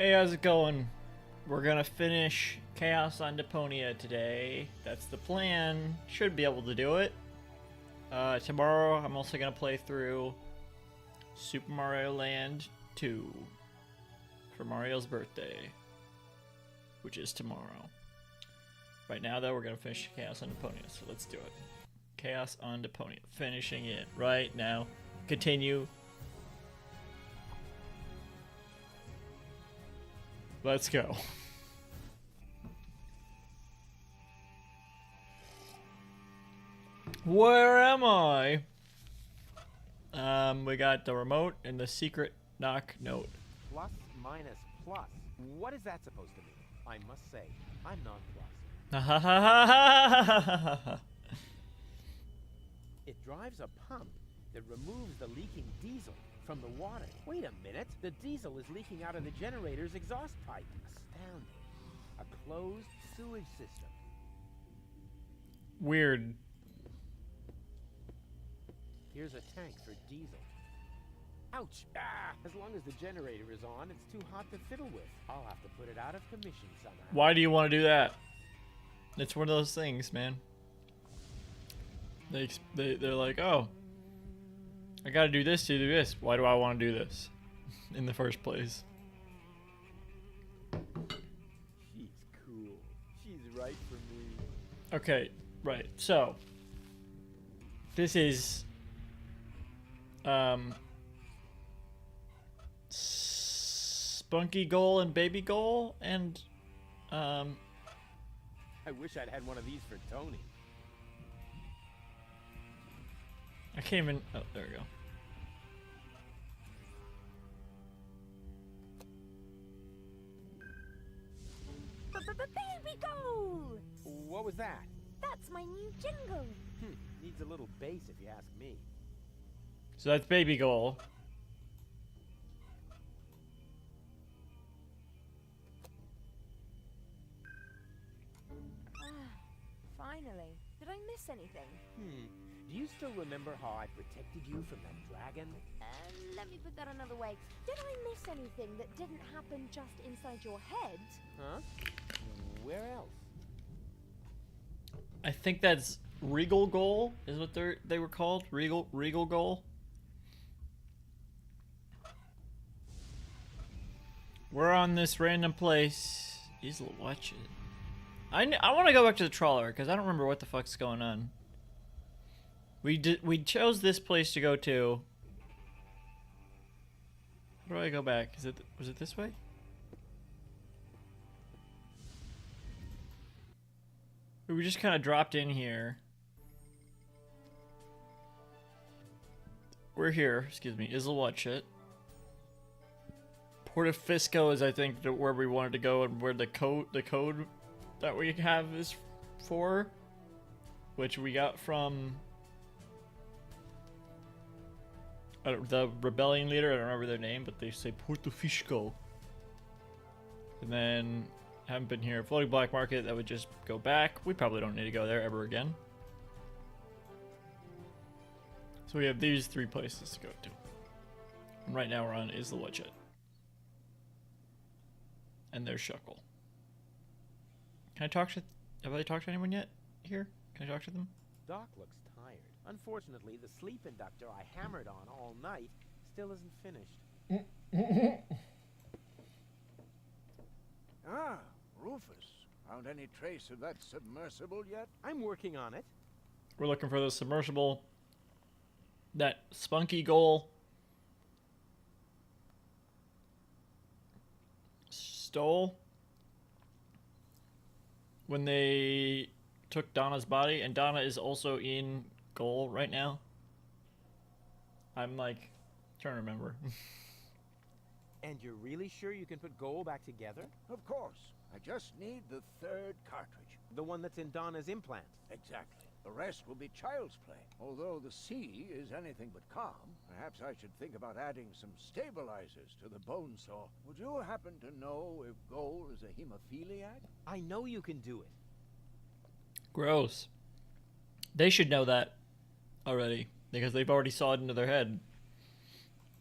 Hey, how's it going? We're gonna finish Chaos on Deponia today. That's the plan. Should be able to do it. Tomorrow, I'm also gonna play through Super Mario Land 2 for Mario's birthday, which is tomorrow. Right now, though, we're gonna finish Chaos on Deponia, so let's do it. Chaos on Deponia. Finishing it right now. Continue. Let's go. Where am I? We got the remote and the secret knock note. Plus, minus, plus. What is that supposed to mean? I must say, I'm nonplussed. It drives a pump that removes the leaking diesel from the water. Wait a minute. The diesel is leaking out of the generator's exhaust pipe. Astounding. A closed sewage system. Weird. Here's a tank for diesel. Ouch! Ah! As long as the generator is on, it's too hot to fiddle with. I'll have to put it out of commission somehow. Why do you want to do that? It's one of those things, man. They're like, oh, I gotta do this to do this. Why do I want to do this in the first place? She's cool. She's right for me. Okay, right. So this is Spunky Goal and Baby Goal, and I wish I'd had one of these for Tony. I can't even. Oh, there we go. Baby goal! What was that? That's my new jingle. Needs a little bass if you ask me. So that's Baby Goal. Finally. Did I miss anything? Do you still remember how I protected you from that dragon? Let me put that another way. Did I miss anything that didn't happen just inside your head? Huh? Where else? I think that's Regal Goal is what they were called. Regal Goal. We're on this random place. Easily watch it. I want to go back to the trawler because I don't remember what the fuck's going on. We chose this place to go to. Where do I go back? Was it this way? We just kind of dropped in here. We're here. Excuse me. Izzle watch it. Portofisco is, I think, where we wanted to go and where the code that we have is for, which we got from the rebellion leader. I don't remember their name, but they say Portofisco. And then haven't been here. Floating black market, that would just go back. We probably don't need to go there ever again. So we have these three places to go to. And right now we're on Isla Wetchet. And there's Shuckle. Can I talk to... Have I talked to anyone yet here? Can I talk to them? Doc looks tired. Unfortunately, the sleep inductor I hammered on all night still isn't finished. Ah, Rufus. Found any trace of that submersible yet? I'm working on it. We're looking for the submersible. That Spunky Goal stole when they took Donna's body, and Donna is also in Goal right now. I'm like trying to remember. And you're really sure you can put Goal back together? Of course. I just need the third cartridge. The one that's in Donna's implant. Exactly. The rest will be child's play. Although the sea is anything but calm, perhaps I should think about adding some stabilizers to the bone saw. Would you happen to know if Goal is a hemophiliac? I know you can do it. Gross. They should know that already because they've already saw it into their head.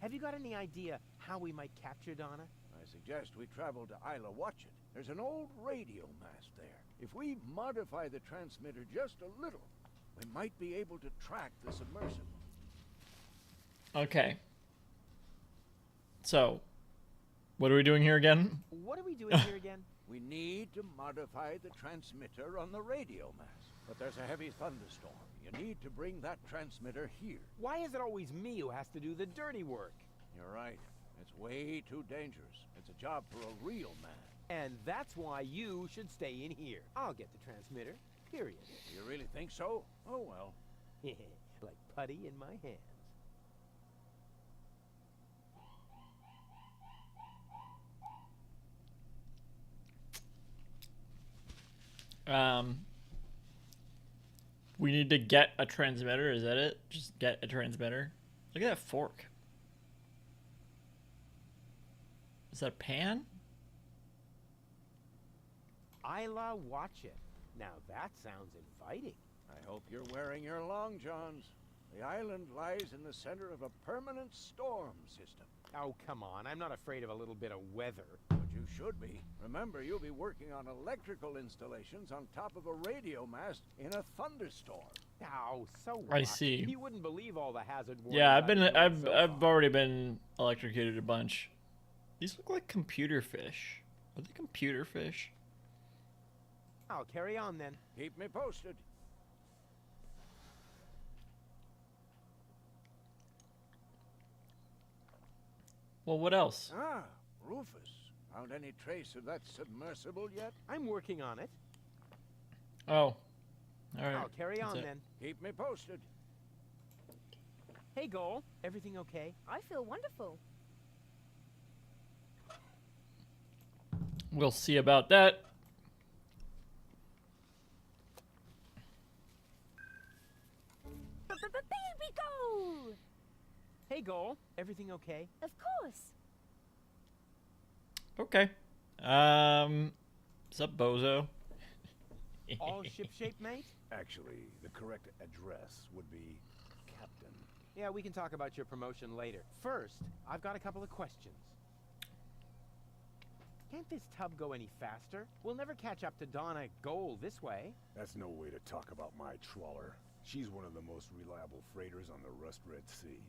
Have you got any idea how we might capture Donna? I suggest we travel to Isla Watchet. There's an old radio mast there. If we modify the transmitter just a little, we might be able to track the submersible. Okay. So, what are we doing here again? What are we doing here again? We need to modify the transmitter on the radio mast. But there's a heavy thunderstorm. You need to bring that transmitter here. Why is it always me who has to do the dirty work? You're right. It's way too dangerous. It's a job for a real man. And that's why you should stay in here. I'll get the transmitter, period. You really think so? Oh, well. Like putty in my hands. We need to get a transmitter. Is that it? Just get a transmitter. Look at that fork. Is that a pan? Isla Watchet. Now that sounds inviting. I hope you're wearing your long johns. The island lies in the center of a permanent storm system. Oh, come on. I'm not afraid of a little bit of weather. But you should be. Remember, you'll be working on electrical installations on top of a radio mast in a thunderstorm. Oh, so what? I see. You wouldn't believe all the hazard warnings. Yeah, I've I've already been electrocuted a bunch. These look like computer fish. Are they computer fish? I'll carry on then. Keep me posted. Well, what else? Ah, Rufus. Found any trace of that submersible yet? I'm working on it. Oh, all right. I'll carry That's on it. then. Keep me posted. Hey, Goal. Everything okay? I feel wonderful. We'll see about that. Baby goal! Hey, Goal. Everything okay? Of course. Okay. What's up, bozo? All shipshape, mate? Actually, the correct address would be Captain. Yeah, we can talk about your promotion later. First, I've got a couple of questions. Can't this tub go any faster? We'll never catch up to Donna Goal this way. That's no way to talk about my trawler. She's one of the most reliable freighters on the Rust Red Sea.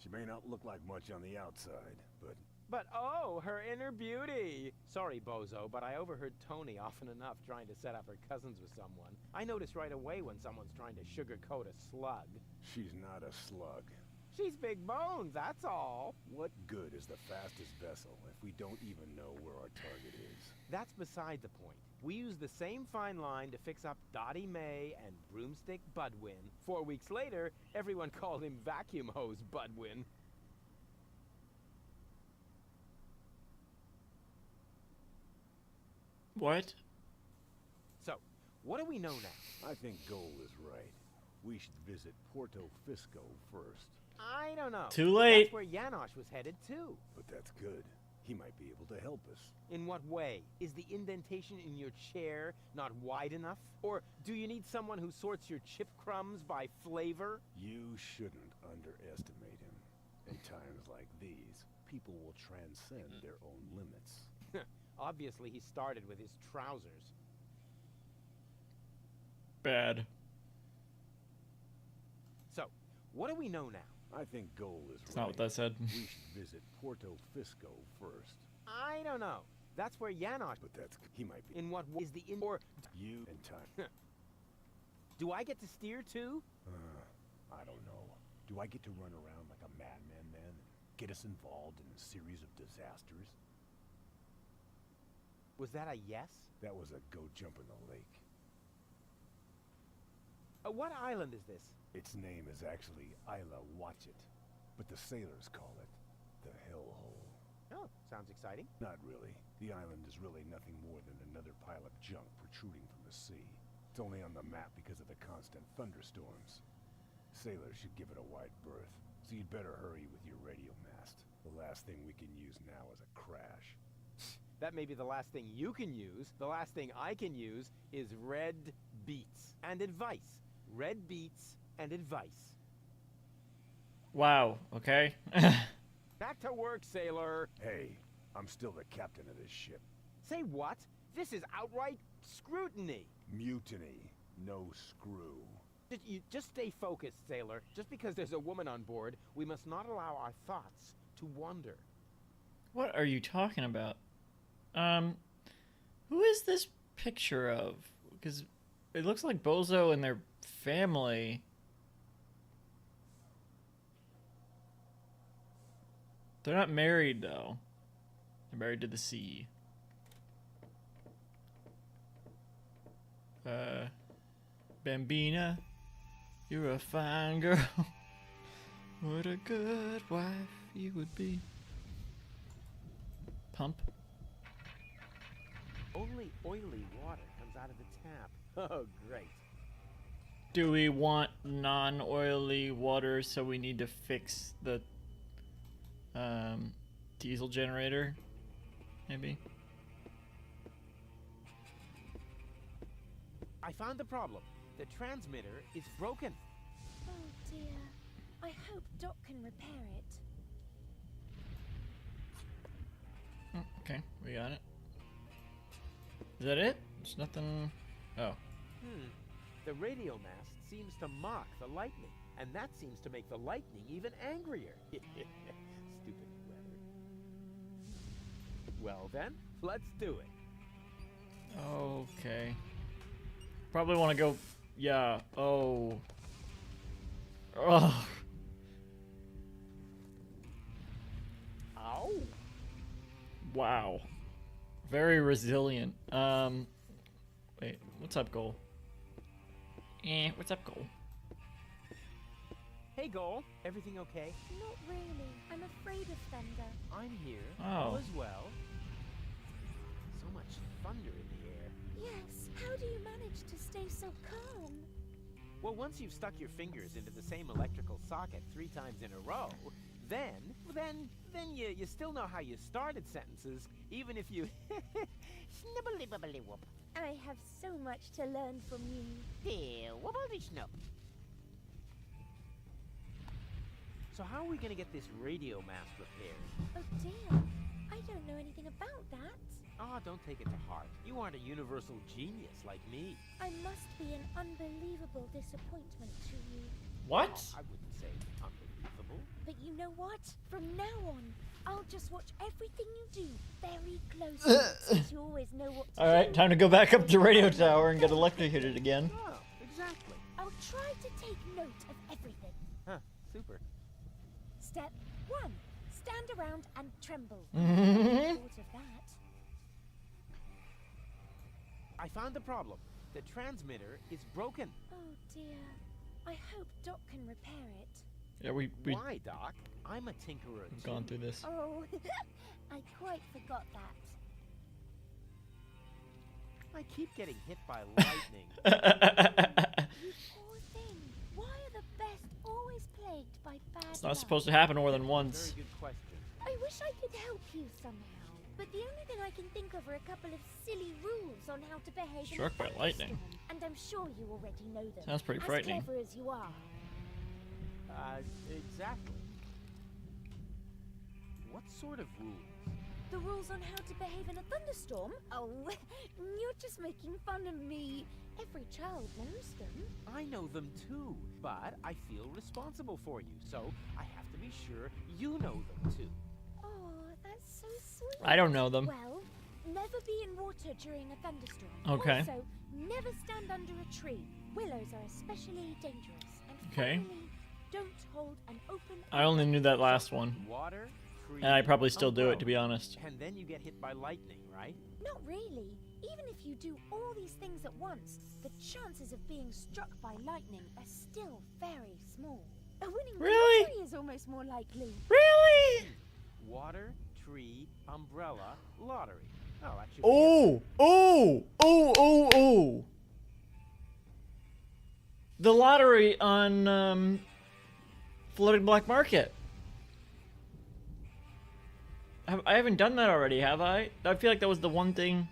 She may not look like much on the outside, but But oh, her inner beauty! Sorry, bozo, but I overheard Tony often enough trying to set up her cousins with someone. I notice right away when someone's trying to sugarcoat a slug. she's not a slug. She's big bones, that's all. What good is the fastest vessel if we don't even know where our target is? That's beside the point. We used the same fine line to fix up Dottie May and Broomstick Budwin. 4 weeks later, everyone called him Vacuum Hose Budwin. What? So, what do we know now? I think Goal is right. We should visit Porto Fisco first. I don't know. Too late. That's where Janosch was headed too. But that's good. He might be able to help us. In what way? Is the indentation in your chair not wide enough? Or do you need someone who sorts your chip crumbs by flavor? You shouldn't underestimate him. In times like these, people will transcend their own limits. Obviously, he started with his trousers. Bad. So, what do we know now? I think Goal is That's right. not what that said. We should visit Porto Fisco first. I don't know. That's where Janosch... But that's... He might be... In what way is the in... Or You in time. do I get to steer too? I don't know. Do I get to run around like a madman then? And get us involved in a series of disasters? Was that a yes? That was a go jump in the lake. What island is this? Its name is actually Isla Watchet, but the sailors call it the Hellhole. Oh, sounds exciting. Not really. The island is really nothing more than another pile of junk protruding from the sea. It's only on the map because of the constant thunderstorms. Sailors should give it a wide berth, so you'd better hurry with your radio mast. The last thing we can use now is a crash. That may be the last thing you can use. The last thing I can use is red beets and advice. Red beets and advice. Wow. Okay. Back to work, sailor. Hey, I'm still the captain of this ship. Say what? This is outright scrutiny. Mutiny. No screw. You just stay focused, sailor. Just because there's a woman on board, we must not allow our thoughts to wander. What are you talking about? Who is this picture of? Because it looks like Bozo and their family. They're not married, though. They're married to the sea. Bambina, you're a fine girl. What a good wife you would be. Pump. Only oily water comes out of the tap. Oh, great. Do we want non-oily water, so we need to fix the diesel generator? Maybe? I found the problem. The transmitter is broken. Oh dear. I hope Doc can repair it. Oh, okay, we got it. Is that it? There's nothing... Oh. The radio mast seems to mock the lightning, and that seems to make the lightning even angrier. Stupid weather. Well then, let's do it. Okay. Probably want to go... Yeah. Oh. Oh. Ow! Wow. Very resilient. Wait. What's up, Goal? What's up, Goal? Hey, Goal. Everything okay? Not really. I'm afraid of thunder. I'm here. Oh. All is well. So much thunder in the air. Yes. How do you manage to stay so calm? Well, once you've stuck your fingers into the same electrical socket 3 times in a row, then you still know how you started sentences, even if you snibbly-bibbly-whoop. I have so much to learn from you. Here, wobbledy-schnup. So how are we gonna get this radio mast repaired? Oh dear. I don't know anything about that. Ah, don't take it to heart. You aren't a universal genius like me. I must be an unbelievable disappointment to you. What? I wouldn't say unbelievable. But you know what? From now on, I'll just watch everything you do very closely, since you always know what to do. Alright, time to go back up to the radio tower and get electrocuted again. Oh, exactly. I'll try to take note of everything. Huh, super. Step 1. Stand around and tremble. Mhm. Thought of that. I found the problem. The transmitter is broken. Oh dear. I hope Doc can repair it. Yeah, we've Why, Doc? I'm a tinkerer too. gone through this. Oh, I quite forgot that. I keep getting hit by lightning. You poor thing. Why are the best always plagued by bad It's not luck? supposed to happen more than once. Very good question. I wish I could help you somehow, but the only thing I can think of are a couple of silly rules on how to behave Struck in a by lightning. thunderstorm, and I'm sure you already know them. Sounds pretty frightening. As clever as you are. Exactly. What sort of rules? The rules on how to behave in a thunderstorm? Oh, you're just making fun of me. Every child knows them. I know them too, but I feel responsible for you, so I have to be sure you know them too. Oh, that's so sweet. I don't know them. Well, never be in water during a thunderstorm. Okay. Also, never stand under a tree. Willows are especially dangerous. And Okay. finally, don't hold an open... I only knew that last one. Water, tree, And I probably still do it, to be umbrella. honest. And then you get hit by lightning, right? Not really. Even if you do all these things at once, the chances of being struck by lightning are still very small. A winning Really? lottery is almost more likely. Really? Water, tree, umbrella, lottery. Oh, that should Oh! Oh! Oh! Oh! Oh! The lottery on Floating Black Market. I haven't done that already, have I? I feel like that was the one thing.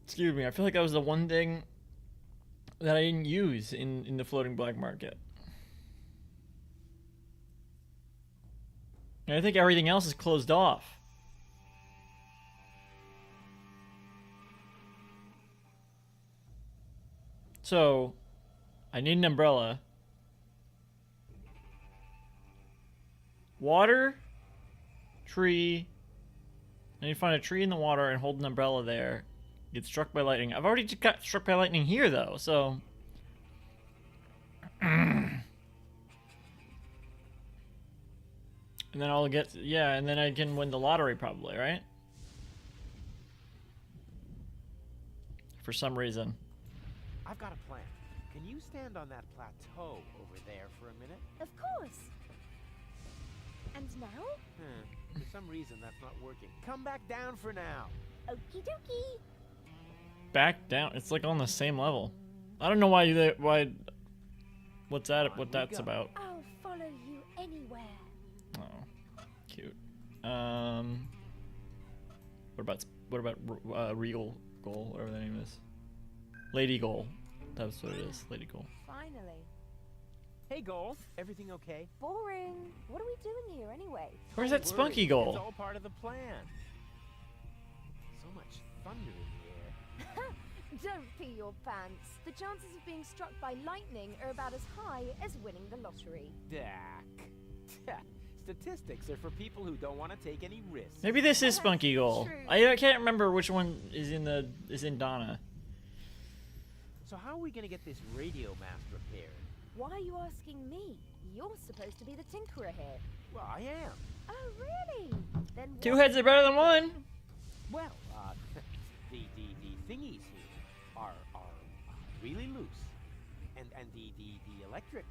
Excuse me. I feel like that was the one thing that I didn't use in the Floating Black Market. And I think everything else is closed off. So, I need an umbrella. Water, tree. I need to find a tree in the water and hold an umbrella there. Get struck by lightning. I've already got struck by lightning here, though, so... And then I'll get... Yeah, and then I can win the lottery, probably, right? For some reason. I've got a plan. Can you stand on that plateau over there for a minute? Of course. And now? For some reason, that's not working. Come back down for now. Okie dokie. Back down. It's like on the same level. I don't know why what's that? On What we that's go. about? I'll follow you anywhere. Oh, cute. What about Regal Goal, whatever the name is? Lady Goal. That's what it is. Lady Goal. Finally. Hey, Goal. Everything okay? Boring. What are we doing here anyway? Where's Don't that spunky worry, goal? It's all part of the plan. So much thunder in here. Don't pee your pants. The chances of being struck by lightning are about as high as winning the lottery. Dak. Statistics are for people who don't want to take any risks. Maybe this is Spunky Goal. True. I can't remember which one is in Donna. So how are we gonna get this radio mast repaired? Why are you asking me? You're supposed to be the tinkerer here. Well, I am. Oh, really? Then Two what- heads are better than one. Well, the thingies here are really loose, and the electric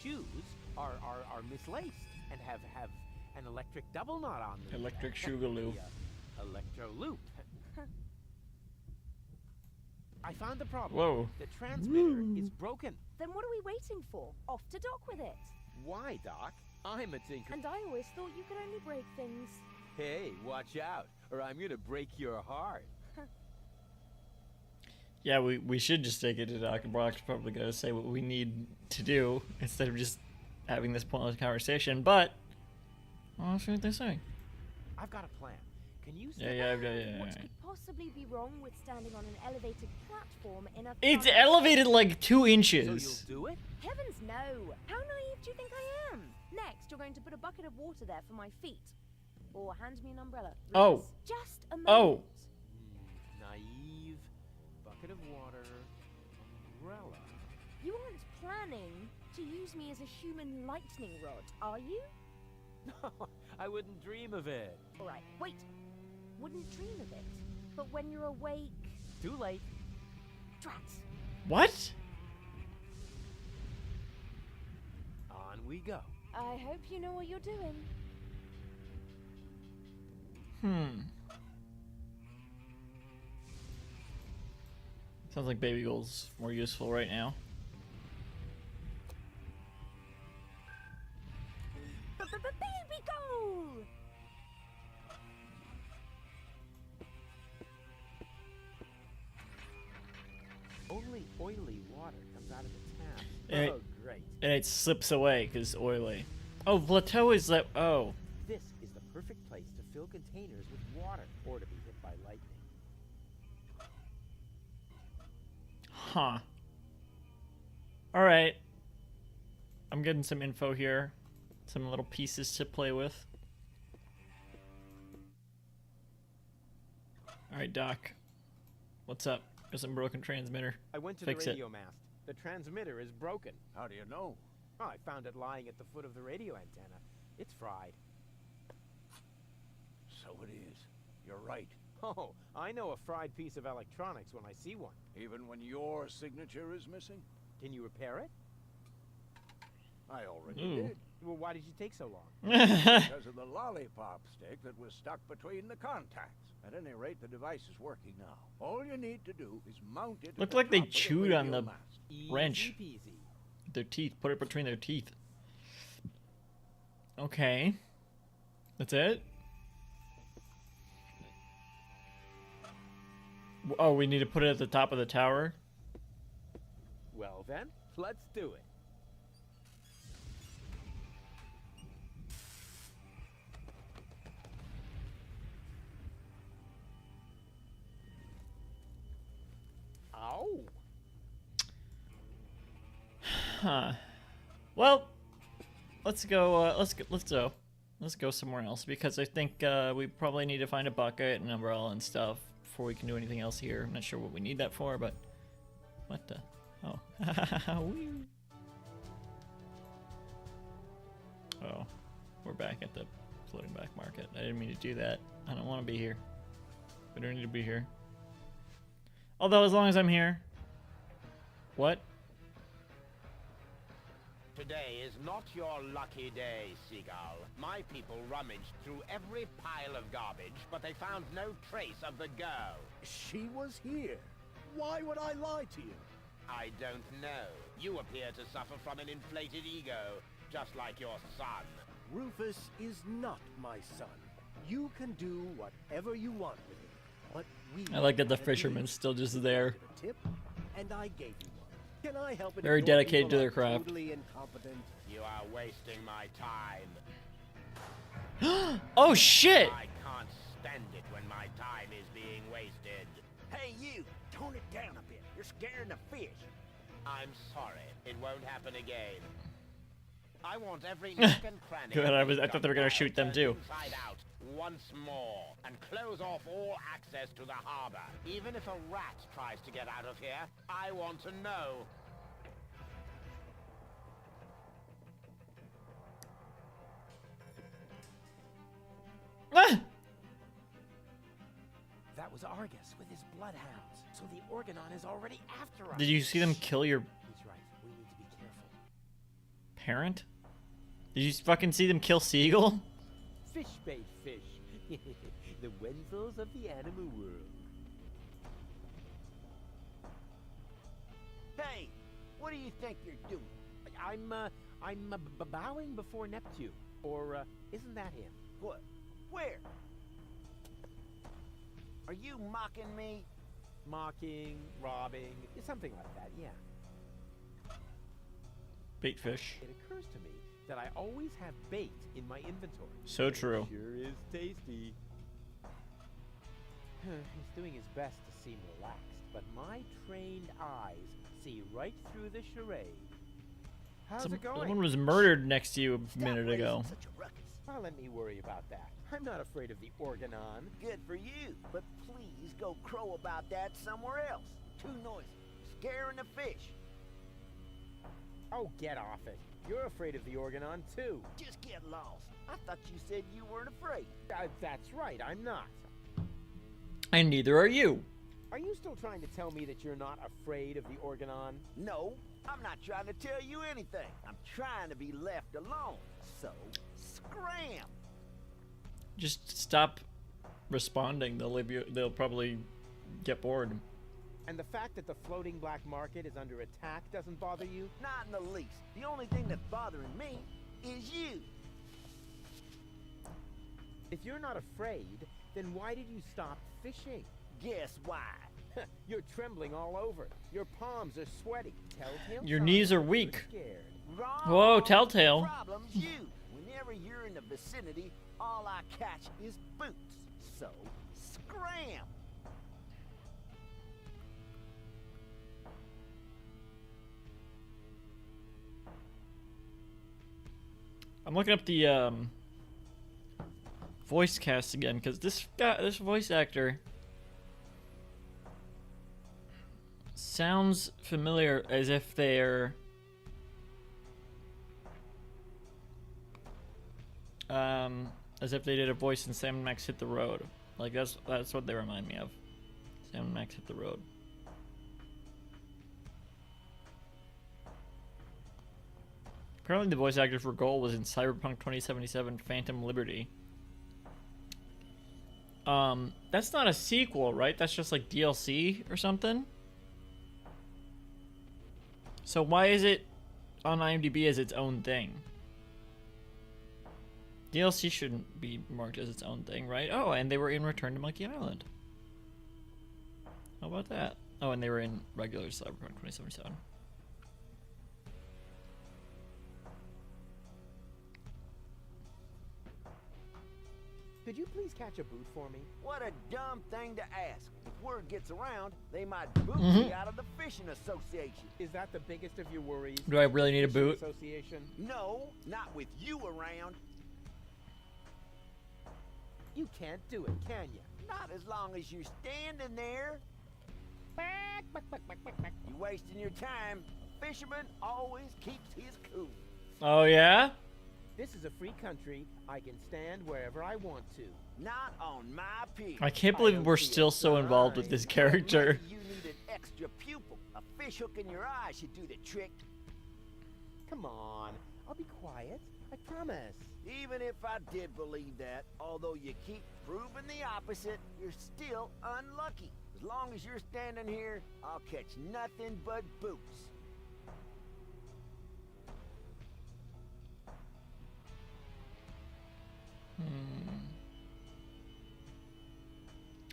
shoes are mislaced and have an electric double knot on them. Electric Sugarloo. The, electro loop. I found the problem. Whoa. The transmitter is broken. Then what are we waiting for? Off to dock with it. Why, Doc? I'm a tinker. And I always thought you could only break things. Hey, watch out, or I'm gonna break your heart. Yeah, we should just take it to Doc, and Brock's probably gonna say what we need to do instead of just having this pointless conversation. But I'll see what they say. I've got a plan. Can you Yeah. What could possibly be wrong with standing on an elevated platform in a... It's fast- elevated like 2 So inches. you'll do it? Heavens no! How naive do you think I am? Next, you're going to put a bucket of water there for my feet. Or hand me an umbrella. Oh. Please. Just a moment. Oh. Naive. Bucket of water. Umbrella. You aren't planning to use me as a human lightning rod, are you? No, I wouldn't dream of it. Alright, wait. Wouldn't dream of it. But when you're awake... Too late. Drats. What? On we go. I hope you know what you're doing. Sounds like Baby Goal's more useful right now. Baby goal! Only oily water comes out of the tap. Eh. Oh, great. And it slips away because oily. Oh, plateau is that. Oh. This is the perfect place to fill containers with water or to be hit by lightning. Huh. Alright. I'm getting some info here. Some little pieces to play with. Alright, Doc. What's up? There's some broken transmitter. I went to Fix the it. radio mast. The transmitter is broken. How do you know? Oh, I found it lying at the foot of the radio antenna. It's fried. So it is. You're right. Oh, I know a fried piece of electronics when I see one. Even when your signature is missing? Can you repair it? I already Ooh. did. Well, why did you take so long? Because of the lollipop stick that was stuck between the contacts. At any rate, the device is working now. All you need to do is mount it. Looked at the like they top of chewed on radio the- mast. Easy Wrench. peasy. Their teeth. Put it between their teeth. Okay. That's it? Oh, we need to put it at the top of the tower? Well then, let's do it. Huh. Well, let's go. Let's go somewhere else because I think we probably need to find a bucket and umbrella and stuff before we can do anything else here. I'm not sure what we need that for, but what the? Oh. Weird. Oh, we're back at the floating black market. I didn't mean to do that. I don't want to be here. We don't need to be here. Although, as long as I'm here. What? Today is not your lucky day, Seagull. My people rummaged through every pile of garbage, but they found no trace of the girl. She was here. Why would I lie to you? I don't know. You appear to suffer from an inflated ego, just like your son. Rufus is not my son. You can do whatever you want with him. But we I like that the at fisherman's least still just there. a tip, and I gave you one. Can I help it? if Very your dedicated people to their are craft. Totally incompetent. You are wasting my time. Oh shit! I can't stand it when my time is being wasted. Hey, you! Tone it down a bit. You're scaring the fish. I'm sorry. It won't happen again. I want every nook and cranny. Good, of this I thought they were gonna junkyard shoot them turned too. Inside out once more, and close off all access to the harbor. Even if a rat tries to get out of here, I want to know. Ah! That was Argus with his bloodhounds. So the Organon is already after us. Did you see them kill your He's right. We need to be careful. parent? Did you fucking see them kill Seagull? Fish bait fish. The Wenzels of the animal world. Hey, what do you think you're doing? I'm bowing before Neptune. Or, isn't that him? What? Where? Are you mocking me? Mocking, robbing, something like that, yeah. Bait fish. It occurs to me that I always have bait in my inventory. So true. Sure is tasty. He's doing his best to seem relaxed, but my trained eyes see right through the charade. How's it going? Someone was murdered next to you a minute ago. Such a ruckus. Oh, let me worry about that. I'm not afraid of the Organon. Good for you, but please go crow about that somewhere else. Too noisy. Scaring the fish. Oh, get off it. You're afraid of the Organon, too. Just get lost. I thought you said you weren't afraid. That's right, I'm not. And neither are you. Are you still trying to tell me that you're not afraid of the Organon? No, I'm not trying to tell you anything. I'm trying to be left alone. So, scram! Just stop responding. They'll leave you. They'll probably get bored. And the fact that the floating black market is under attack doesn't bother you? Not in the least. The only thing that's bothering me is you. If you're not afraid, then why did you stop fishing? Guess why? You're trembling all over. Your palms are sweaty. Telltale Your sign knees are you're weak. scared. Wrong. Whoa, Telltale. The problem's you. Whenever you're in the vicinity, all I catch is boots. So, scram! I'm looking up the voice cast again because this voice actor sounds familiar, as if they're as if they did a voice in Sam and Max Hit the Road. Like that's what they remind me of. Sam and Max Hit the Road. Apparently the voice actor for Goal was in Cyberpunk 2077 Phantom Liberty. That's not a sequel, right? That's just like DLC or something? So why is it on IMDb as its own thing? DLC shouldn't be marked as its own thing, right? Oh, and they were in Return to Monkey Island. How about that? Oh, and they were in regular Cyberpunk 2077. Could you please catch a boot for me? What a dumb thing to ask. If word gets around, they might boot me out of the fishing association. Is that the biggest of your worries? Do I really need a Fishing boot? Association? No, not with you around. You can't do it, can you? Not as long as you're standing there. You're wasting your time. A fisherman always keeps his cool. Oh yeah? This is a free country. I can stand wherever I want to. Not on my pier. I can't believe don't we're see still a so involved with sign. this character. Maybe you need an extra pupil. A fish hook in your eye should do the trick. Come on. I'll be quiet. I promise. Even if I did believe that, although you keep proving the opposite, you're still unlucky. As long as you're standing here, I'll catch nothing but boots.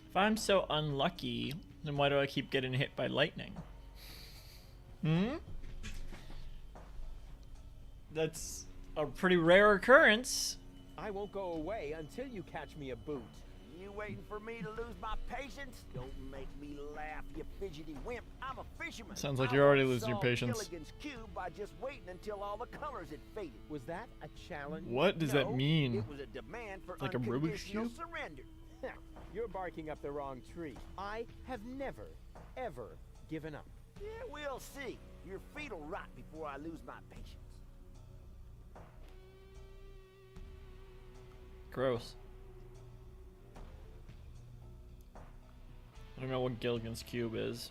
If I'm so unlucky, then why do I keep getting hit by lightning? That's a pretty rare occurrence. I won't go away until you catch me a boot. You waiting for me to lose my patience? Don't make me laugh, you fidgety wimp. I'm a fisherman. Sounds like I you're already once losing your solved patience. Gilligan's cube by just waiting until all the colors had faded. Was that a challenge? What does that No, mean? It was a demand for Like a Rubik's unconditional Cube? surrender. You're barking up the wrong tree. I have never, ever given up. Yeah, we'll see. Your feet will rot before I lose my patience. Gross. I don't know what Gilligan's Cube is.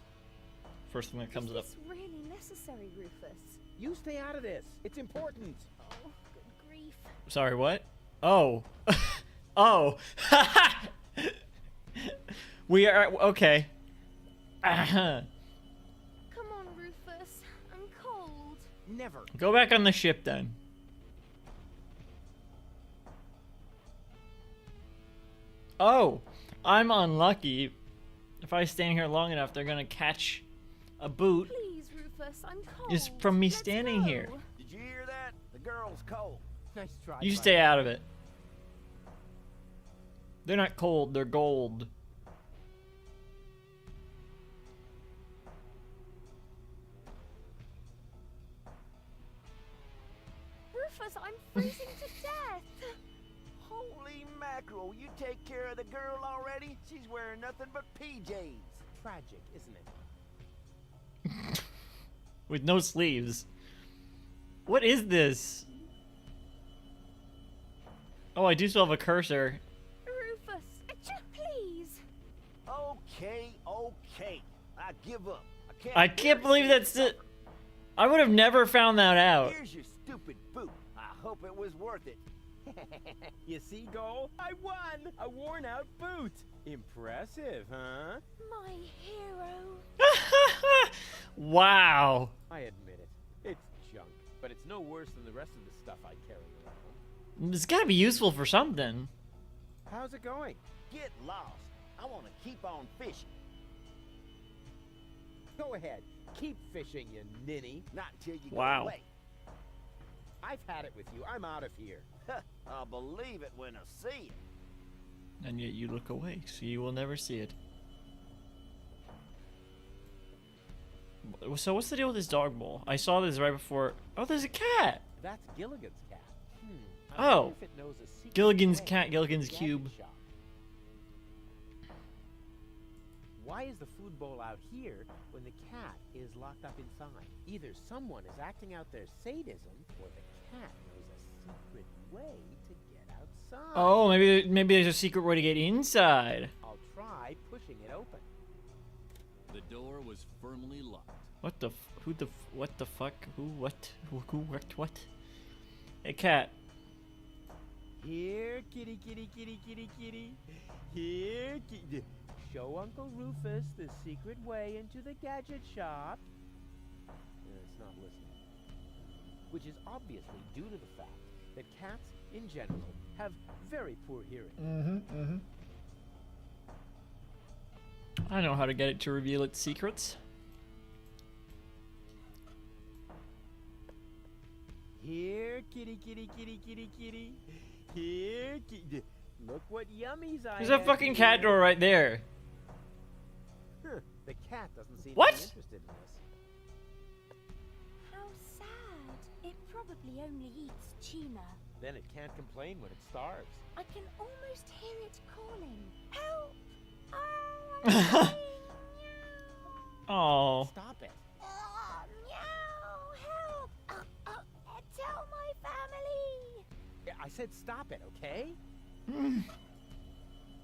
First thing that comes Is up. this really necessary, Rufus? You stay out of this. It's important. Oh, good grief. Sorry, what? Oh. Oh. We are okay. Come on, Rufus. I'm cold. Never. Go back on the ship then. Oh, I'm unlucky. If I stand here long enough, they're gonna catch a boot. Please, Rufus. I'm cold. Is from me Let's standing go. here. Did you hear that? The girl's cold. Nice try. You buddy. stay out of it. They're not cold, they're gold. Rufus, I'm freezing to death. Holy mackerel, you take care of the girl already? She's wearing nothing but PJs. Tragic, isn't it? With no sleeves. What is this? Oh, I do still have a cursor. Rufus, please. Okay, okay. I give up. I can't believe that's it. I would have never found that out. Here's your stupid boot. I hope it was worth it. You see, Goal? I won! A worn-out boot! Impressive, huh? My hero. Wow. I admit it. It's junk, but it's no worse than the rest of the stuff I carry around. It's gotta be useful for something. How's it going? Get lost. I want to keep on fishing. Go ahead. Keep fishing, you ninny. Not until you Wow. go away. I've had it with you. I'm out of here. I'll believe it when I see it. And yet you look away, so you will never see it. So what's the deal with this dog bowl? I saw this right before. Oh, there's a cat. That's Gilligan's cat. I Oh. wonder if it knows a secret Gilligan's way cat, to Gilligan's the cube. gadget shop. Why is the food bowl out here when the cat is locked up inside? Either someone is acting out their sadism, or the cat knows a secret way to get outside. Oh, maybe there's a secret way to get inside. I'll try pushing it open. The door was firmly locked. What the? Who the? What the fuck? Who? What? Who? What? Hey, cat. Here, kitty, kitty, kitty, kitty, kitty. Here, kitty. Show Uncle Rufus the secret way into the gadget shop. It's not listening. Which is obviously due to the fact that cats, in general, have very poor hearing. I know how to get it to reveal its secrets. Here, kitty, kitty, kitty, kitty, kitty. Here, kitty. look what yummies I There's a have fucking cat here. door right there. Huh, the cat doesn't seem What? to be interested in this. How sad. It probably only eats tuna. Then it can't complain when it starves. I can almost hear it calling. Help! Oh, I'm dying. Oh. Stop it. Oh, meow! Help! Tell my family! Yeah, I said stop it, okay?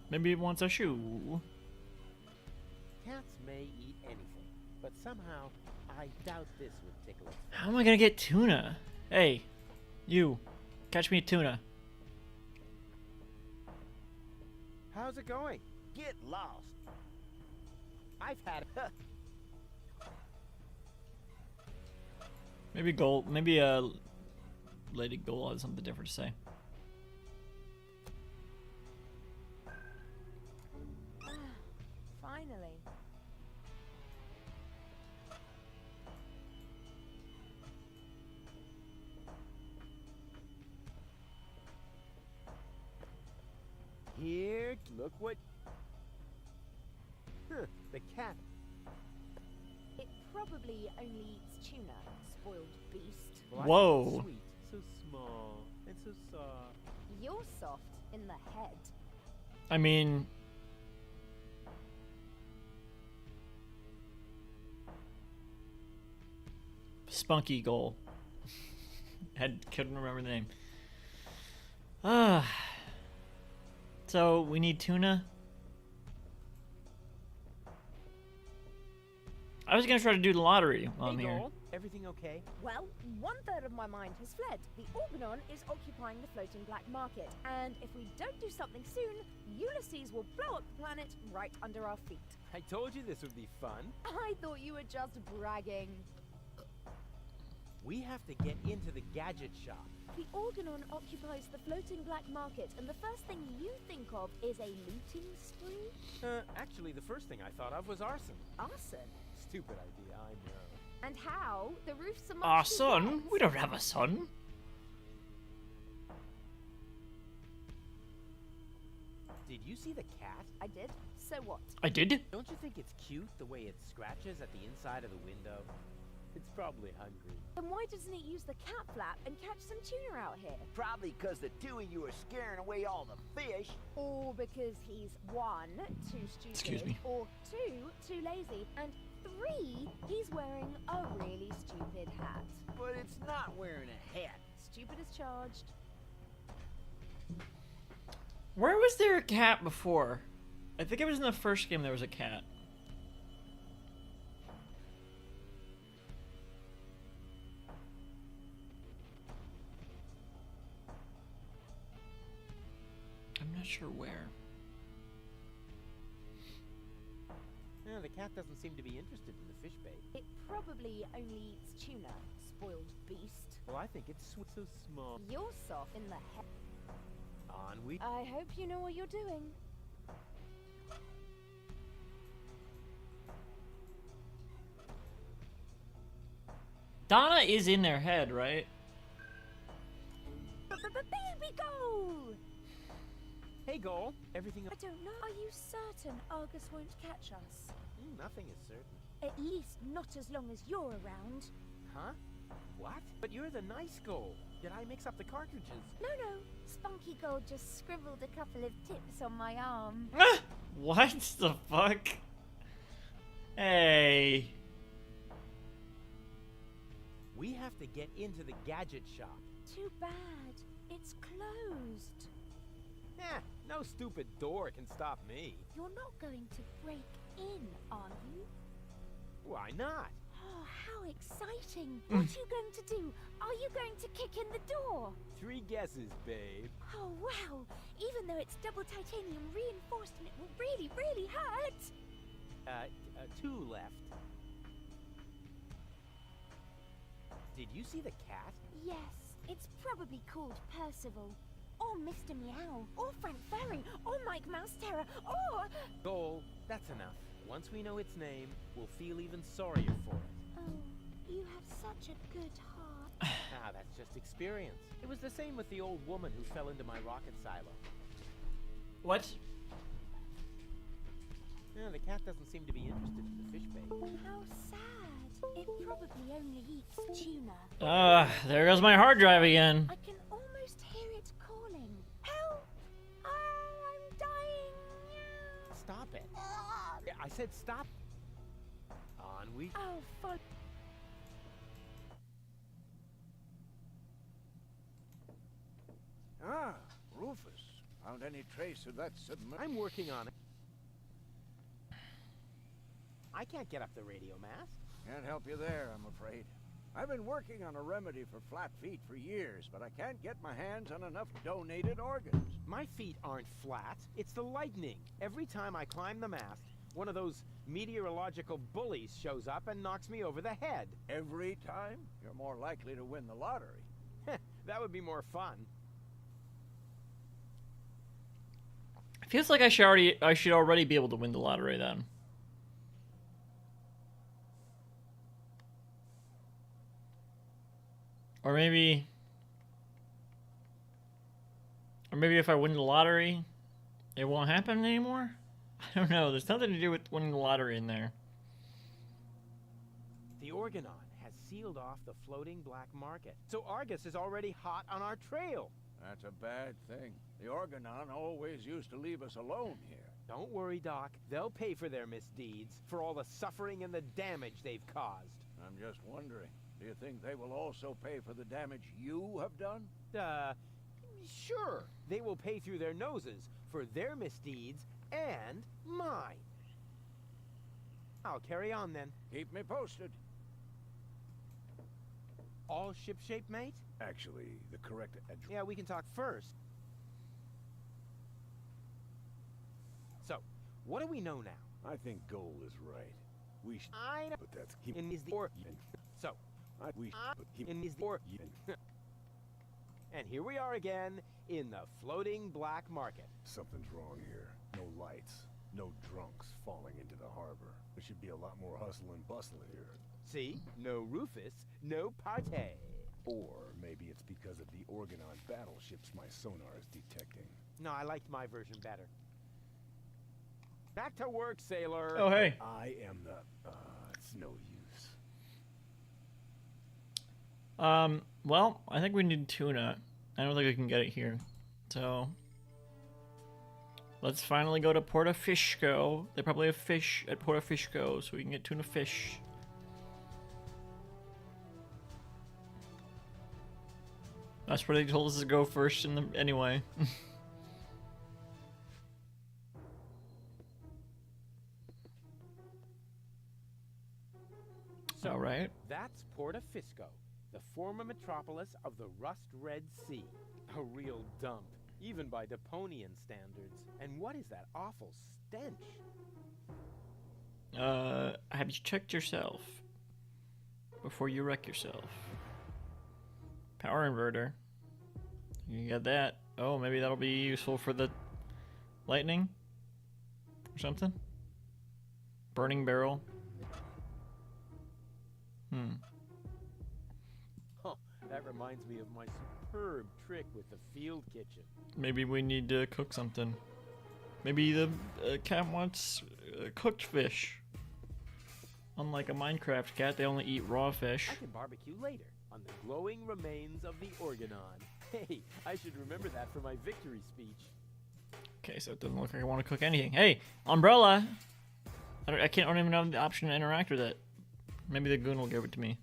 Maybe it wants a shoe. Cats may eat anything, but somehow I doubt this would tickle its How am I gonna get tuna? Hey, you, catch me a tuna. How's it going? Get lost. I've had Maybe Lady Gold has something different to say. Finally. Here, look what... Huh, the cat. It probably only eats tuna, spoiled beast. Well, I Whoa. think it's sweet, so small, and so soft. You're soft in the head. I mean, Spunky Goal. Couldn't remember the name. So we need tuna. I was gonna try to do the lottery while I'm Hey, here. Gold, everything okay? Well, 1/3 of my mind has fled. The Organon is occupying the floating black market, and if we don't do something soon, Ulysses will blow up the planet right under our feet. I told you this would be fun. I thought you were just bragging. We have to get into the gadget shop. The Organon occupies the floating black market, and the first thing you think of is a looting spree? Actually, the first thing I thought of was arson. Arson? Stupid idea, I know. And how? The roof's a much Our too son? wet. We don't have a son. Did you see the cat? I did. So what? I did. Don't you think it's cute the way it scratches at the inside of the window? It's probably hungry. Then why doesn't it use the cat flap and catch some tuna out here? Probably because the two of you are scaring away all the fish. Or because he's 1, too stupid, Excuse me. or 2, too lazy, and 3, he's wearing a really stupid hat. But it's not wearing a hat. Stupid as charged. Where was there a cat before? I think it was in the first game there was a cat. I'm not sure where. Yeah, the cat doesn't seem to be interested in the fish bait. It probably only eats tuna, spoiled beast. Well, I think it's so small. You're soft in the head. On we... I hope you know what you're doing. Donna is in their head, right? Baby goal! Hey, Goal, everything... I don't know. Are you certain Argus won't catch us? Nothing is certain. At least not as long as you're around. Huh? What? But you're the nice Goal. Did I mix up the cartridges? No, Spunky Gold just scribbled a couple of tips on my arm. What the fuck? Hey. We have to get into the gadget shop. Too bad. It's closed. Eh, no stupid door can stop me. You're not going to break in, are you? Why not? Oh, how exciting. What are you going to do? Are you going to kick in the door? 3 guesses, babe. Oh, wow. Even though it's double titanium reinforced and it will really, really hurt. 2 left. Did you see the cat? Yes, it's probably called Percival. Or Mr. Meow. Or Frank Ferry. Or Mike Mouse Terror. Or... Goal, that's enough. Once we know its name, we'll feel even sorrier for it. Oh, you have such a good heart. Ah, that's just experience. It was the same with the old woman who fell into my rocket silo. What? Yeah, the cat doesn't seem to be interested in the fish bait. How sad. It probably only eats tuna. There goes my hard drive again. I can almost hear it calling. Help! Oh, I'm dying. Stop it. Yeah, I said stop. On we. Oh, fun. Ah, Rufus. Found any trace of that submarine? I'm working on it. I can't get up the radio mast. Can't help you there, I'm afraid. I've been working on a remedy for flat feet for years, but I can't get my hands on enough donated organs. My feet aren't flat. It's the lightning. Every time I climb the mast, one of those meteorological bullies shows up and knocks me over the head. Every time? You're more likely to win the lottery. That would be more fun. It feels like I should already be able to win the lottery then. Or maybe if I win the lottery, it won't happen anymore? I don't know. There's nothing to do with winning the lottery in there. The Organon has sealed off the floating black market, so Argus is already hot on our trail. That's a bad thing. The Organon always used to leave us alone here. Don't worry, Doc. They'll pay for their misdeeds, for all the suffering and the damage they've caused. I'm just wondering, do you think they will also pay for the damage you have done? Sure. They will pay through their noses for their misdeeds and mine. I'll carry on then. Keep me posted. All shipshape, mate? Actually, the correct address. Yeah, we can talk first. So, what do we know now? I think Goal is right. We should. I know. But that's In is the or. So, we should. in is the or. And here we are again in the floating black market. Something's wrong here. No lights, no drunks falling into the harbor. There should be a lot more hustle and bustle here. See? No Rufus, no party. Or maybe it's because of the Organon battleships my sonar is detecting. No, I liked my version better. Back to work, sailor. Oh, hey. I am the... it's no use. Well, I think we need tuna. I don't think we can get it here. So, let's finally go to Portofisco. They probably have fish at Portofisco, so we can get tuna fish. That's where they told us to go first in the anyway. So, all right. That's Portofisco, the former metropolis of the Rust-Red Sea. A real dump, even by Deponian standards. And what is that awful stench? Have you checked yourself before you wreck yourself? Power inverter. You got that. Oh, maybe that'll be useful for the lightning or something. Burning barrel. Huh, that reminds me of my superb trick with the field kitchen. Maybe we need to cook something. Maybe the cat wants cooked fish. Unlike a Minecraft cat, they only eat raw fish. I can barbecue later on the glowing remains of the Organon. Hey, I should remember that for my victory speech. Okay, so it doesn't look like I want to cook anything. Hey, umbrella! I don't even have the option to interact with it. Maybe the goon will give it to me.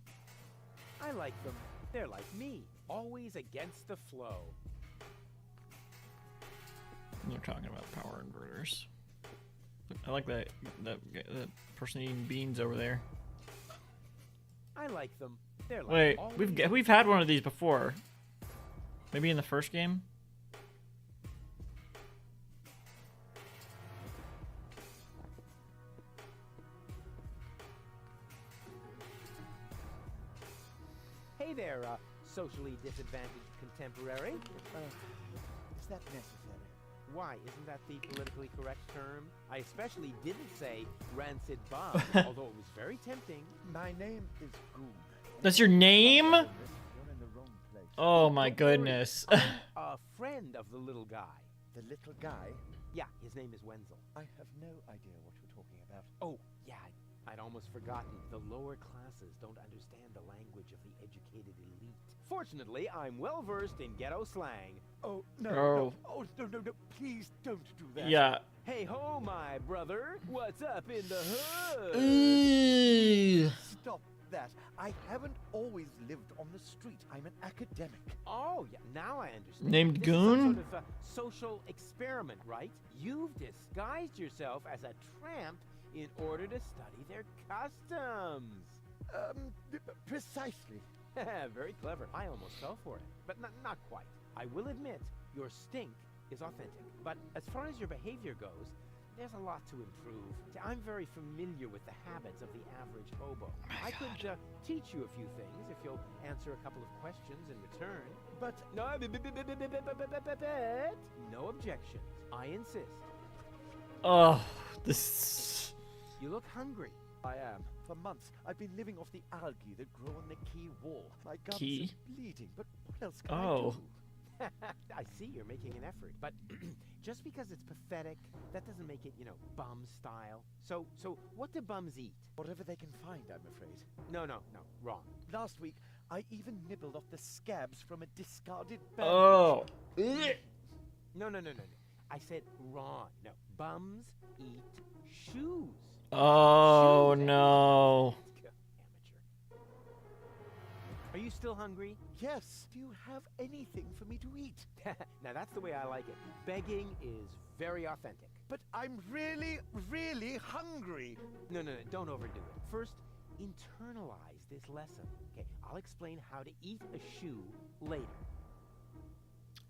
I like them. They're like me, always against the flow. You're talking about power inverters. I like that person eating beans over there. I like them. They're like Wait, always... we've had one of these before. Maybe in the first game. Hey there, socially disadvantaged contemporary. Is that necessary? Why, isn't that the politically correct term? I especially didn't say rancid bomb, although it was very tempting. My name is Goon. That's your name? You're in the wrong place. Oh my goodness. A friend of the little guy. The little guy? Yeah, his name is Wenzel. I have no idea what you're talking about. Oh, yeah, I'd almost forgotten. The lower classes don't understand the language of the educated elite. Fortunately, I'm well versed in ghetto slang. Oh, no, Oh. no. Oh, no, no, no. Please don't do that. Yeah. Hey ho, my brother. What's up in the hood? Ooh. Stop that. I haven't always lived on the street. I'm an academic. Oh, yeah, now I understand. Named This is some Goon? sort of a social experiment, right? You've disguised yourself as a tramp in order to study their customs. Precisely. Very clever. I almost fell for it, but not quite. I will admit, your stink is authentic. But as far as your behavior goes, there's a lot to improve. I'm very familiar with the habits of the average hobo. I could teach you a few things if you'll answer a couple of questions in return. But no, no objections. I insist. Oh, this. You look hungry. I am. For months, I've been living off the algae that grow on the key wall. My gums Key? are bleeding, but what else can I Oh. do? I see you're making an effort, but just because it's pathetic, that doesn't make it, bum style. So what do bums eat? Whatever they can find, I'm afraid. No, wrong. Last week, I even nibbled off the scabs from a discarded bandage. Oh. No. I said wrong. No, bums eat shoes. Oh Shoes, no. Amateur. Are you still hungry? Yes. Do you have anything for me to eat? Now that's the way I like it. Begging is very authentic. But I'm really, really hungry. No, don't overdo it. First, internalize this lesson. Okay, I'll explain how to eat a shoe later.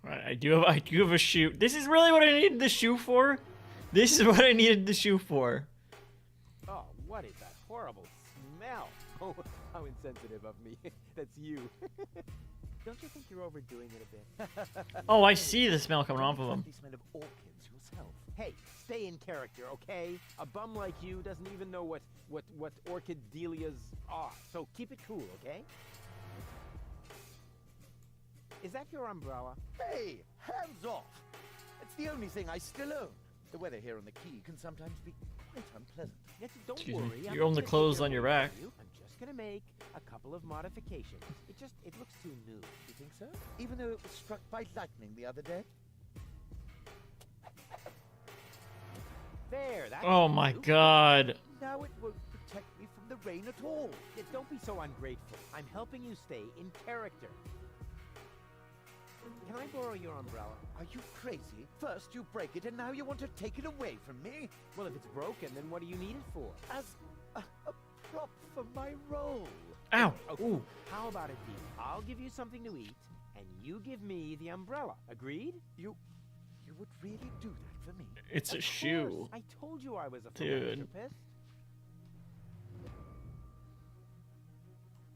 Right, I do have a shoe. This is really what I needed the shoe for? This is what I needed the shoe for. Oh, what is that horrible smell? Oh, how insensitive of me. That's you. Don't you think you're overdoing it a bit? Oh, I see the smell coming off of him. You smell of orchids yourself. Hey, stay in character, okay? A bum like you doesn't even know what orchid dahlias are. So keep it cool, okay? Is that your umbrella? Hey, hands off! It's the only thing I still own. The weather here on the quay can sometimes be quite unpleasant. Yes, don't Excuse me. worry. I'm You own the gonna take clothes care on of your it back. for you. I'm just gonna make a couple of modifications. It looks too new. You think so? Even though it was struck by lightning the other day? There, that's Oh my new. god. Now it won't protect me from the rain at all. Yeah, don't be so ungrateful. I'm helping you stay in character. Can I borrow your umbrella? Are you crazy? First you break it and now you want to take it away from me? Well, if it's broken, then what do you need it for? As a prop for my role. Ow. Okay. Ooh. How about it, Dee? I'll give you something to eat, and you give me the umbrella. Agreed? You would really do that for me? It's a Of shoe. course. I told you I was a Dude. philanthropist.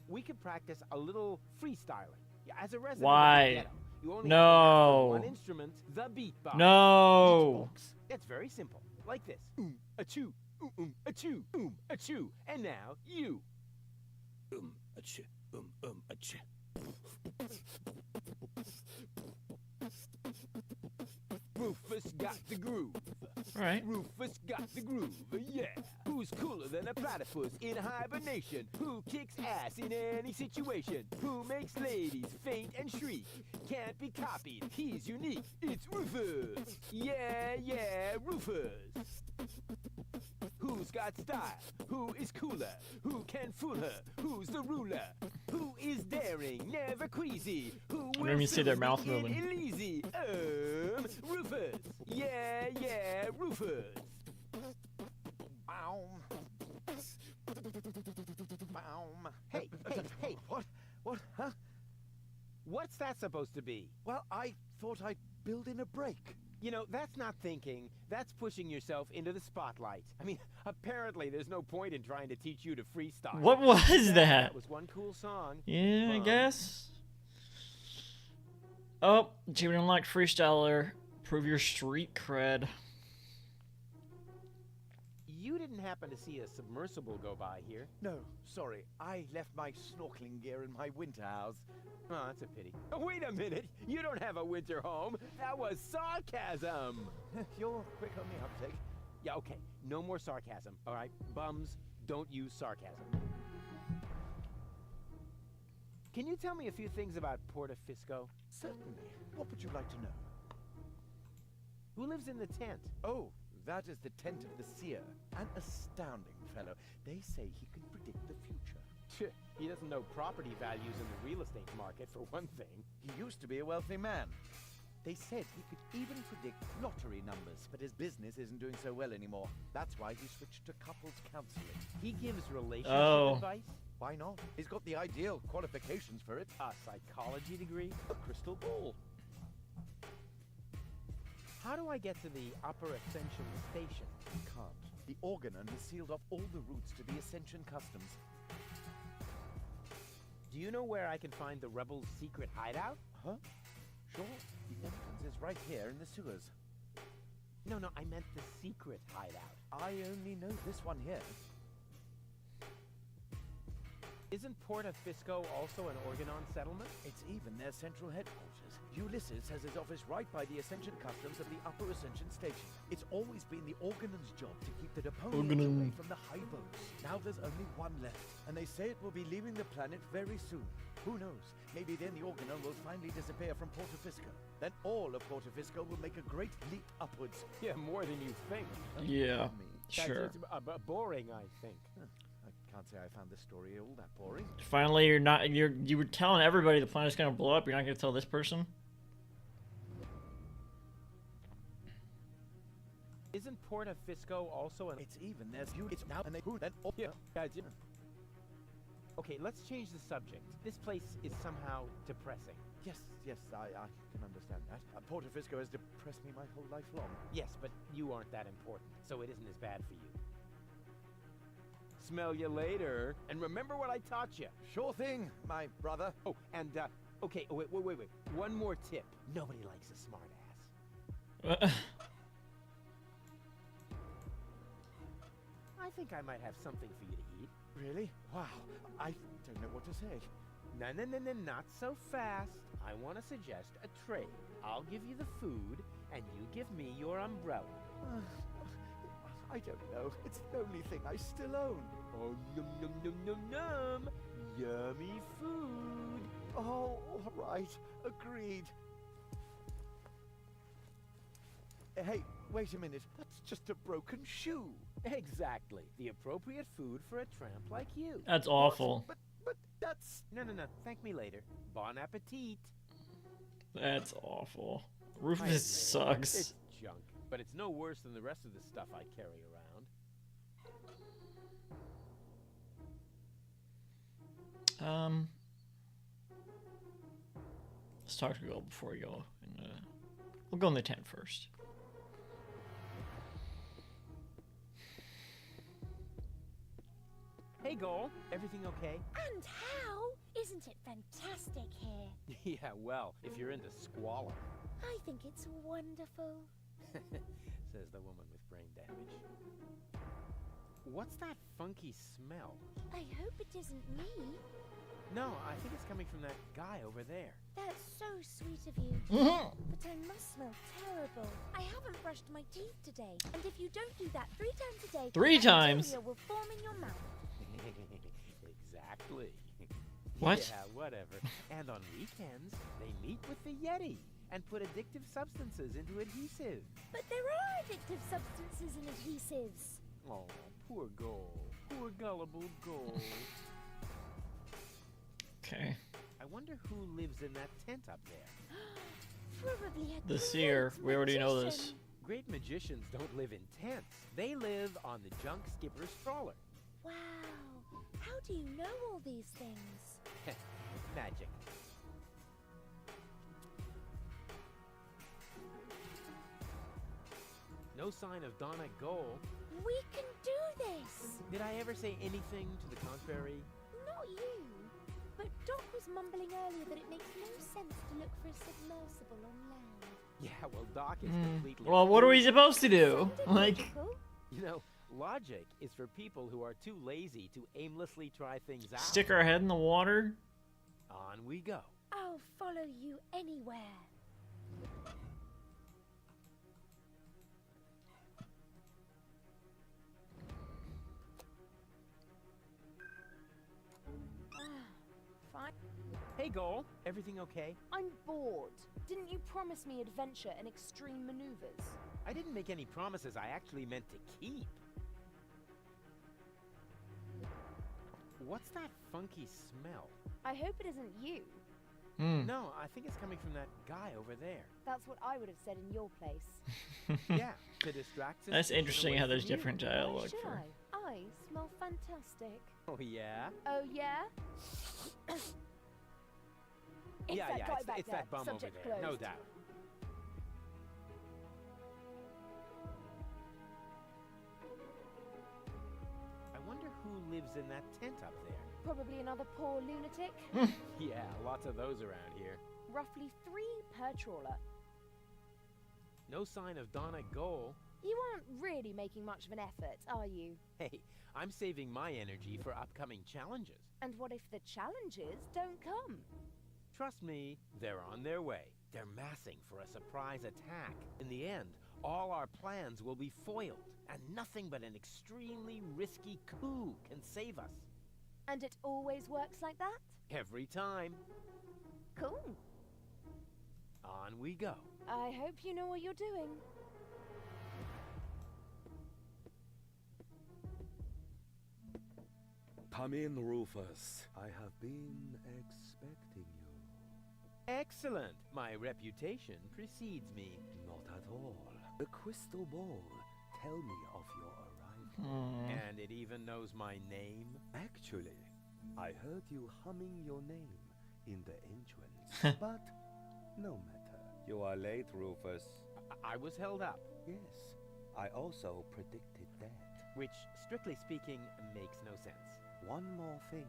We could practice a little freestyling. Yeah, as a resident Why? of the ghetto, you only No. have one instrument, the beatbox. No. It's very simple, like this. Achoo, achoo, achoo. And now you. Achoo, achoo. Rufus got the groove. Right. Rufus got the groove, yeah. Who's cooler than a platypus in hibernation? Who kicks ass in any situation? Who makes ladies faint and shriek? Can't be copied, he's unique. It's Rufus. Yeah, Rufus. Who's got style? Who is cooler? Who can fool her? Who's the ruler? Who is daring, never queasy? Who I don't even see their soon mouth begin moving. Easy. Rufus. Yeah, Rufus. Hey. What? Huh? What's that supposed to be? Well, I thought I'd build in a break. You know, that's not thinking. That's pushing yourself into the spotlight. I mean, apparently there's no point in trying to teach you to freestyle. What was that? That was one cool song. Yeah, I guess. Oh, achievement unlocked freestyler. Prove your street cred. You didn't happen to see a submersible go by here? No, sorry. I left my snorkeling gear in my winter house. Oh, that's a pity. Oh, wait a minute! You don't have a winter home! That was sarcasm! You're quick on the uptake. Yeah, okay. No more sarcasm, all right? Bums, don't use sarcasm. Can you tell me a few things about Portafisco? Certainly. What would you like to know? Who lives in the tent? Oh, that is the tent of the seer. An astounding fellow. They say he can predict the future. He doesn't know property values in the real estate market, for one thing. He used to be a wealthy man. They said he could even predict lottery numbers, but his business isn't doing so well anymore. That's why he switched to couples counseling. He gives relationship advice? Why not? He's got the ideal qualifications for it. A psychology degree? A crystal ball. How do I get to the Upper Ascension Station? You can't. The Organon has sealed off all the routes to the Ascension Customs. Do you know where I can find the rebels' secret hideout? Huh? Sure. The entrance is right here in the sewers. No, I meant the secret hideout. I only know this one here. Isn't Portafisco also an Organon settlement? It's even their central headquarters. Ulysses has his office right by the Ascension Customs of the Upper Ascension Station. It's always been the Organon's job to keep the Deponians away from the high boats. Now there's only one left, and they say it will be leaving the planet very soon. Who knows? Maybe then the Organon will finally disappear from Portafisco. Then all of Portafisco will make a great leap upwards. Yeah, more than you think. Yeah, sure. That's boring, I think. I can't say I found this story all that boring. Finally, you were telling everybody the planet's gonna blow up. You're not gonna tell this person? Isn't Portafisco also an... It's even there's you. It's now and they who then. Oh, yeah. Okay, let's change the subject. This place is somehow depressing. Yes, I can understand that. Portafisco has depressed me my whole life long. Yes, but you aren't that important, so it isn't as bad for you. Smell you later, and remember what I taught you. Sure thing, my brother. Oh, and okay, wait. One more tip. Nobody likes a smartass. I think I might have something for you to eat. Really? Wow, I don't know what to say. No, not so fast. I want to suggest a trade. I'll give you the food, and you give me your umbrella. I don't know. It's the only thing I still own. Oh, yum. Yummy food. Oh, all right. Agreed. Hey, wait a minute. That's just a broken shoe. Exactly. The appropriate food for a tramp like you. That's awful. But that's... No. Thank me later. Bon appetit. That's awful. Rufus sucks. It's junk, but it's no worse than the rest of the stuff I carry around. Let's talk to Girl before we go. We'll go in the tent first. Hey, Goal. Everything okay? And how? Isn't it fantastic here? Yeah, well, if you're into squalor. I think it's wonderful. Says the woman with brain damage. What's that funky smell? I hope it isn't me. No, I think it's coming from that guy over there. That's so sweet of you. But I must smell terrible. I haven't brushed my teeth today. And if you don't do that 3 times a day, 3 times? bacteria will form in your mouth. Exactly. What? Yeah, whatever. And on weekends, they meet with the Yeti and put addictive substances into adhesive. But there are addictive substances in adhesives. Oh, poor Goal. Poor gullible Goal. Okay. I wonder who lives in that tent up there. Probably a The seer. great We already know this. magician. Great magicians don't live in tents. They live on the junk skipper's trawler. Wow. How do you know all these things? Magic. No sign of Donna Goal. We can do this. Did I ever say anything to the contrary? Not you. But Doc was mumbling earlier that it makes no sense to look for a submersible on land. Yeah, well, Doc is completely... Well, what are we supposed to do? Sounded Like, logical. You know, Logic is for people who are too lazy to aimlessly try things out. Stick our head in the water? On we go. I'll follow you anywhere. Fine. Hey, Goal. Everything okay? I'm bored. Didn't you promise me adventure and extreme maneuvers? I didn't make any promises I actually meant to keep. What's that funky smell? I hope it isn't you. No, I think it's coming from that guy over there. That's what I would have said in your place. Yeah, to distract us. That's interesting how there's different Why dialogue should for. I smell fantastic. Oh, yeah? Oh, yeah? It's Yeah, that yeah, guy back it's there. that bum over Subject there, no closed. doubt. I wonder who lives in that tent up there. Probably another poor lunatic. Yeah, lots of those around here. Roughly 3 per trawler. No sign of Donna Goal. You aren't really making much of an effort, are you? Hey, I'm saving my energy for upcoming challenges. And what if the challenges don't come? Trust me, they're on their way. They're massing for a surprise attack. In the end, all our plans will be foiled, and nothing but an extremely risky coup can save us. And it always works like that? Every time. Cool. On we go. I hope you know what you're doing. Come in, Rufus. I have been expecting you. Excellent. My reputation precedes me. Not at all. The crystal ball. Tell me of your arrival. And it even knows my name? Actually, I heard you humming your name in the entrance. But no matter. You are late, Rufus. I was held up. Yes, I also predicted that. Which, strictly speaking, makes no sense. One more thing.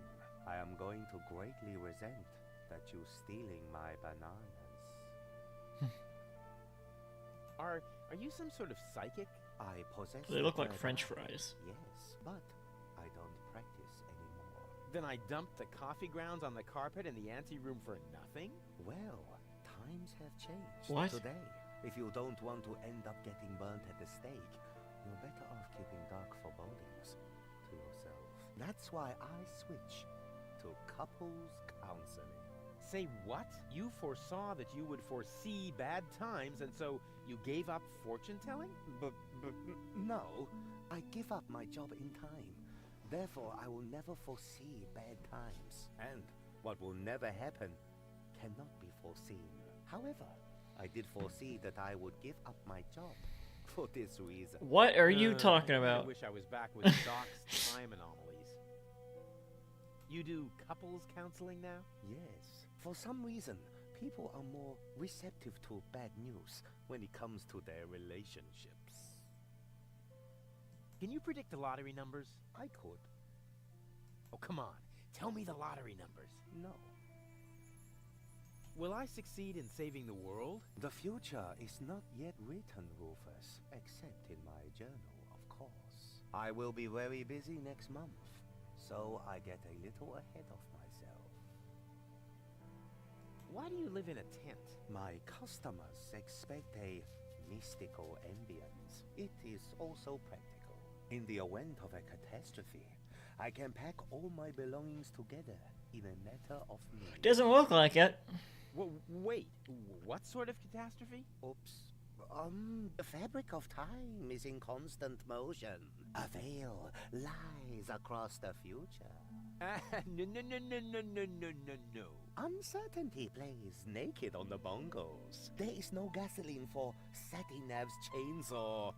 I am going to greatly resent that you stealing my bananas. Are you some sort of psychic? I possess. They look like the French bananas. fries. Yes, but I don't practice anymore. Then I dumped the coffee grounds on the carpet in the anteroom for nothing? Well, times have changed. What? Today, if you don't want to end up getting burnt at the stake, you're better off keeping dark forebodings to yourself. That's why I switch to couples counseling. Say what? You foresaw that you would foresee bad times, and so you gave up fortune-telling? But no, I give up my job in time. Therefore, I will never foresee bad times. And what will never happen cannot be foreseen. However, I did foresee that I would give up my job for this reason. What are you talking I about? wish I was back with Doc's time anomalies. You do couples counseling now? Yes. For some reason, people are more receptive to bad news when it comes to their relationships. Can you predict the lottery numbers? I could. Oh, come on. Tell me the lottery numbers. No. Will I succeed in saving the world? The future is not yet written, Rufus, except in my journal, of course. I will be very busy next month, so I get a little ahead of myself. Why do you live in a tent? My customers expect a mystical ambience. It is also practical. In the event of a catastrophe, I can pack all my belongings together in a matter of minutes. Doesn't look like it. Wait, what sort of catastrophe? Oops. The fabric of time is in constant motion. A veil lies across the future. No. Uncertainty plays naked on the bongos. There is no gasoline for Satinav's chainsaw.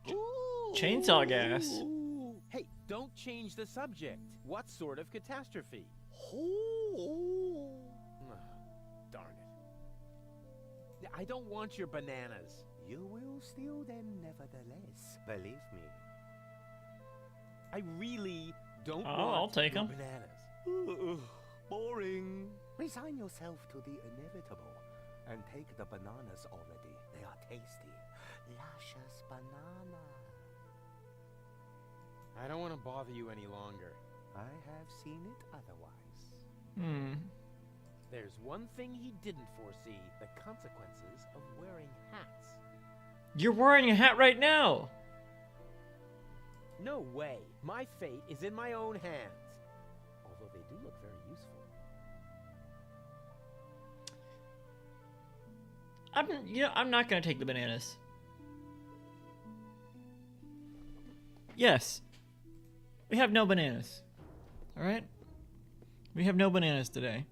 Chainsaw gas. Ooh. Hey, don't change the subject. What sort of catastrophe? Ooh. Darn it. I don't want your bananas. You will steal them nevertheless. Believe me. I really don't Oh, want I'll take your 'em. Ugh, boring. Resign yourself to the inevitable and take the bananas already. They are tasty. Luscious banana. I don't want to bother you any longer. I have seen it otherwise. Hmm. There's one thing he didn't foresee, the consequences of wearing hats. You're wearing a hat right now! No way. My fate is in my own hands. Although they do look very useful. I'm not gonna take the bananas. Yes. We have no bananas. Alright? We have no bananas today.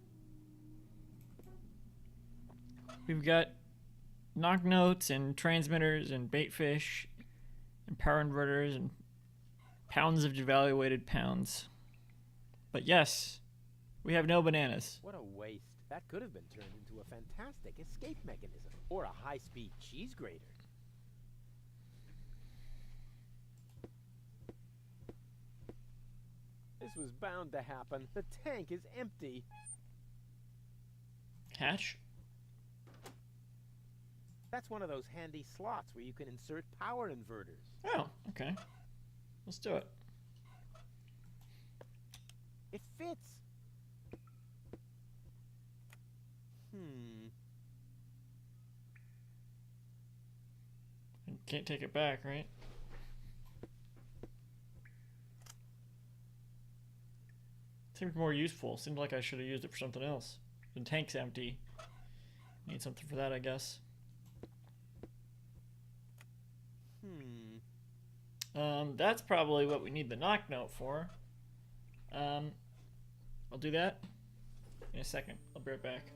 We've got knock notes and transmitters and bait fish and power inverters and pounds of devaluated pounds. But yes, we have no bananas. What a waste. That could have been turned into a fantastic escape mechanism. Or a high-speed cheese grater. This was bound to happen. The tank is empty. Hatch? That's one of those handy slots where you can insert power inverters. Oh, okay. Let's do it. It fits. Can't take it back, right? Seems more useful. Seems like I should have used it for something else. The tank's empty. Need something for that, I guess. That's probably what we need the knock note for. I'll do that in a second. I'll be right back.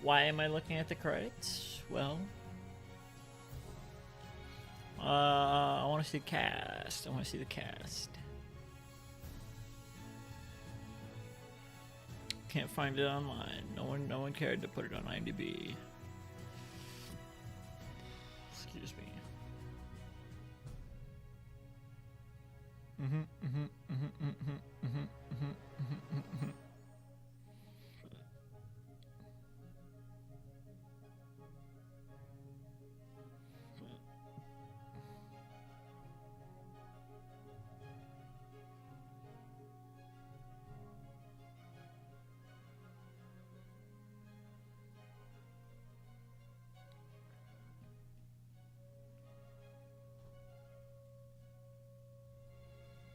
Why am I looking at the credits? Well, I want to see the cast. I want to see the cast. Can't find it online. No one cared to put it on IMDb. Excuse me.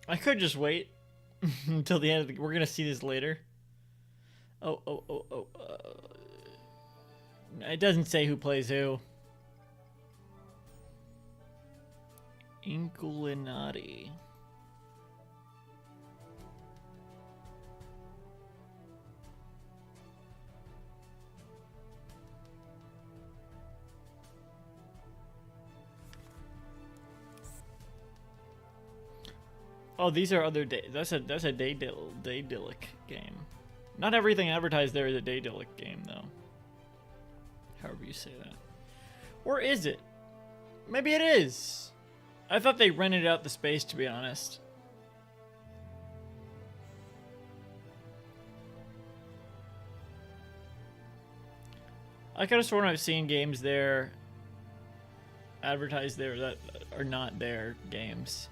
I could just wait until the end of the... We're gonna see this later. It doesn't say who plays who. Inculinati. Oh, these are other day. That's a Daydillic game. Not everything advertised there is a Daydillic game, though. However you say that. Or is it? Maybe it is. I thought they rented out the space, to be honest. I could have sworn I've seen games there advertised there that are not their games.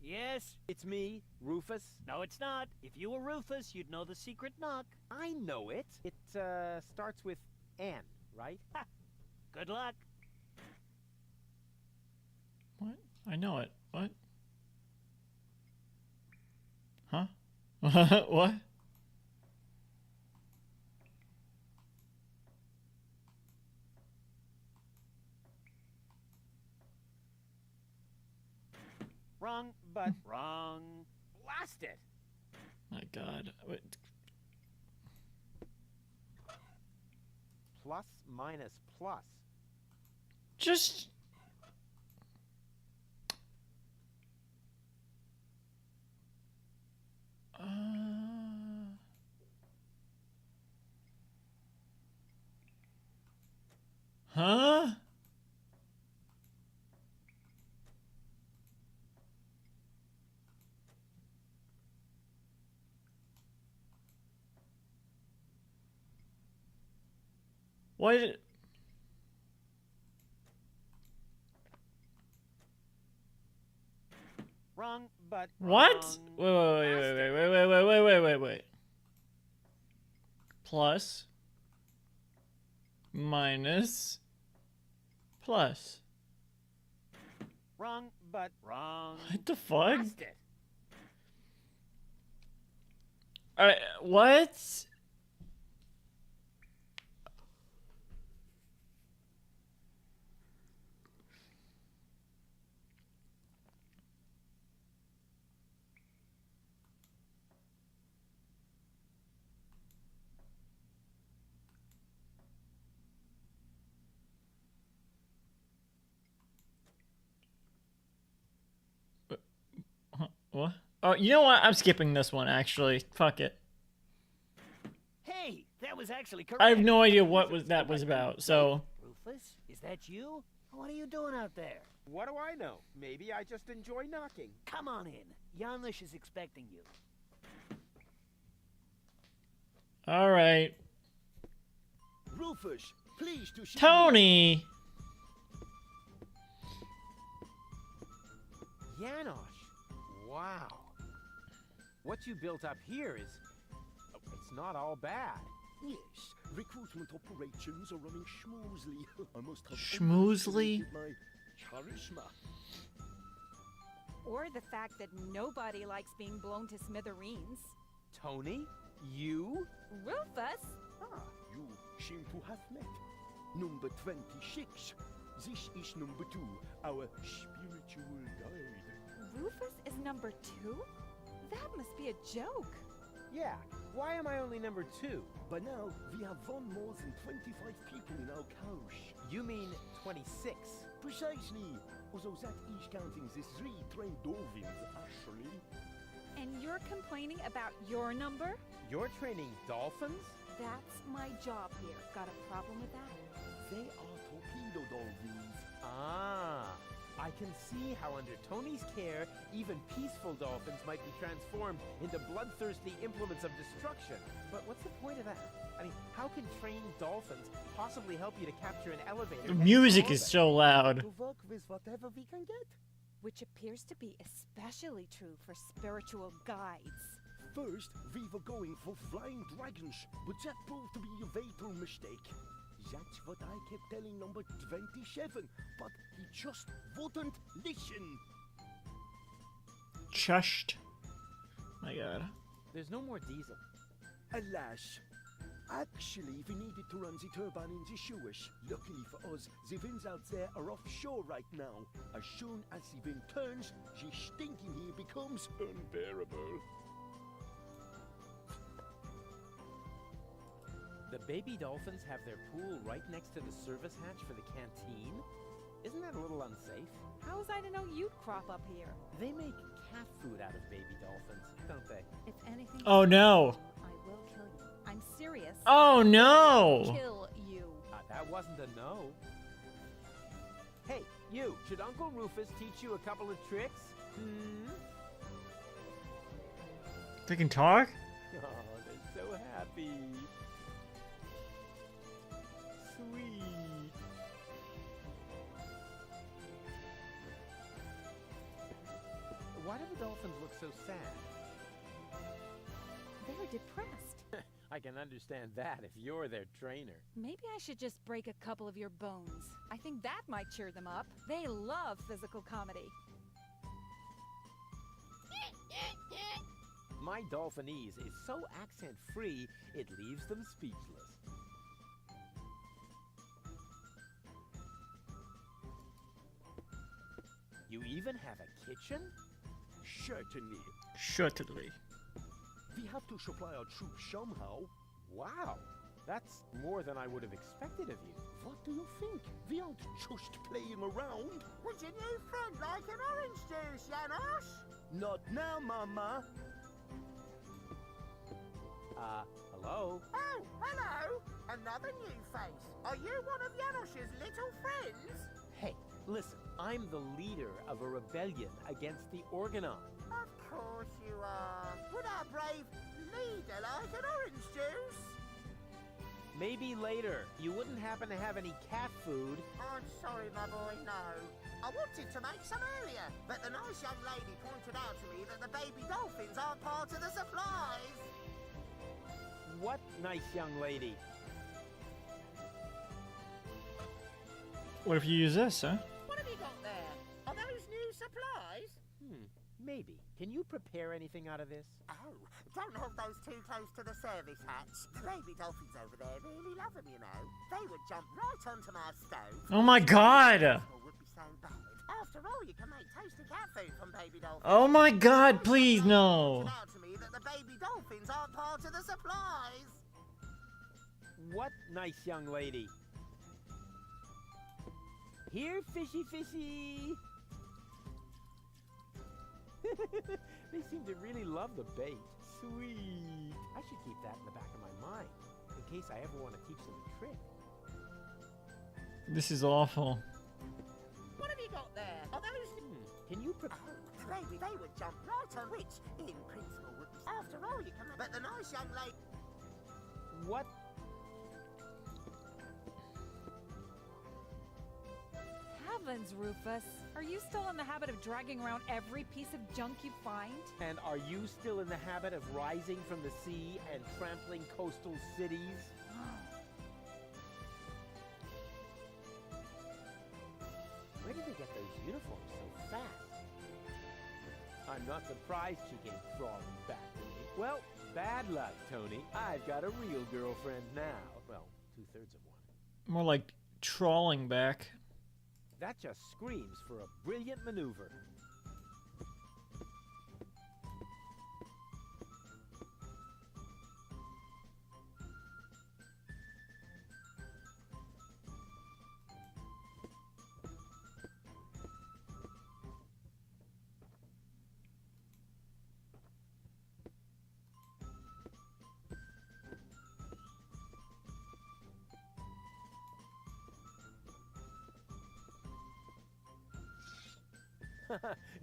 Yes, it's me, Rufus. No, it's not. If you were Rufus, you'd know the secret knock. I know it. It starts with N, right? Ha! Good luck. What? I know it. What? Huh? What? Wrong, but Wrong. blast it. My God. Wait. Plus minus plus. Just... Huh? What? Wrong, but What? wrong. Wait. Plus. Minus. Plus. Wrong, but Wrong. What the fuck? blast it. What? What? Oh, you know what? I'm skipping this one, actually. Fuck it. Hey, that was actually correct. I have no idea what that was about, so... Rufus, is that you? What are you doing out there? What do I know? Maybe I just enjoy knocking. Come on in. Janusz is expecting you. Alright. Rufus, pleased to see Tony! Janosch, wow. What you built up here is... it's not all bad. Yes, recruitment operations are running smoothly. I must have Schmoozely? underestimated my charisma. Or the fact that nobody likes being blown to smithereens. Tony? You? Rufus? Ah, you seem to have met. Number 26. This is number 2, our spiritual guide. Rufus is number 2? That must be a joke. Yeah, why am I only number 2? By now, we have won more than 25 people in our couch. You mean 26? Precisely. Although that is counting the 3 trained dolphins, actually. And you're complaining about your number? You're training dolphins? That's my job here. Got a problem with that? They are torpedo dolphins. Ah, I can see how under Tony's care, even peaceful dolphins might be transformed into bloodthirsty implements of destruction. But what's the point of that? I mean, how can trained dolphins possibly help you to capture an elevator? The music is so loud. To work with whatever we can get. Which appears to be especially true for spiritual guides. First, we were going for flying dragons, but that proved to be a fatal mistake. That's what I kept telling number 27, but he just wouldn't listen. Chushed. My god. There's no more diesel. Alas. Actually, we needed to run the turbine in the sewers. Luckily for us, the winds out there are offshore right now. As soon as the wind turns, the stink in here becomes unbearable. The baby dolphins have their pool right next to the service hatch for the canteen? Isn't that a little unsafe? How was I to know you'd crop up here? They make cat food out of baby dolphins, don't they? If anything... Oh no! I will kill you. I'm serious. Oh no! Kill you. That wasn't a no. Hey, you, should Uncle Rufus teach you a couple of tricks? They can talk? Oh, they're so happy. Sweet. Why do the dolphins look so sad? They're depressed. I can understand that if you're their trainer. Maybe I should just break a couple of your bones. I think that might cheer them up. They love physical comedy. My Dolphinese is so accent-free, it leaves them speechless. You even have a kitchen? Certainly. Certainly. We have to supply our troops somehow. Wow, that's more than I would have expected of you. What do you think? We aren't just playing around. Would your new friend like an orange juice, Janosch? Not now, Mama. Hello? Oh, hello. Another new face. Are you one of Janosch's little friends? Hey, listen, I'm the leader of a rebellion against the Organon. Of course you are. Would our brave leader like an orange juice? Maybe later. You wouldn't happen to have any cat food? I'm sorry, my boy, no. I wanted to make some earlier, but the nice young lady pointed out to me that the baby dolphins aren't part of the supplies. What nice young lady? What if you use this, huh? What have you got there? Are those new supplies? Maybe. Can you prepare anything out of this? Oh, don't hold those too close to the service hatch. The baby dolphins over there really love them, you know. They would jump right onto my stove. Oh my god! Would be so bad. After all, you can make tasty cat food from baby dolphins. Oh my god, please no! Pointed out to me that the baby dolphins aren't part of the supplies. What nice young lady? Here, fishy fishy! They seem to really love the bait. Sweet. I should keep that in the back of my mind, in case I ever want to teach them a trick. This is awful. What have you got there? Are those... Can you prepare... Oh, maybe they would jump right on which, in principle, would be... After all, you can... But the nice young lady... What? Heavens, Rufus. Are you still in the habit of dragging around every piece of junk you find? And are you still in the habit of rising from the sea and trampling coastal cities? Where did they get those uniforms so fast? I'm not surprised she came crawling back to me. Well, bad luck, Tony. I've got a real girlfriend now. Well, 2/3 of one. More like trawling back. That just screams for a brilliant maneuver.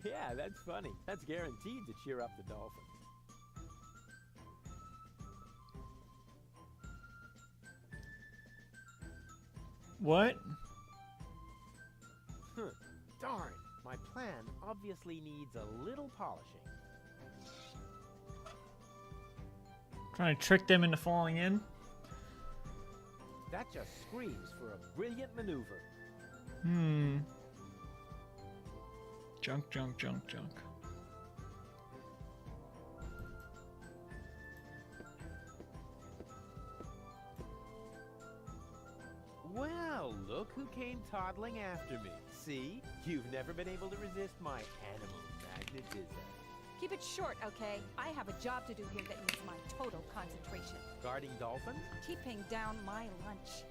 Yeah, that's funny. That's guaranteed to cheer up the dolphins. What? Darn. My plan obviously needs a little polishing. Trying to trick them into falling in? That just screams for a brilliant maneuver. Junk, junk, junk, junk. Well, look who came toddling after me. See? You've never been able to resist my animal magnetism. Keep it short, okay? I have a job to do here that needs my total concentration. Guarding dolphins? Keeping down my lunch.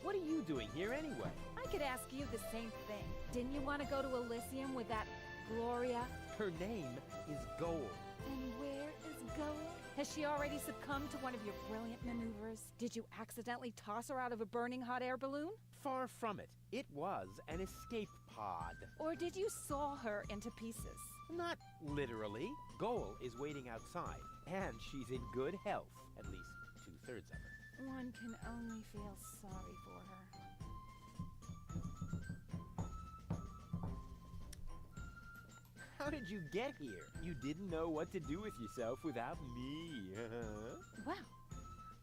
What are you doing here anyway? I could ask you the same thing. Didn't you want to go to Elysium with that Gloria? Her name is Gold. And where is Gold? Has she already succumbed to one of your brilliant maneuvers? Did you accidentally toss her out of a burning hot air balloon? Far from it. It was an escape pod. Or did you saw her into pieces? Not literally. Goal is waiting outside, and she's in good health. At least 2/3 of her. One can only feel sorry for her. How did you get here? You didn't know what to do with yourself without me. Well,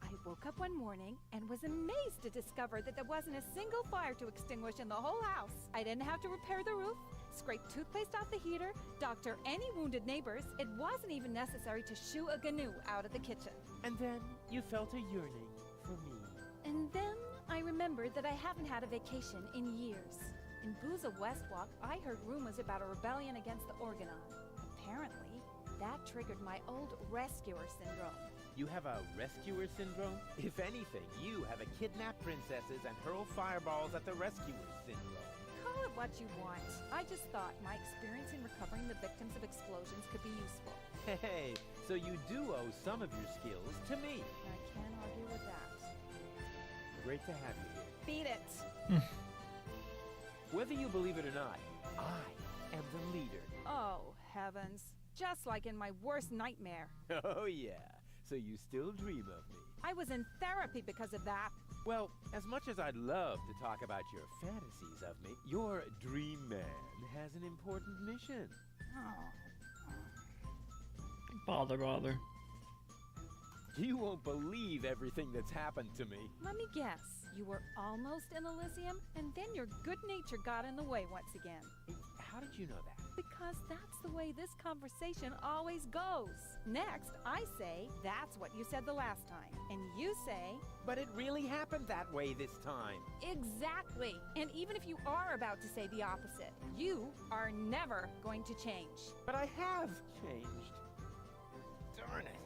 I woke up one morning and was amazed to discover that there wasn't a single fire to extinguish in the whole house. I didn't have to repair the roof, scrape toothpaste off the heater, doctor any wounded neighbors. It wasn't even necessary to shoo a GNU out of the kitchen. And then you felt a yearning for me. And then I remembered that I haven't had a vacation in years. In Booza Westwalk, I heard rumors about a rebellion against the Organon. Apparently, that triggered my old rescuer syndrome. You have a rescuer syndrome? If anything, you have a kidnap princesses and hurl fireballs at the rescuer syndrome. Call it what you want. I just thought my experience in recovering the victims of explosions could be useful. Hey, so you do owe some of your skills to me. I can't argue with that. Great to have you here. Beat it! Whether you believe it or not, I am the leader. Oh, heavens. Just like in my worst nightmare. Oh, yeah. So you still dream of me. I was in therapy because of that. Well, as much as I'd love to talk about your fantasies of me, your dream man has an important mission. Bother. You won't believe everything that's happened to me. Let me guess. You were almost in Elysium, and then your good nature got in the way once again. How did you know that? Because that's the way this conversation always goes. Next, I say, that's what you said the last time. And you say... But it really happened that way this time. Exactly. And even if you are about to say the opposite, you are never going to change. But I have changed. Darn it.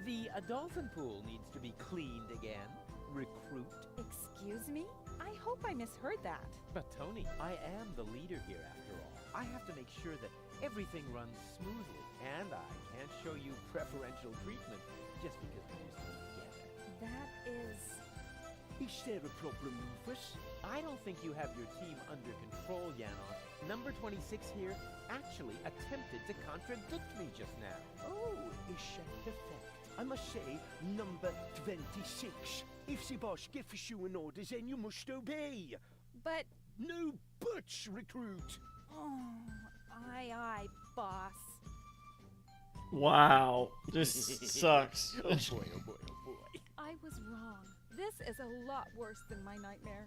The dolphin pool needs to be cleaned again. Recruit. Excuse me? I hope I misheard that. But Tony, I am the leader here after all. I have to make sure that everything runs smoothly, and I can't show you preferential treatment just because we used to be together. That is... Is there a problem, Rufus? I don't think you have your team under control, Yanon. Number 26 here actually attempted to contradict me just now. Oh, is that the fact? I must say, number 26 If the boss gives you an order, then you must obey. But, No buts, recruit. oh, aye, boss. Wow. This sucks. Oh boy, oh boy, oh boy. I was wrong. This is a lot worse than my nightmare.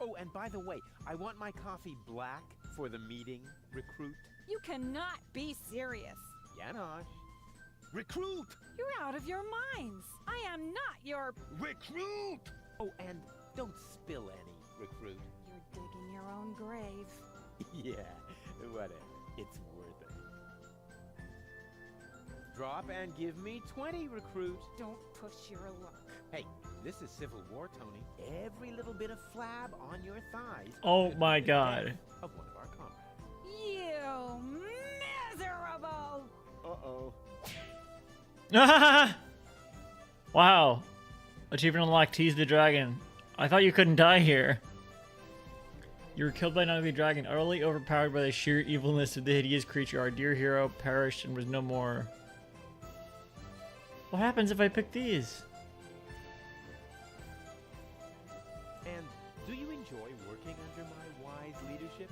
Oh, and by the way, I want my coffee black for the meeting, recruit. You cannot be serious. Janosch. Recruit! You're out of your minds. I am not your... Recruit! Oh, and don't spill any, recruit. You're digging your own grave. Yeah, whatever. It's worth it. Drop and give me 20, recruit. Don't push your luck. Hey, this is Civil War, Tony. Every little bit of flab on your thighs. Oh could my be the God. death of one of our comrades. You miserable! Uh-oh. Wow. Achievement unlocked. Tease the dragon. I thought you couldn't die here. You were killed by an ugly dragon, utterly overpowered by the sheer evilness of the hideous creature. Our dear hero perished and was no more. What happens if I pick these? And do you enjoy working under my wise leadership?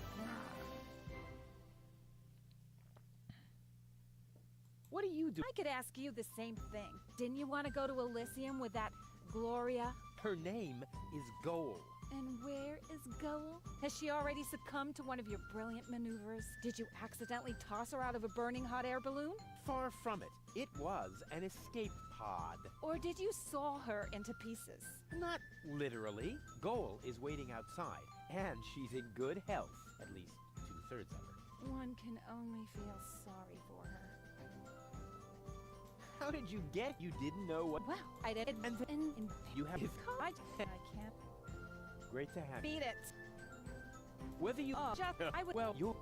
What do you do? I could ask you the same thing. Didn't you want to go to Elysium with that Gloria? Her name is Goal. And where is Goal? Has she already succumbed to one of your brilliant maneuvers? Did you accidentally toss her out of a burning hot air balloon? Far from it. It was an escape pod. Or did you saw her into pieces? Not literally. Goal is waiting outside, and she's in good health. At least 2/3 of her. One can only feel sorry for her. How did you get? You didn't know what. Well, I did. And You have. I can't Great to have you. beat it. Whether you. Oh, just I would. Well, you.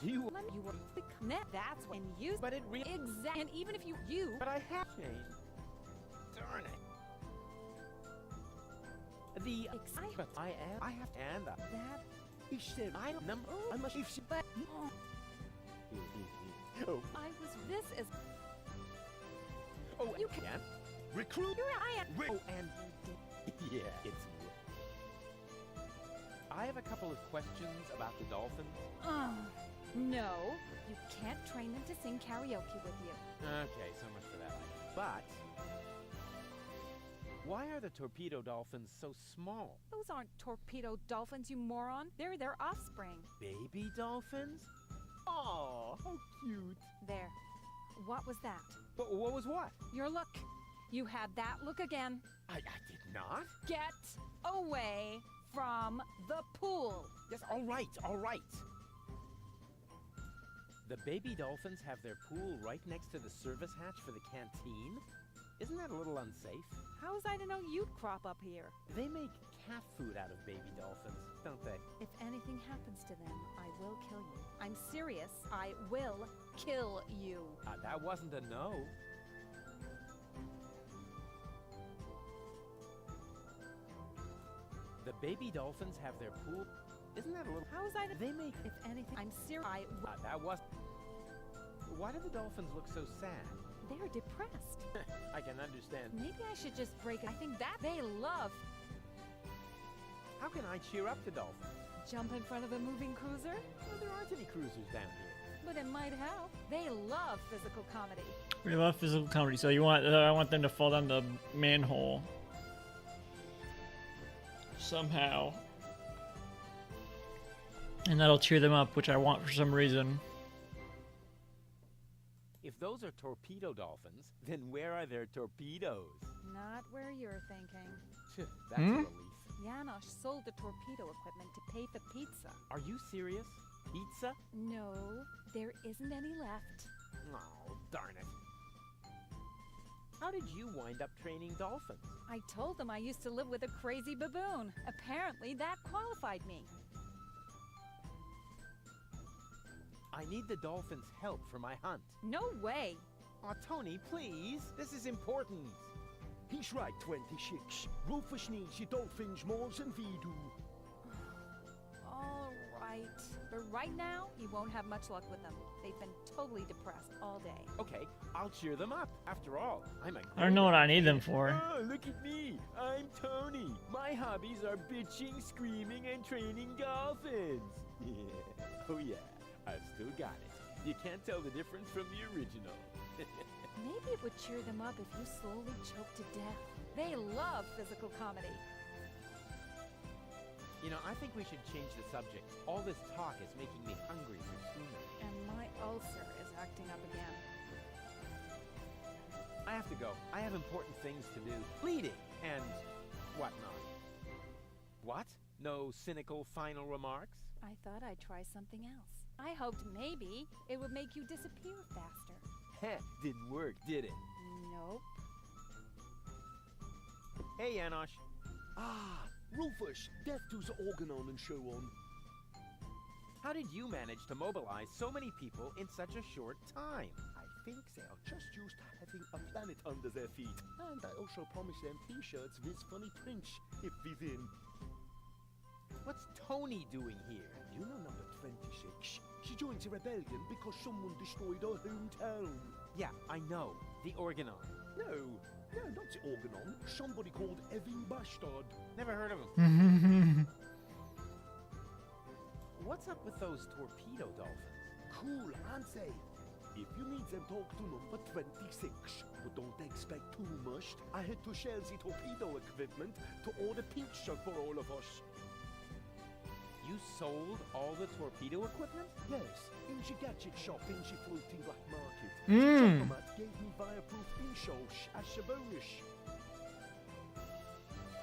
You. Let me, you were net. That's when you. But it really. Exact. And even if you. But I have changed. Darn it. The. But I am. I have. And. That. He said, I number. I must if she... But. Oh. I was. This is. Oh, You can. Recruit! I am. Oh, and. Yeah, it's. I have a couple of questions about the dolphins. Oh, no. You can't train them to sing karaoke with you. Okay, so much for that. But why are the torpedo dolphins so small? Those aren't torpedo dolphins, you moron. They're their offspring. Baby dolphins? Aw, how cute. There. What was that? But what was what? Your look. You had that look again. I did not. Get away from the pool. Yes, all right, all right. The baby dolphins have their pool right next to the service hatch for the canteen? Isn't that a little unsafe? How was I to know you'd crop up here? They make cat food out of baby dolphins, don't they? If anything happens to them, I will kill you. I'm serious. I will kill you. That wasn't a no. The baby dolphins have their pool. Isn't that a little? How was I to? They make. If anything, I'm serious. I will. That was. Why do the dolphins look so sad? They're depressed. I can understand. Maybe I should just break it. I think that they love. How can I cheer up the dolphins? Jump in front of a moving cruiser? Well, there aren't any cruisers down here. But it might help. They love physical comedy. We love physical comedy, so you want I want them to fall down the manhole somehow, and that'll cheer them up, which I want for some reason. If those are torpedo dolphins, then where are their torpedoes? Not where you're thinking. Phew, that's a relief. Janosch sold the torpedo equipment to pay for pizza. Are you serious? Pizza? No, there isn't any left. Oh, darn it. How did you wind up training dolphins? I told them I used to live with a crazy baboon. Apparently that qualified me. I need the dolphins' help for my hunt. No way. Aw, Tony, please. This is important. He's right, 26. Rufus needs the dolphins more than we do. All right. right. But right now, you won't have much luck with them. They've been totally depressed all day. Okay, I'll cheer them up. After all, I'm a I don't know what I need them for. Oh, look at me. I'm Tony. My hobbies are bitching, screaming, and training dolphins. Yeah. Oh, yeah. I've still got it. You can't tell the difference from the original. Maybe it would cheer them up if you slowly choke to death. They love physical comedy. You know, I think we should change the subject. All this talk is making me hungry for tuna. And my ulcer is acting up again. I have to go. I have important things to do. Bleeding and whatnot. What? No cynical final remarks? I thought I'd try something else. I hoped maybe it would make you disappear faster. Heh, didn't work, did it? Nope. Hey, Janosch. Ah, Rufus, death to the Organon and so on. How did you manage to mobilize so many people in such a short time? I think they are just used to having a planet under their feet. And I also promised them t-shirts with funny prints, if within. What's Tony doing here? You know number 26. She joined the rebellion because someone destroyed her hometown. Yeah, I know. The Organon. No, not the Organon. Somebody called Evan Bastard. Never heard of him. What's up with those torpedo dolphins? Cool, aren't they? If you need them, talk to number 26. But don't expect too much. I had to share the torpedo equipment to order pizza for all of us. You sold all the torpedo equipment? Yes, in the gadget shop in the floating black market. Mm. The Choppermat gave me fireproof insoles as a bonus.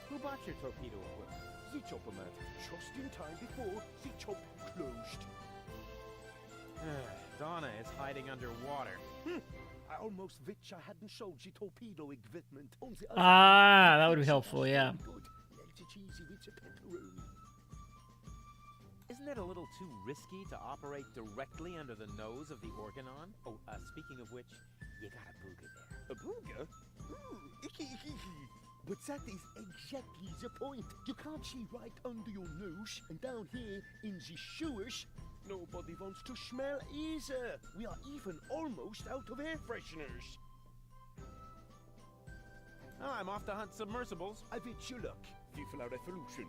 Who bought your torpedo equipment? The Choppermat, just in time before the shop closed. Donna is hiding underwater. I almost wish I hadn't sold the torpedo equipment on the other Ah, that would be helpful, yeah. Good. Melted cheesy with the pepperoni. Isn't it a little too risky to operate directly under the nose of the Organon? Oh, speaking of which, you got a booger there. A booger? Icky, icky, icky. But that is exactly the point. You can't see right under your nose, and down here in the sewers, nobody wants to smell either. We are even almost out of air fresheners. Oh, I'm off to hunt submersibles. I wish you luck. Vive la revolution.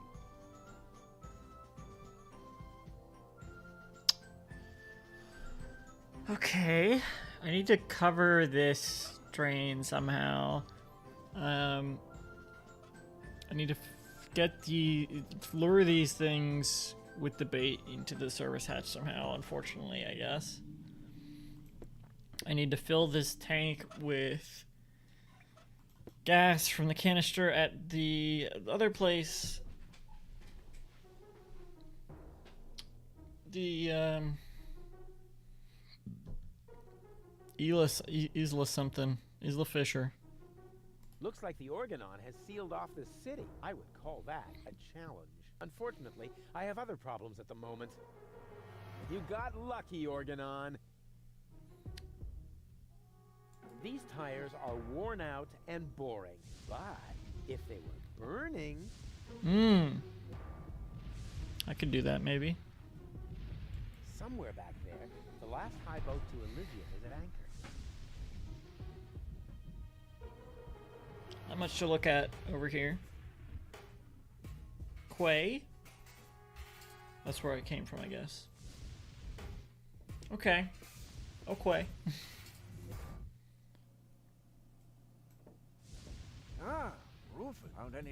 Okay, I need to cover this drain somehow. I need to lure these things with the bait into the service hatch somehow, unfortunately, I guess. I need to fill this tank with gas from the canister at the other place. The, Isla Fisher. Looks like the Organon has sealed off this city. I would call that a challenge. Unfortunately, I have other problems at the moment. You got lucky, Organon. These tires are worn out and boring, but if they were burning... I could do that, maybe. Somewhere back there, the last high boat to Elysium is at anchor. Not much to look at over here. Quay. That's where I came from, I guess. Okay. Oh, Quay. Ah, Rufus. Found any...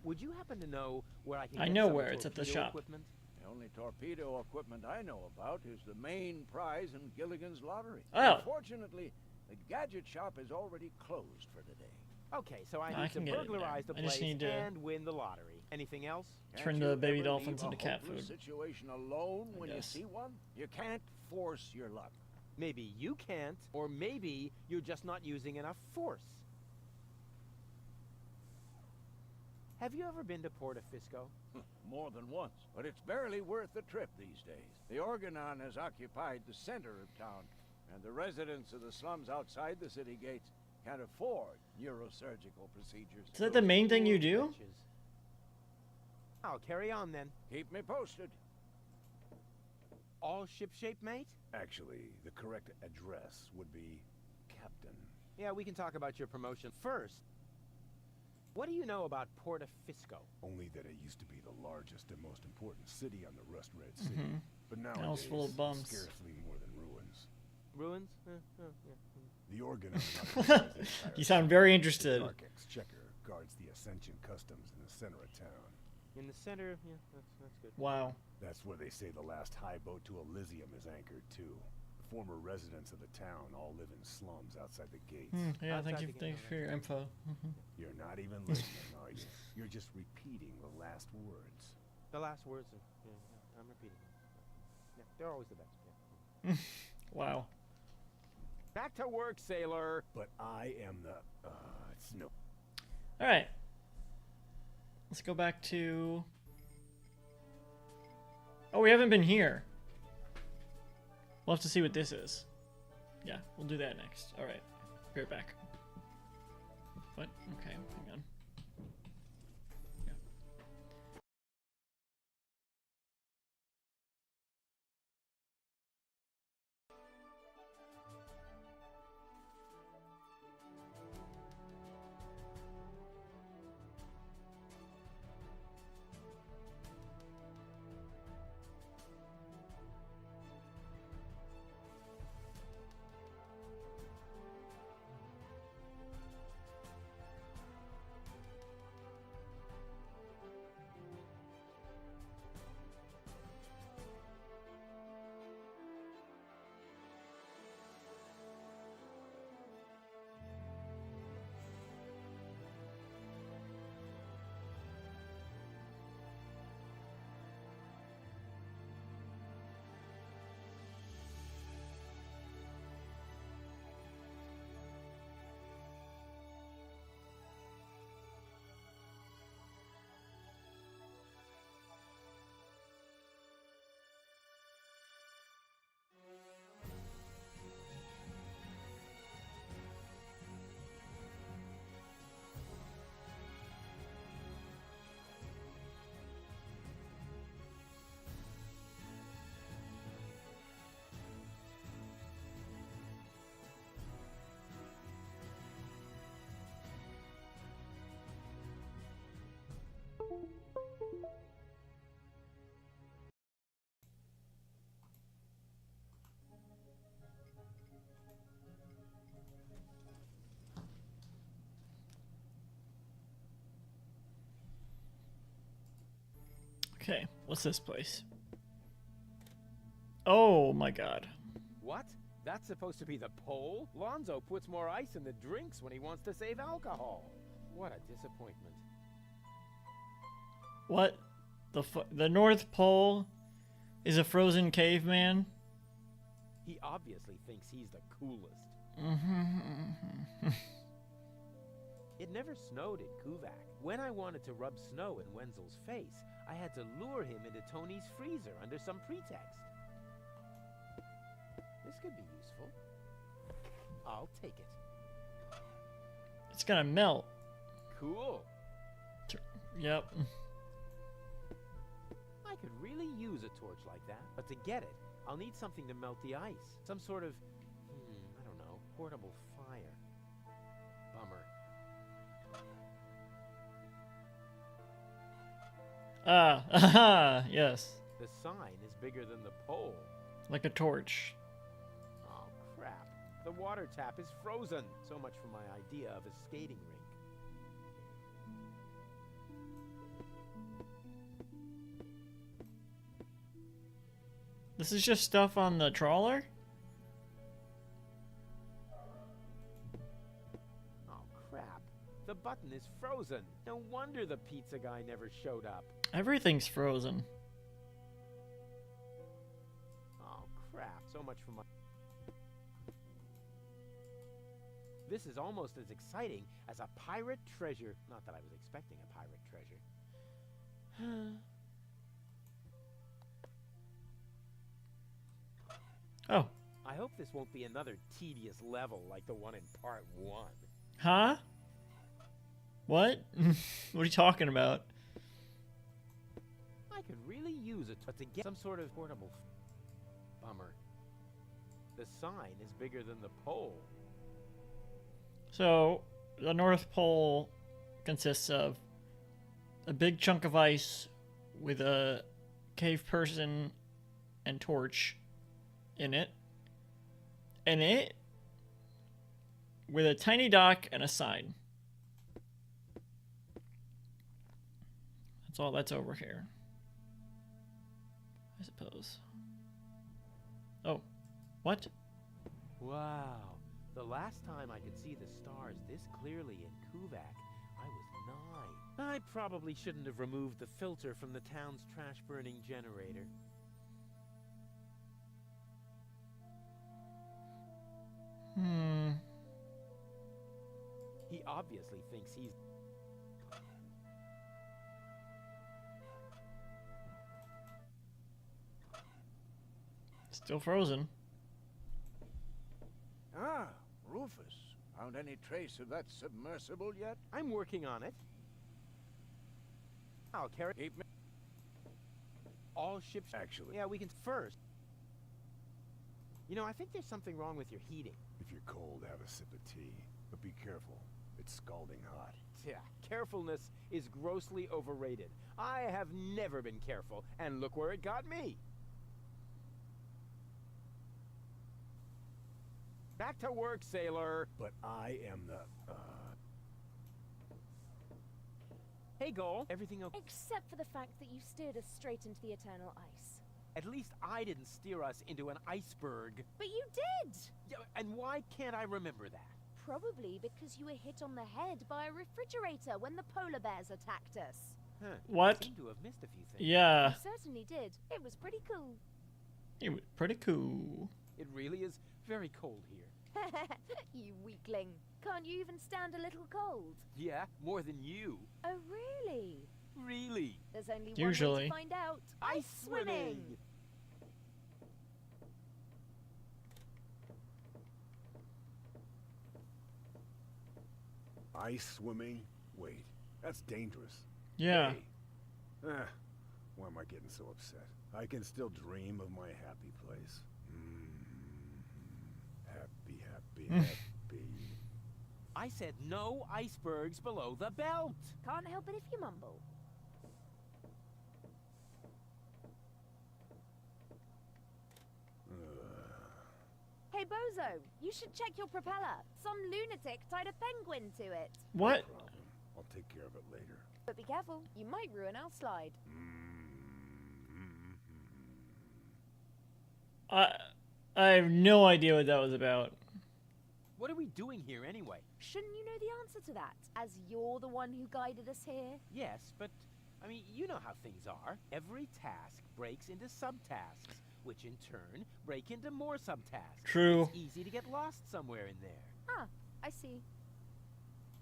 Would you happen to know where I can I get know some where. It's at the torpedo shop. equipment? The only torpedo equipment I know about is the main prize in Gilligan's lottery. Oh. Unfortunately, the gadget shop is already closed for today. Okay, so I I need to can get it burglarize the there. I just place need to and win the lottery. Anything else? Turn Can't the you baby ever dolphins leave into a cat hopeless food. situation alone when you guess. see one? You can't force your luck. Maybe you can't, or maybe you're just not using enough force. Have you ever been to Porto Fisco? More than once, but it's barely worth the trip these days. The Organon has occupied the center of town, and the residents of the slums outside the city gates can't afford neurosurgical procedures. Is that the main thing you do? Wretches. I'll carry on then. Keep me posted. All shipshape, mate? Actually, the correct address would be Captain. Yeah, we can talk about your promotion first. What do you know about Porta Fisco? Only that it used to be the largest and most important city on the Rust-Red Sea. But Now nowadays, it's full of bums. scarcely more than ruins. Ruins? The organ. You sound very interested. The Dark Exchequer guards the Ascension Customs in the center of town. In the center? Yeah, that's good. Wow. That's where they say the last high boat to Elysium is anchored too. The former residents of the town all live in slums outside the gates. Yeah, Outside thank you the gate, for your info. You're not even listening, are you? You're just repeating the last words. The last words are, yeah, I'm repeating them. Yeah, they're always the best. Yeah. Wow. Back to work, sailor. But I am the, it's no. All right. Let's go back to... Oh, we haven't been here. We'll have to see what this is. Yeah, we'll do that next. All right. Be right back. What? Okay, hang on. Yeah. Okay, what's this place? Oh my god. What? That's supposed to be the pole? Lonzo puts more ice in the drinks when he wants to save alcohol. What a disappointment. What? The North Pole is a frozen caveman? He obviously thinks he's the coolest. It never snowed in Kuvak. When I wanted to rub snow in Wenzel's face, I had to lure him into Tony's freezer under some pretext. This could be useful. I'll take it. It's gonna melt. Cool. Yep. I could really use a torch like that, but to get it, I'll need something to melt the ice. Some sort of, I don't know, portable fire. Bummer. Aha, yes. The sign is bigger than the pole. Like a torch. Oh, crap. The water tap is frozen. So much for my idea of a skating rink. This is just stuff on the trawler? Oh, crap. The button is frozen. No wonder the pizza guy never showed up. Everything's frozen. Oh, crap. So much for my... This is almost as exciting as a pirate treasure. Not that I was expecting a pirate treasure. Oh. I hope this won't be another tedious level like the one in part 1. Huh? What? What are you talking about? I could really use it, but to get some sort of portable. Bummer. The sign is bigger than the pole. So, the North Pole consists of a big chunk of ice with a cave person and torch in it. And it with a tiny dock and a sign. That's all that's over here, I suppose. Oh, what? Wow. The last time I could see the stars this clearly in Kuvak, I was 9. I probably shouldn't have removed the filter from the town's trash-burning generator. He obviously thinks he's... Still frozen. Ah, Rufus. Found any trace of that submersible yet? I'm working on it. I'll carry... All ships... Actually... Yeah, we can first. You know, I think there's something wrong with your heating. If you're cold, have a sip of tea. But be careful. It's scalding hot. Yeah, carefulness is grossly overrated. I have never been careful, and look where it got me. Back to work, sailor. But I am the, Hey, Goal. Everything okay? Except for the fact that you steered us straight into the eternal ice. At least I didn't steer us into an iceberg. But you did! Yeah, and why can't I remember that? Probably because you were hit on the head by a refrigerator when the polar bears attacked us. Huh. What? I seem to have missed a few things. Yeah. You certainly did. It was pretty cool. It was pretty cool. It really is very cold here. You weakling. Can't you even stand a little cold? Yeah, more than you. Oh, really? Really? There's only one way Usually. to find out. Ice swimming! ice swimming? Wait, that's dangerous. Yeah. Hey. Why am I getting so upset? I can still dream of my happy place. Happy, happy, happy. I said no icebergs below the belt. Can't help it if you mumble. Hey, Bozo, you should check your propeller. Some lunatic tied a penguin to it. What? No problem. I'll take care of it later. But be careful, you might ruin our slide. I have no idea what that was about. What are we doing here anyway? Shouldn't you know the answer to that, as you're the one who guided us here? Yes, but, I mean, you know how things are. Every task breaks into subtasks, which in turn break into more subtasks. True. It's easy to get lost somewhere in there. Ah, I see.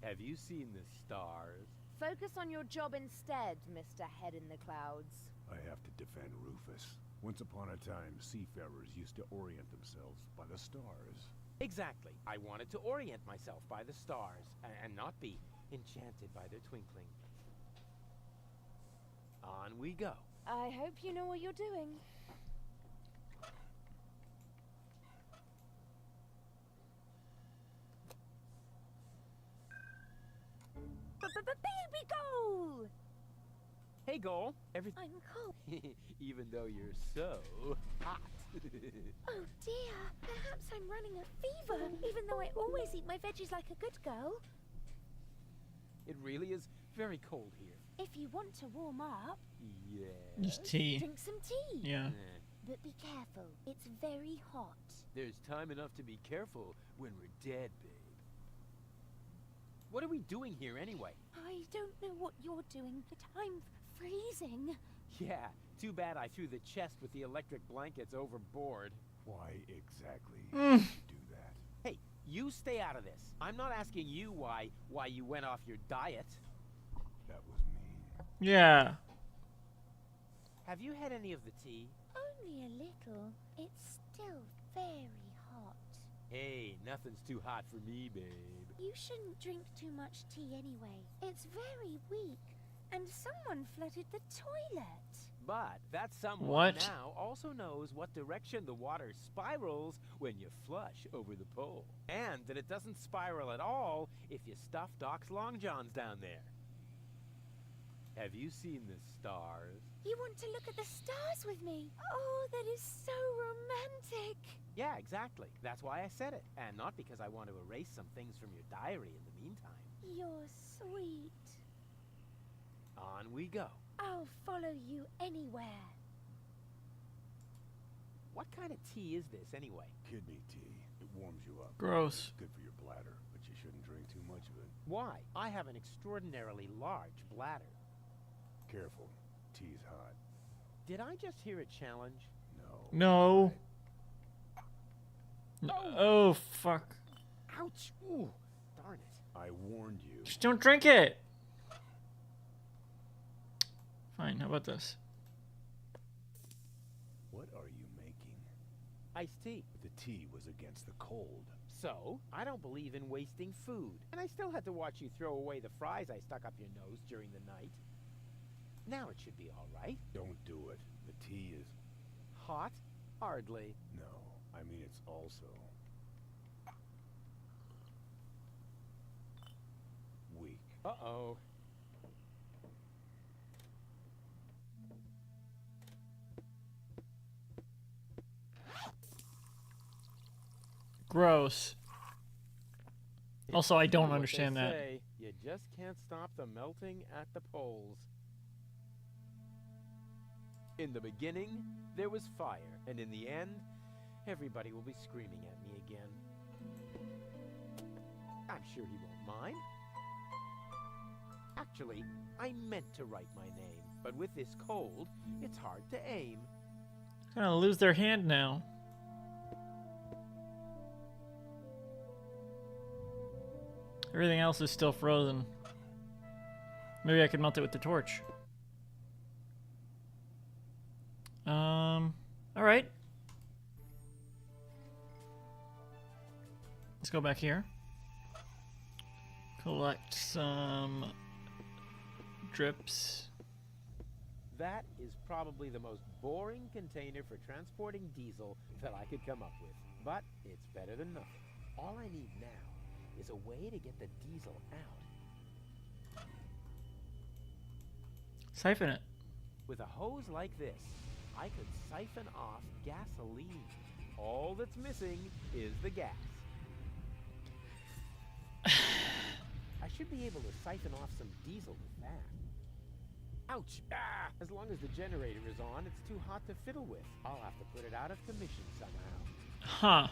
Have you seen the stars? Focus on your job instead, Mr. Head in the Clouds. I have to defend Rufus. Once upon a time, seafarers used to orient themselves by the stars. Exactly. I wanted to orient myself by the stars, and not be enchanted by their twinkling. On we go. I hope you know what you're doing. Baby goal! Hey, Goal. I'm cold. Even though you're so hot. Oh dear, perhaps I'm running a fever, even though I always eat my veggies like a good girl. It really is very cold here. If you want to warm up, Yeah. Just tea. drink some tea. Yeah. But be careful, it's very hot. There's time enough to be careful when we're dead, babe. What are we doing here anyway? I don't know what you're doing, but I'm freezing. Yeah, too bad I threw the chest with the electric blankets overboard. Why exactly did you do that? Hey, you stay out of this. I'm not asking you why you went off your diet. That was mean. Yeah. Have you had any of the tea? Only a little. It's still very hot. Hey, nothing's too hot for me, babe. You shouldn't drink too much tea anyway. It's very weak. And someone flooded the toilet. But that someone What? now also knows what direction the water spirals when you flush over the pole. And that it doesn't spiral at all if you stuff Doc's long johns down there. Have you seen the stars? You want to look at the stars with me? Oh, that is so romantic. Yeah, exactly. That's why I said it. And not because I want to erase some things from your diary in the meantime. You're sweet. On we go. I'll follow you anywhere. What kind of tea is this, anyway? Kidney tea. It warms you up. Gross. It's good for your bladder, but you shouldn't drink too much of it. Why? I have an extraordinarily large bladder. Careful. Tea's hot. Did I just hear a challenge? No. Oh, fuck. Ouch! Ooh, darn it. I warned you. Just don't drink it. Fine, how about this? What are you making? Iced tea. The tea was against the cold. So, I don't believe in wasting food. And I still had to watch you throw away the fries I stuck up your nose during the night. Now it should be all right. Don't do it. The tea is... Hot? Hardly. No, I mean it's also... weak. Uh-oh. Gross. Also, I don't What they understand that. say, you just can't stop the melting at the poles. In the beginning, there was fire, and in the end, everybody will be screaming at me again. I'm sure he won't mind. Actually, I meant to write my name, but with this cold, it's hard to aim. Gonna lose their hand now. Everything else is still frozen. Maybe I could melt it with the torch. Alright. Let's go back here. Collect some drips. That is probably the most boring container for transporting diesel that I could come up with. But it's better than nothing. All I need now is a way to get the diesel out. Siphon it. With a hose like this, I could siphon off gasoline. All that's missing is the gas. I should be able to siphon off some diesel with that. Ouch! Ah! As long as the generator is on, it's too hot to fiddle with. I'll have to put it out of commission somehow. Huh.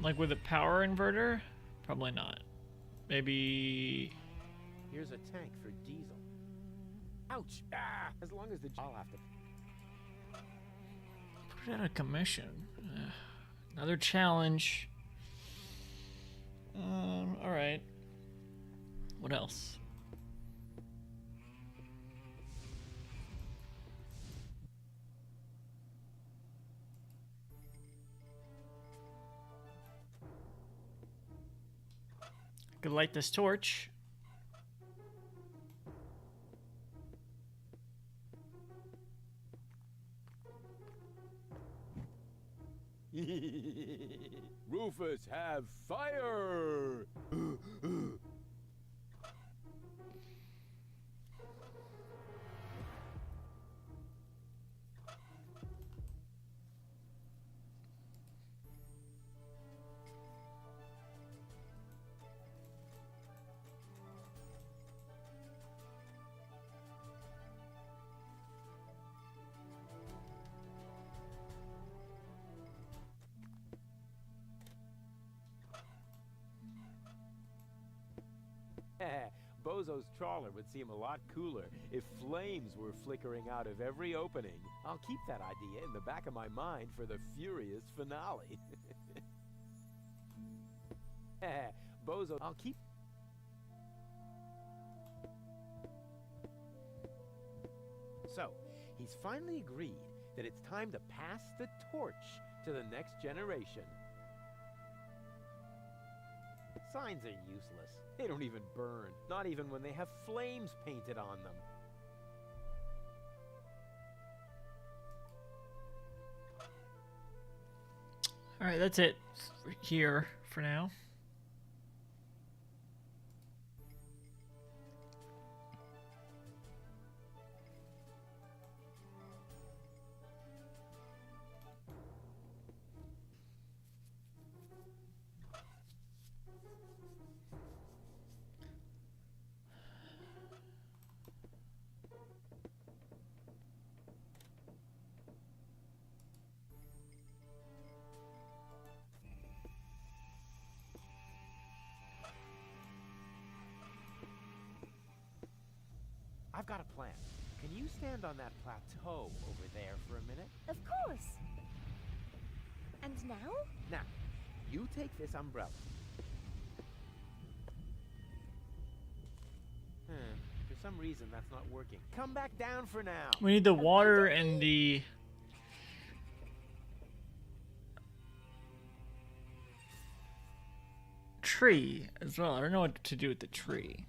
Like with a power inverter? Probably not. Maybe... Here's a tank for diesel. Ouch! Ah! As long as the... I'll have to... Put it out of commission. Another challenge. Alright. What else? I could light this torch. Rufus, have fire! Bozo's trawler would seem a lot cooler if flames were flickering out of every opening. I'll keep that idea in the back of my mind for the furious finale. Bozo, I'll keep... So, he's finally agreed that it's time to pass the torch to the next generation. Signs are useless. They don't even burn, not even when they have flames painted on them. Alright, that's it here for now. I've got a plan. Can you stand on that plateau over there for a minute? Of course. And now? Now, you take this umbrella. For some reason, that's not working. Come back down for now. We need the water and the... tree as well. I don't know what to do with the tree.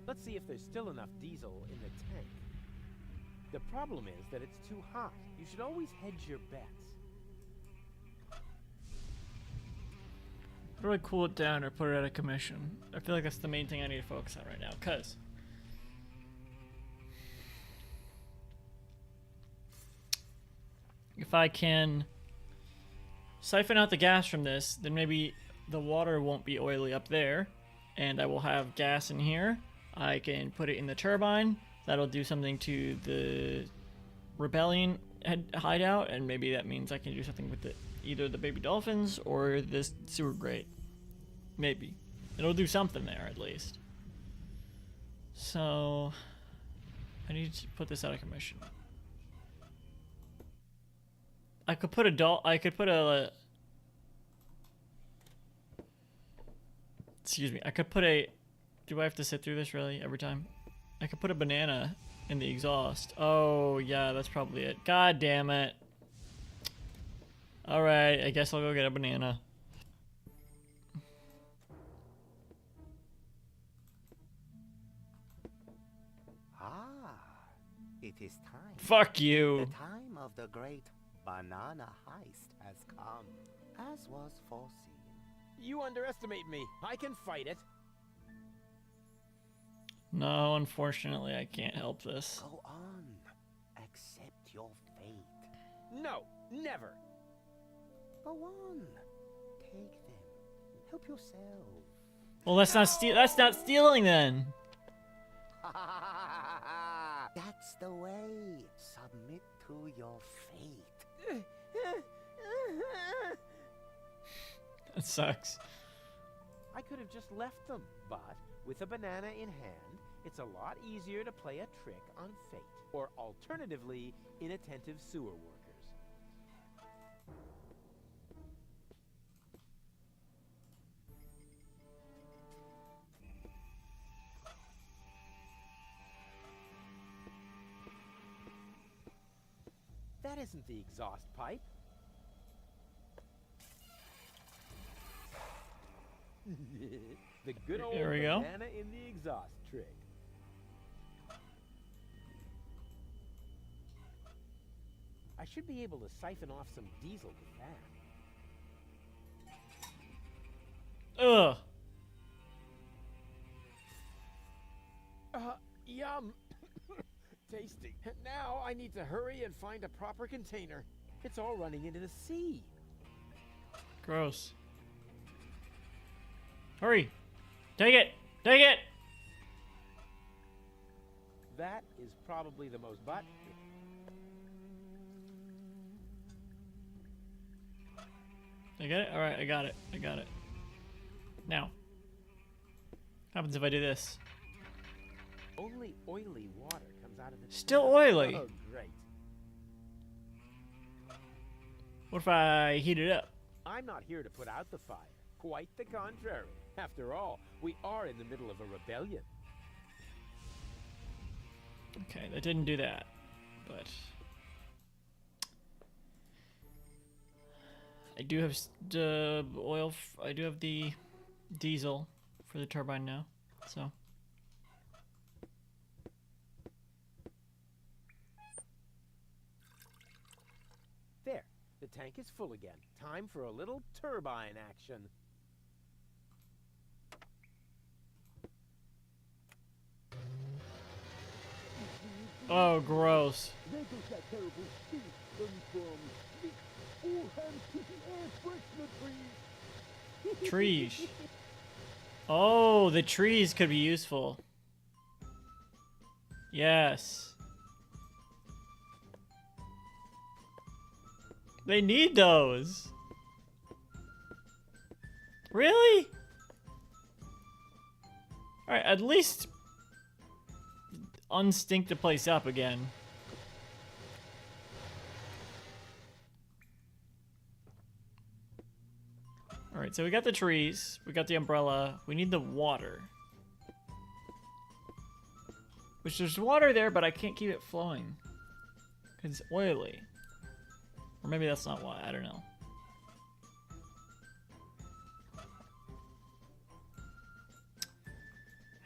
Let's see if there's still enough diesel in the tank. The problem is that it's too hot. You should always hedge your bets. How do I cool it down or put it out of commission? I feel like that's the main thing I need to focus on right now, because if I can siphon out the gas from this, then maybe the water won't be oily up there, and I will have gas in here. I can put it in the turbine. That'll do something to the rebellion hideout, and maybe that means I can do something with either the baby dolphins or this sewer grate. Maybe. It'll do something there, at least. So I need to put this out of commission. I could put excuse me. I could put a... Do I have to sit through this really every time? I could put a banana in the exhaust. Oh, yeah, that's probably it. God damn it. Alright, I guess I'll go get a banana. It is time. Fuck you. The time of the great banana heist has come, as was foreseen. You underestimate me. I can fight it. No, unfortunately, I can't help this. Go on. Accept your fate. No, never. Go on. Take them. Help yourself. Well, that's not stealing then. That's the way. Submit to your fate. That sucks. I could have just left them, but with a banana in hand, it's a lot easier to play a trick on fate, or alternatively, inattentive sewer workers. That isn't the exhaust pipe. The good old There we go. banana in the exhaust trick. I should be able to siphon off some diesel with that. Ugh. Yum. Tasty. Now I need to hurry and find a proper container. It's all running into the sea. Gross. Hurry. Take it. Take it. That is probably the most butt. I get it? Alright, I got it. I got it. Now. What happens if I do this? Only oily water comes out of the Still tank. oily. Oh, great. What if I heat it up? I'm not here to put out the fire. Quite the contrary. After all, we are in the middle of a rebellion. Okay, that didn't do that. But I do have the oil. I do have the diesel for the turbine now, so. There, the tank is full again. Time for a little turbine action. Oh, gross. There goes that terrible stink coming from the all hands to the air freshener trees. Trees. Oh, the trees could be useful. Yes. They need those. Really? Alright, at least unstink the place up again. Alright, so we got the trees, we got the umbrella, we need the water. Which there's water there, but I can't keep it flowing. Because it's oily. Or maybe that's not why, I don't know.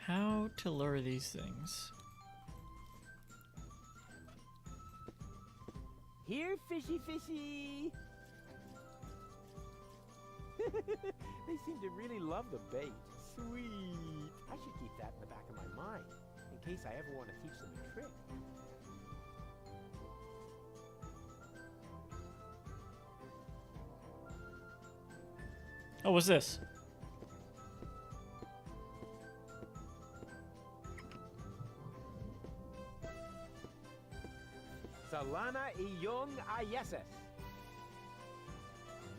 How to lure these things? Here, fishy fishy! They seem to really love the bait. Sweet! I should keep that in the back of my mind, in case I ever want to teach them a trick. Oh, what's this? Salana iyong ayeses.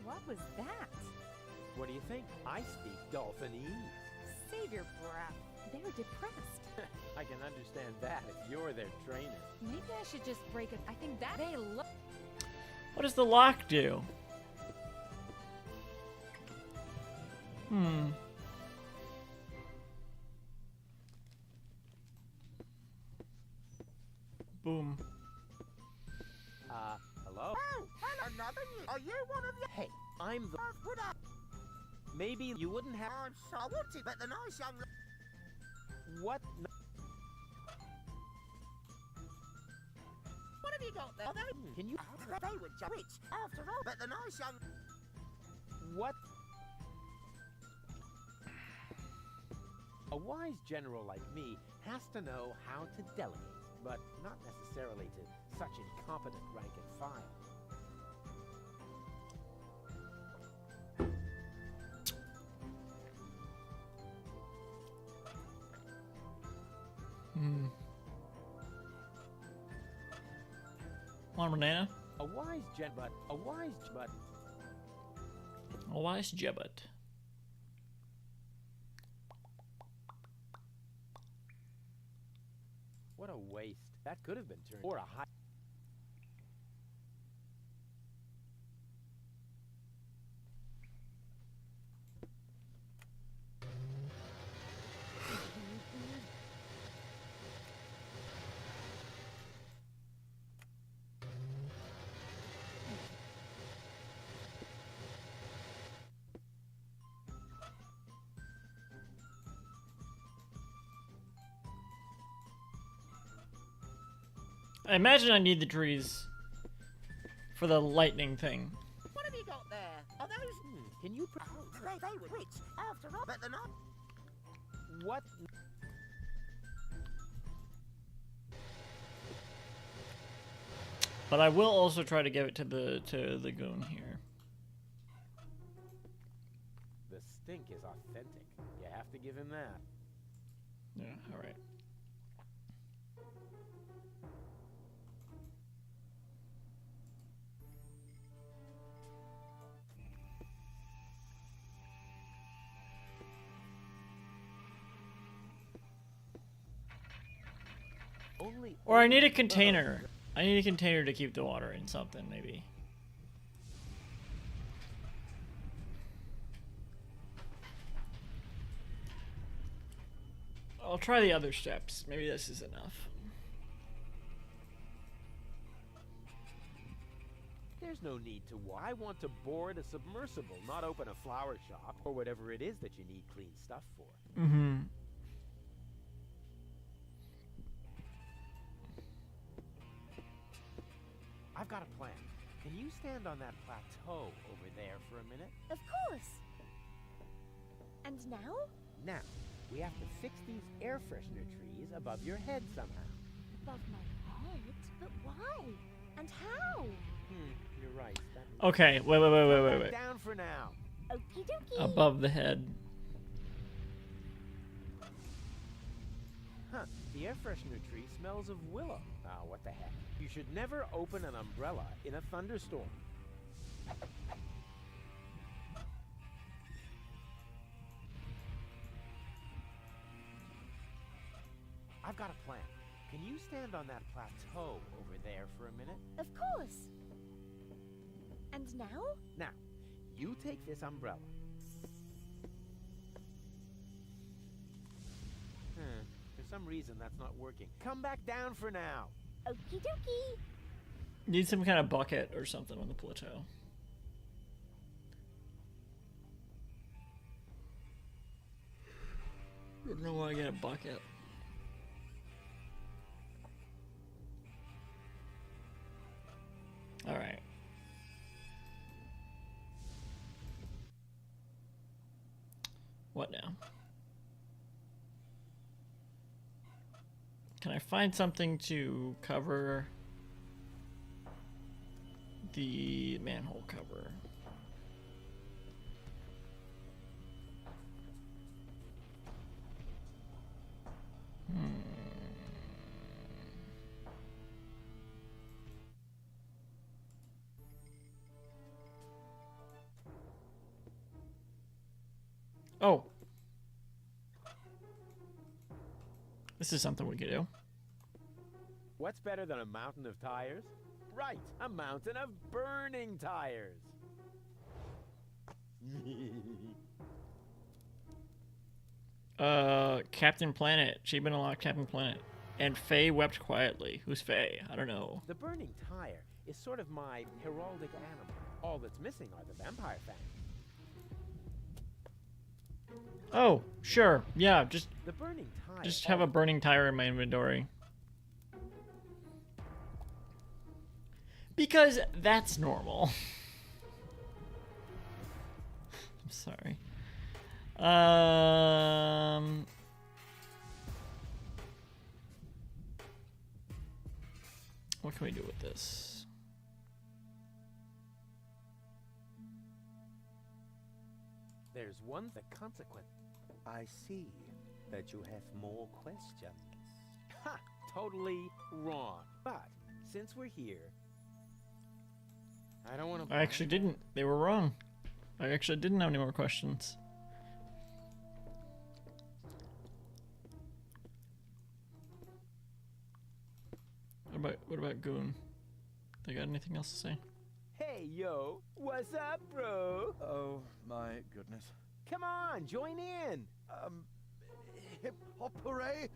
What was that? What do you think? I speak Dolphinese. Save your breath. They're depressed. I can understand that if you're their trainer. Maybe I should just break it. I think that they look. What does the lock do? Boom. Hello? Oh, hello, another you. Are you one of the... Hey, I'm the... Put up. Maybe you wouldn't have... I'm so... I want it, but the nice young... What? What have you got there? Can you... They were just rich, after all. But the nice young... What? A wise general like me has to know how to delegate, but not necessarily to such incompetent rank and file. One banana. A wise gibbet. What a waste. That could have been turned or a high. I imagine I need the trees for the lightning thing. What have you got there? Are those... Can you... They were rich, after all. But they're not... What? But I will also try to give it to the goon here. The stink is authentic. You have to give him that. Yeah, alright. Or I need a container. I need a container to keep the water in something, maybe. I'll try the other steps. Maybe this is enough. There's There's no need to I want to board a submersible, not open a flower shop or whatever it is that you need clean stuff for. Mm-hmm. I've got a plan. Can you stand on that plateau over there for a minute? Of course. And now? Now, we have to fix these air freshener trees above your head somehow. Above my head? But why? And how? You're right. Okay, wait. Down for now. Okie dokie. Above the head. Huh, the air freshener tree smells of willow. Ah, what the heck. You should never open an umbrella in a thunderstorm. I've got a plan. Can you stand on that plateau over there for a minute? Of course. And now? Now, you take this umbrella. For some reason that's not working. Come back down for now. Okie dokie. Need some kind of bucket or something on the plateau. I don't know why I get a bucket. All right. What now? Can I find something to cover the manhole cover? Oh. This is something we could do. What's better than a mountain of tires? Right, a mountain of burning tires. Captain Planet. Achievement unlocked, Captain Planet. And Faye wept quietly. Who's Faye? I don't know. The burning tire is sort of my heraldic animal. All that's missing are the vampire fangs. Oh, sure. Yeah, just The burning tire. just have a burning tire in my inventory. Because that's normal. I'm sorry. What can we do with this? There's one the consequence. I see that you have more questions. Ha! Totally wrong. But since we're here, I don't want to. I actually didn't. They were wrong. I actually didn't have any more questions. What about Goon? They got anything else to say? Hey, yo, what's up, bro? Oh, my goodness. Come on, join in. Hip hop hooray!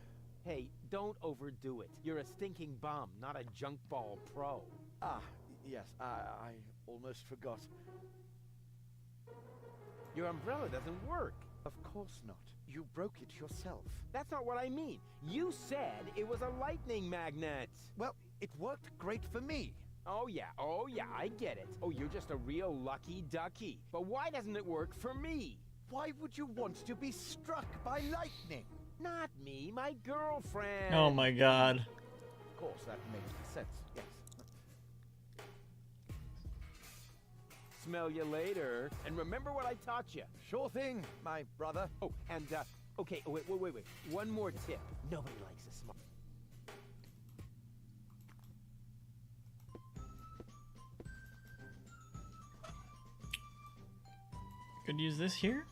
Hey, don't overdo it. You're a stinking bum, not a junk ball pro. Ah, yes, I almost forgot. Your umbrella doesn't work. Of course not. You broke it yourself. That's not what I mean. You said it was a lightning magnet. Well, it worked great for me. Oh yeah, I get it. Oh, you're just a real lucky ducky. But why doesn't it work for me? Why would you want to be struck by lightning? Not me, my girlfriend. Oh my god. Of course, that makes sense, yes. Smell you later. And remember what I taught you. Sure thing, my brother. Oh, and, okay, wait. One more tip. Nobody likes a smart. Could use this here?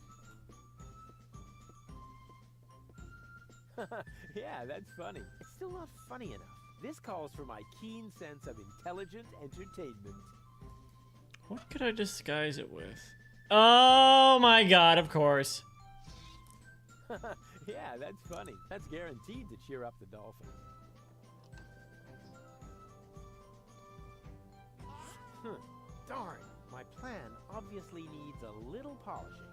Yeah, that's funny. It's still not funny enough. This calls for my keen sense of intelligent entertainment. What could I disguise it with? Oh my god, of course. Yeah, that's funny. That's guaranteed to cheer up the dolphins. Darn, my plan obviously needs a little polishing.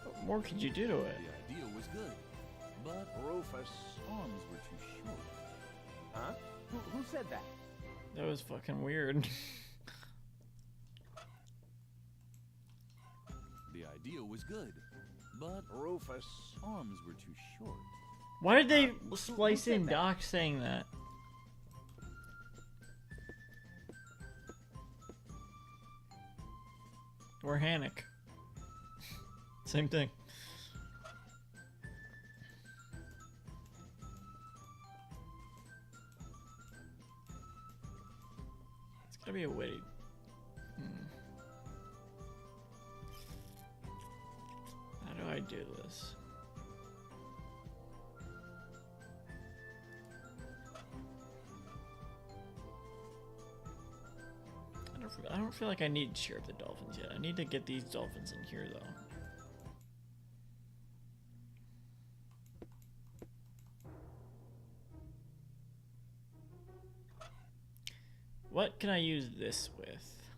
What more could you do to it? The idea was good, but Rufus. arms were too short. Huh? Who said that? That was fucking weird. The idea was good, but Rufus. arms were too short. Why did they splice in Doc saying that? Or Hannock. Same thing. It's gotta be a witty. How do I do this? I don't feel like I need to share the dolphins yet. I need to get these dolphins in here though. What can I use this with?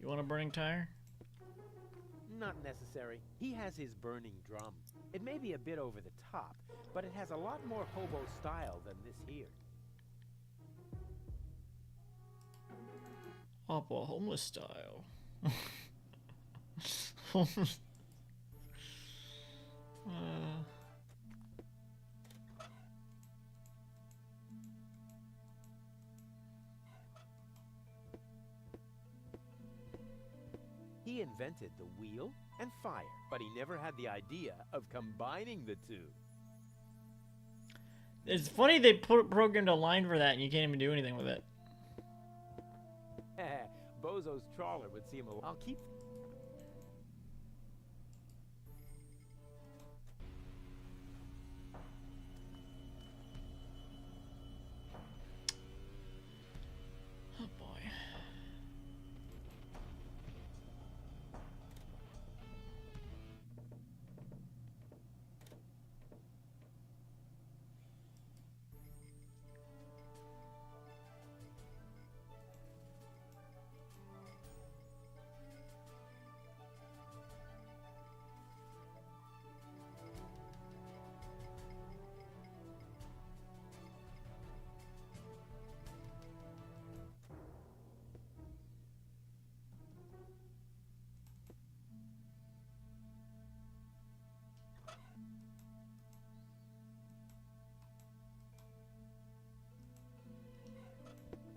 You want a burning tire? Not necessary. He has his burning drum. It may be a bit over the top, but it has a lot more hobo style than this here. Oppa homeless style. He invented the wheel and fire, but he never had the idea of combining the two. It's funny they programmed a line for that and you can't even do anything with it. Bozo's trawler would seem a... I'll keep... Oh boy.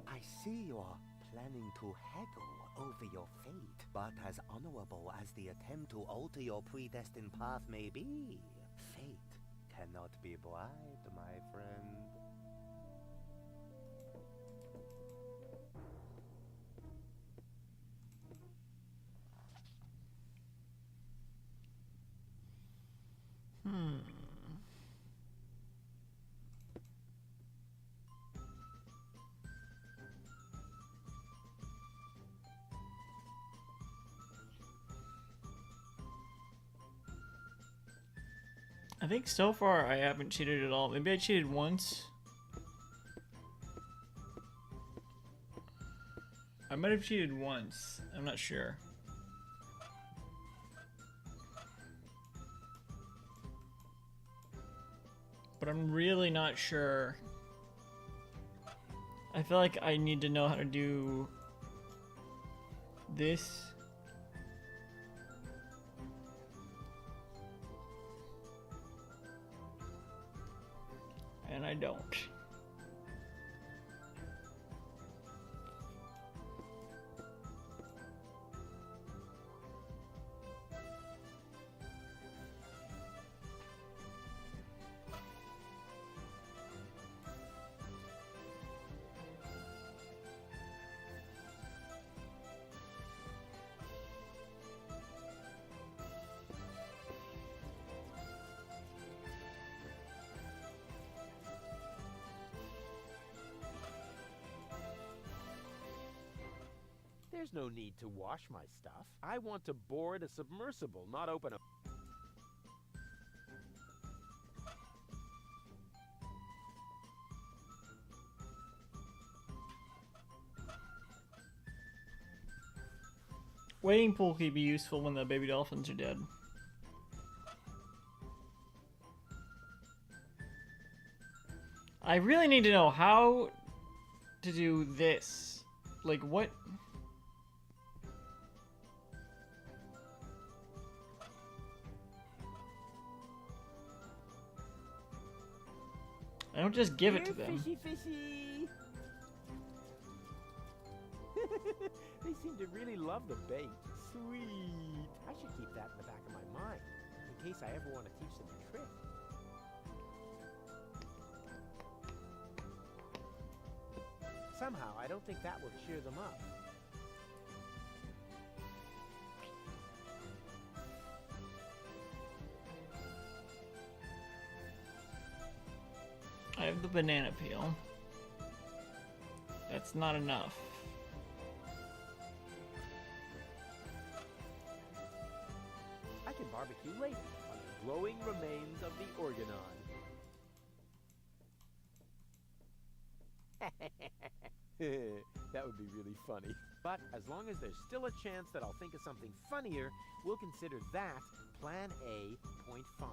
I see you are planning to haggle over your fate, but as honorable as the attempt to alter your predestined path may be, fate cannot be bribed, my friend. I think so far I haven't cheated at all. Maybe I cheated once. I might have cheated once. I'm not sure. But I'm really not sure. I feel like I need to know how to do this. And I don't. There's no need to wash my stuff. I want to board a submersible, not open a... Wading pool could be useful when the baby dolphins are dead. I really need to know how to do this. Like, what? I don't just give it to them. Fishy, fishy. They seem to really love the bait. Sweet. I should keep that in the back of my mind, in case I ever want to teach them a trick. Somehow, I don't think that will cheer them up. I have the banana peel. That's not enough. I can barbecue later on the glowing remains of the Organon. That would be really funny. But as long as there's still a chance that I'll think of something funnier, we'll consider that Plan A, point 5.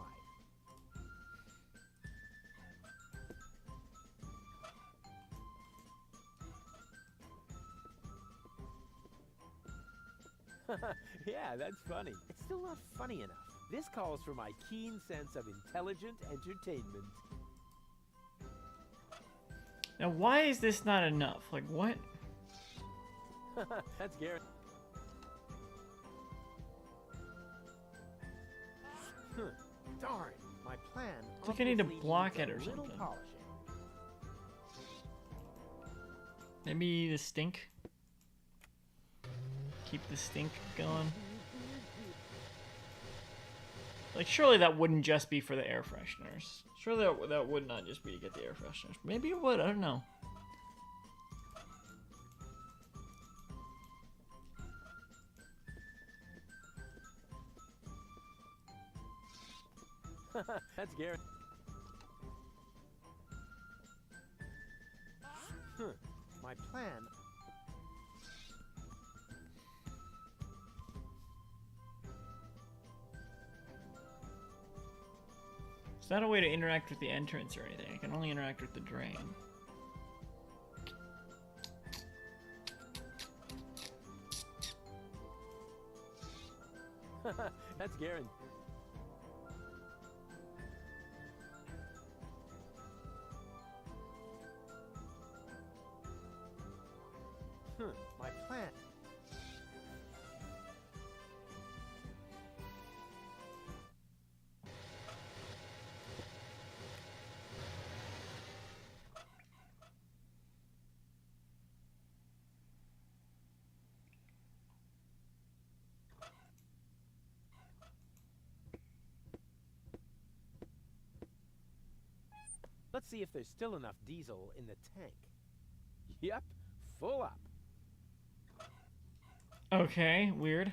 Yeah, that's funny. It's still not funny enough. This calls for my keen sense of intelligent entertainment. Now, why is this not enough? Like, what? That's Garrett. Darn, my plan. I think I need to obviously block needs it a or little something. polishing. Maybe the stink? Keep the stink going? Like, surely that wouldn't just be for the air fresheners. Surely that would not just be to get the air fresheners. Maybe it would, I don't know. That's Garrett. My plan. It's not a way to interact with the entrance or anything. I can only interact with the drain. That's Garen. My plan. Let's see if there's still enough diesel in the tank. Yep, full up. Okay, weird.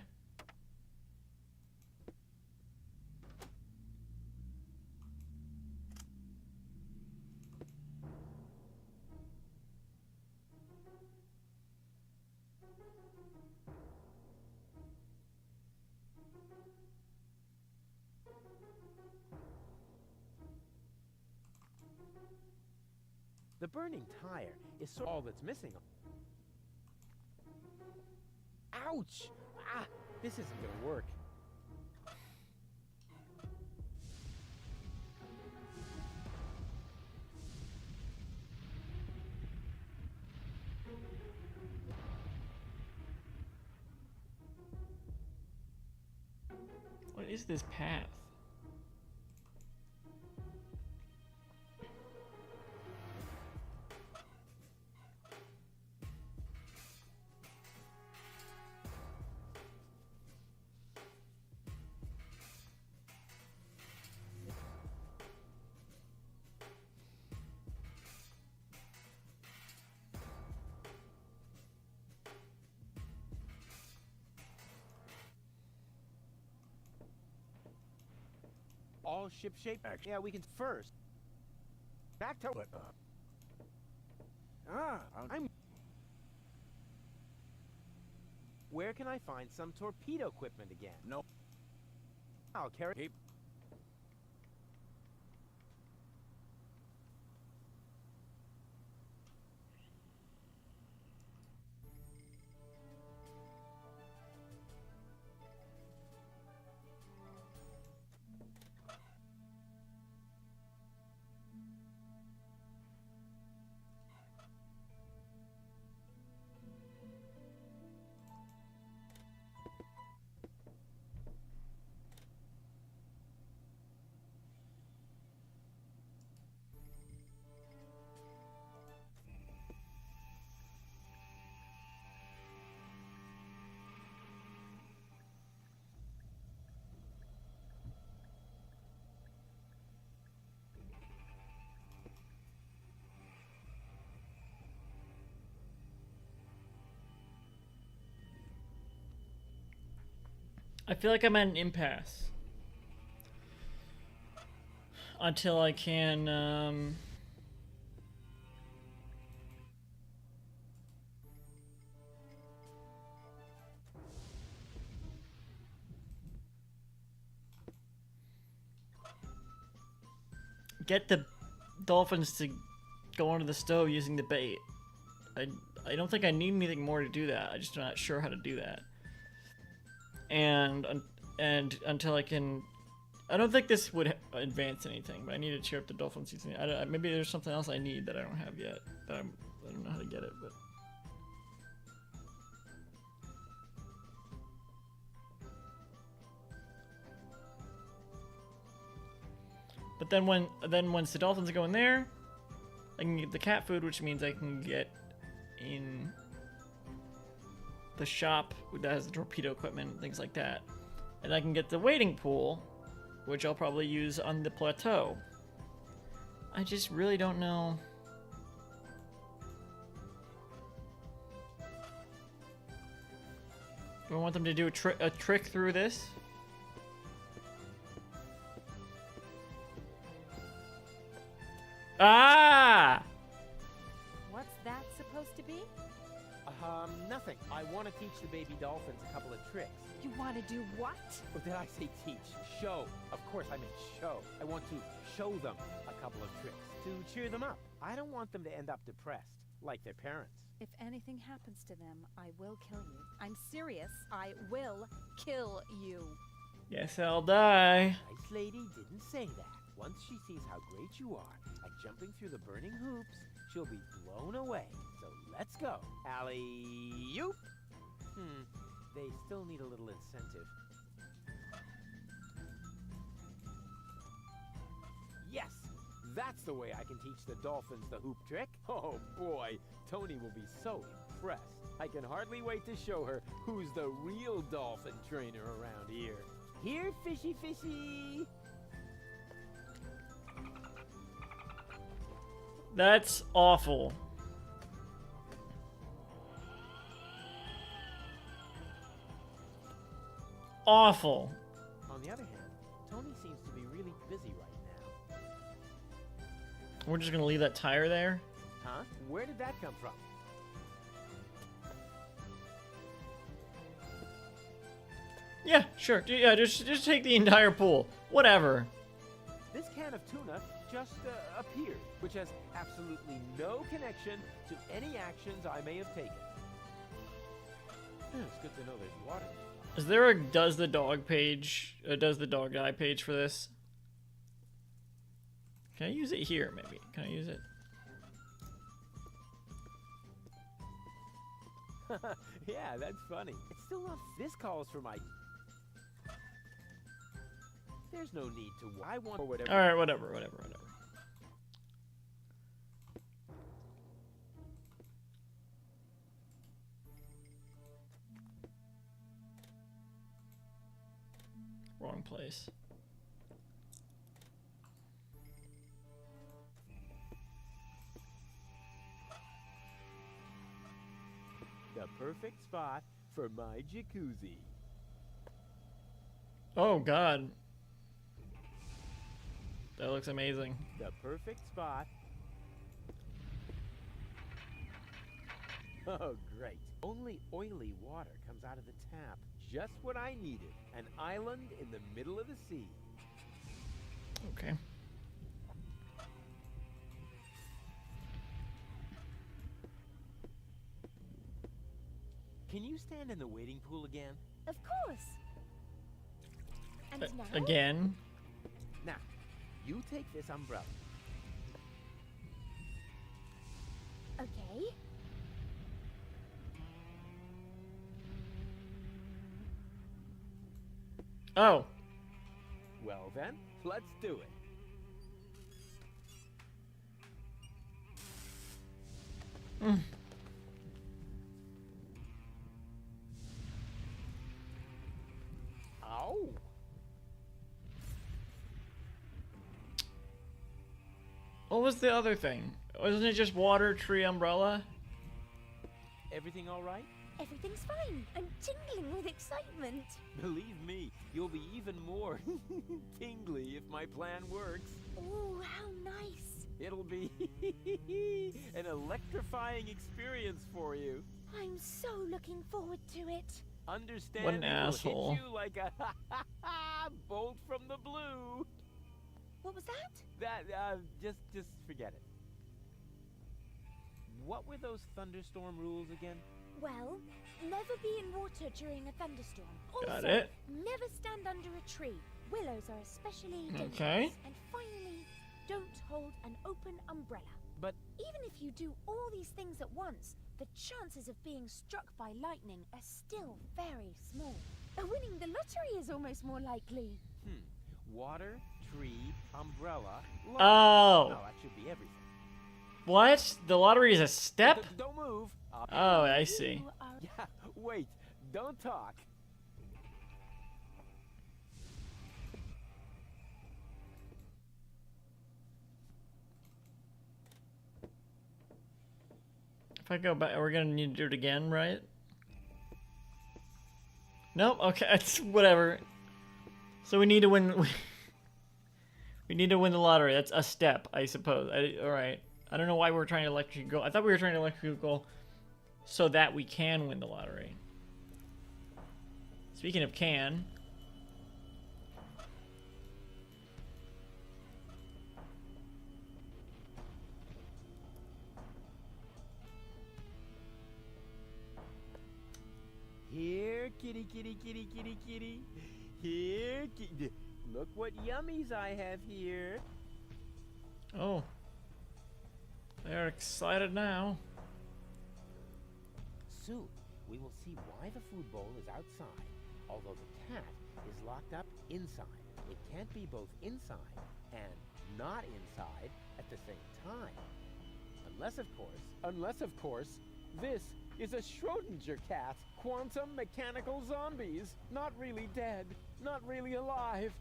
The burning tire is all that's missing. Ouch! Ah, this isn't gonna work. What is this path? all ship-shape? Yeah, we can first. Back to... But, I'm... Where can I find some torpedo equipment again? No. I'll carry... Keep. I feel like I'm at an impasse. Until I can, get the dolphins to go under the stove using the bait. I don't think I need anything more to do that. I'm just not sure how to do that. And until I can, I don't think this would advance anything, but I need to cheer up the dolphins using it. Maybe there's something else I need that I don't have yet. I don't know how to get it, but. But then once the dolphins go in there, I can get the cat food, which means I can get in the shop that has the torpedo equipment and things like that. And I can get the wading pool, which I'll probably use on the plateau. I just really don't know. Do I want them to do a trick through this? Ah! What's that supposed to be? Nothing. I want to teach the baby dolphins a couple of tricks. You want to do what? Or did I say teach? Show. Of course I meant show. I want to show them a couple of tricks to cheer them up. I don't want them to end up depressed, like their parents. If anything happens to them, I will kill you. I'm serious. I will kill you. Yes, I'll die. Nice lady didn't say that. Once she sees how great you are at jumping through the burning hoops, she'll be blown away. So let's go. Alley-oop! They still need a little incentive. Yes! That's the way I can teach the dolphins the hoop trick. Oh boy, Tony will be so impressed. I can hardly wait to show her who's the real dolphin trainer around here. Here, fishy fishy! That's awful. Awful. On the other hand, Tony seems to be really busy right now. We're just gonna leave that tire there? Huh? Where did that come from? Yeah, sure. Yeah, just take the entire pool. Whatever. This can of tuna just appeared, which has absolutely no connection to any actions I may have taken. It's good to know there's water. Is there a does the dog page, does the dog die page for this? Can I use it here, maybe? Can I use it? Yeah, that's funny. It's still not. This calls for my. There's no need to. I want or whatever. All right, whatever. Wrong place. The perfect spot for my jacuzzi. Oh God. That looks amazing. The perfect spot. Oh, great. Only oily water comes out of the tap. Just what I needed. An island in the middle of the sea. Okay. Can you stand in the wading pool again? Of course. And now? Again? Now, you take this umbrella. Okay. Oh. Well then, let's do it. Mm. Ow! What was the other thing? Wasn't it just water, tree, umbrella? Everything all right? Everything's fine. I'm tingling with excitement. Believe me, you'll be even more tingly if my plan works. Oh, how nice. It'll be an electrifying experience for you. I'm so looking forward to it. Understand? What an asshole. Will hit you like a bolt from the blue. What was that? That just forget it. What were those thunderstorm rules again? Well, never be in water during a thunderstorm. Also, Got it. never stand under a tree. Willows are especially dangerous. Okay. And finally, don't hold an open umbrella. But even if you do all these things at once, the chances of being struck by lightning are still very small. Winning the lottery is almost more likely. Water, tree, umbrella. Oh. No, that should be everything. What? The lottery is a step? Don't move. Oh, I see. Yeah, wait. Don't talk. If I go back, we're gonna need to do it again, right? Nope. Okay, it's whatever. So we need to win. We need to win the lottery. That's a step, I suppose. All right. I don't know why we're trying to electric go. I thought we were trying to electric go so that we can win the lottery. Speaking of can. Here, kitty, kitty, kitty, kitty, kitty. Here, kitty. Look what yummies I have here. Oh. They're excited now. Soon, we will see why the food bowl is outside, although the cat is locked up inside. It can't be both inside and not inside at the same time. Unless, of course, this is a Schrodinger cat. Quantum mechanical zombies. Not really dead, not really alive.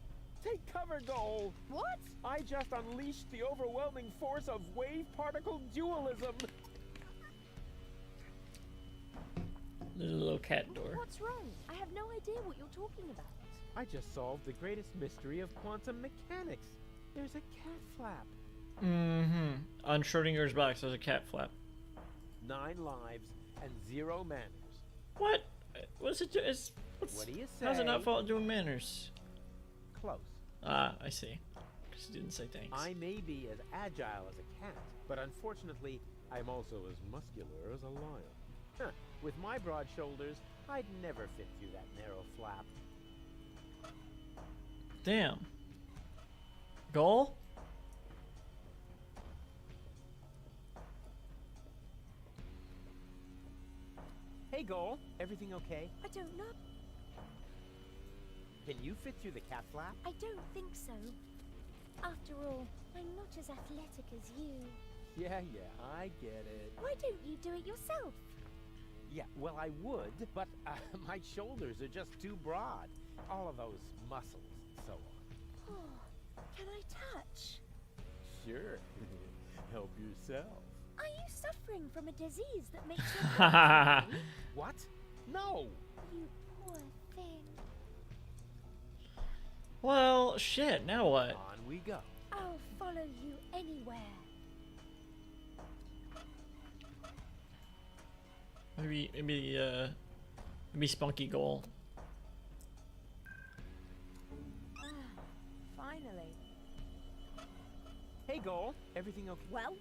Take cover, Goal. What? I just unleashed the overwhelming force of wave-particle dualism. There's a little cat door. What's wrong? I have no idea what you're talking about. I just solved the greatest mystery of quantum mechanics. There's a cat flap. Mm-hmm. On Schrodinger's box, there's a cat flap. 9 lives and 0 manners. What? What's it do? What do you say? How's it not fault doing manners? Close. Ah, I see. Because you didn't say thanks. I may be as agile as a cat, but unfortunately, I'm also as muscular as a lion. Huh. With my broad shoulders, I'd never fit through that narrow flap. Damn. Goal? Hey, Goal. Everything okay? I don't know. Can you fit through the cat flap? I don't think so. After all, I'm not as athletic as you. Yeah, I get it. Why don't you do it yourself? Yeah, well, I would, but my shoulders are just too broad. All of those muscles and so on. Oh, can I touch? Sure. Help yourself. Are you suffering from a disease that makes your blood thicken? What? No! You poor thing. Well, shit, now what? On we go. I'll follow you anywhere. Maybe Spunky Goal. Finally. Hey, Goal. Everything okay? Well,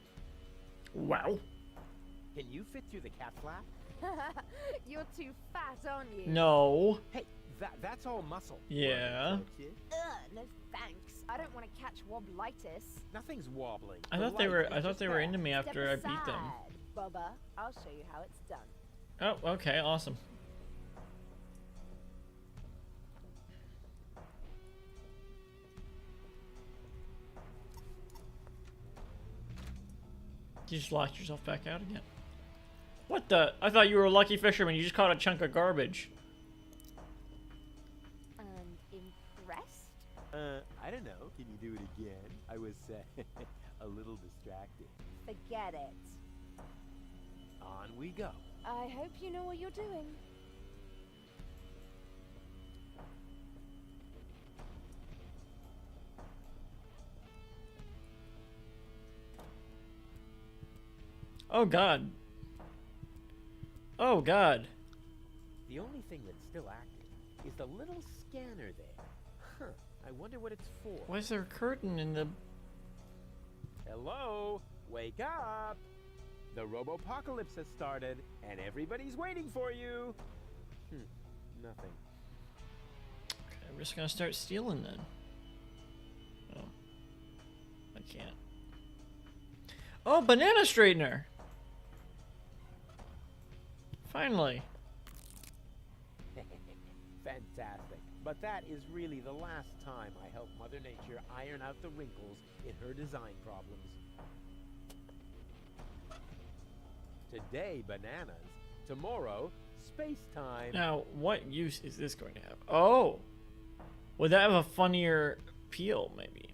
Wow. Can you fit through the cat flap? you're too fat, aren't you? No. Hey, that's all muscle. Yeah. No thanks. I don't want to catch woblitis. Nothing's wobbling. I The thought they light were. is I thought just they were there. into me after I Step beat them. aside, Bubba. I'll show you how it's done. Oh, okay, awesome. You just locked yourself back out again. What the? I thought you were a lucky fisherman. You just caught a chunk of garbage. And impressed? I don't know. Can you do it again? I was a little distracted. Forget it. On we go. I hope you know what you're doing. Oh God. Oh God. The only thing that's still active is the little scanner there. Huh. I wonder what it's for. Why is there a curtain in the... Hello? Wake up! The Robopocalypse has started, and everybody's waiting for you. Nothing. Okay, we're just gonna start stealing then. Oh. I can't. Oh, banana straightener! Finally. Fantastic. But that is really the last time I help Mother Nature iron out the wrinkles in her design problems. Today, bananas. Tomorrow, space-time. Now, what use is this going to have? Oh! Would that have a funnier peel, maybe?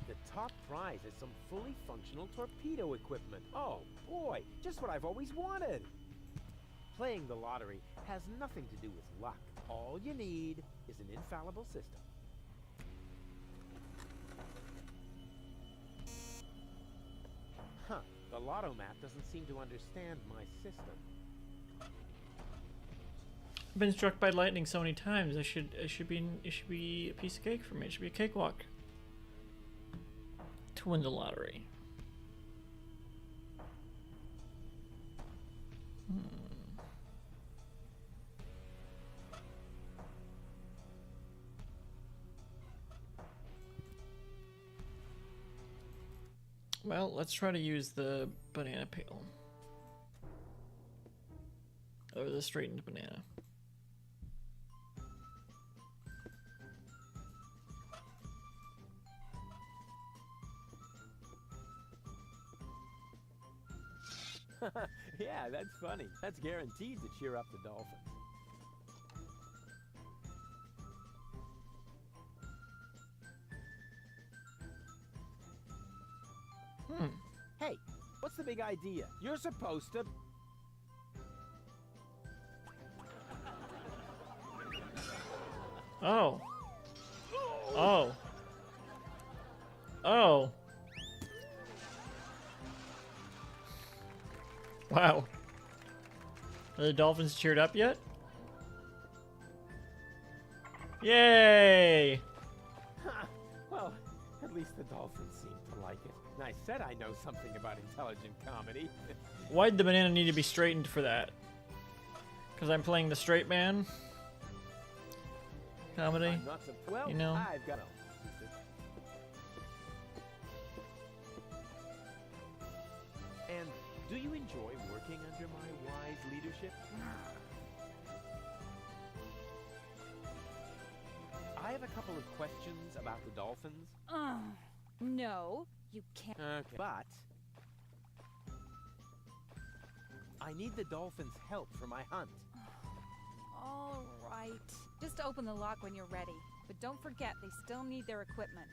The top prize is some fully functional torpedo equipment. Oh, boy, just what I've always wanted. Playing the lottery has nothing to do with luck. All you need is an infallible system. Huh, the lotto map doesn't seem to understand my system. I've been struck by lightning so many times. It should be a piece of cake for me. It should be a cakewalk to win the lottery. Well, let's try to use the banana peel. Or the straightened banana. Yeah, that's funny. That's guaranteed to cheer up the dolphins. Hey, what's the big idea? You're supposed to... Oh. Oh. Oh. Wow. Are the dolphins cheered up yet? Yay! Well, at least the dolphins seem to like it. And I said I know something about intelligent comedy. Why'd the banana need to be straightened for that? Because I'm playing the straight man? Comedy? I'm not well, you know? I've got... And do you enjoy working under my wise leadership? I have a couple of questions about the dolphins. No, you can't. Okay. But I need the dolphins' help for my hunt. All right. Just open the lock when you're ready. but don't forget they still need their equipment.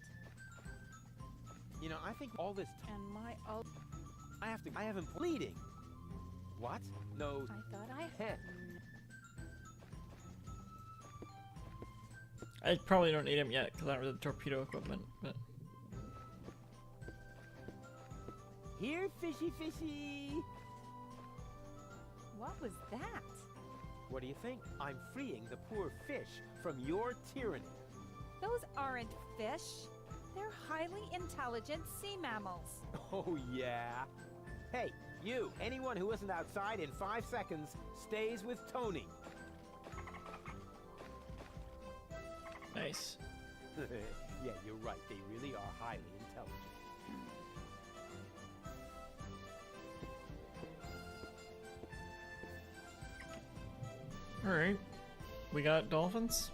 You know, I think all this And my I haven't bleeding. What? No. I thought I Heh. I probably don't need him yet because I don't have the torpedo equipment. But Here, fishy fishy. What was that? What do you think? I'm freeing the poor fish from your tyranny. Those aren't fish. They're highly intelligent sea mammals. Oh, yeah. Hey, you, anyone who isn't outside in 5 seconds stays with Tony. nice. Yeah, you're right. They really are highly intelligent. All right, we got dolphins.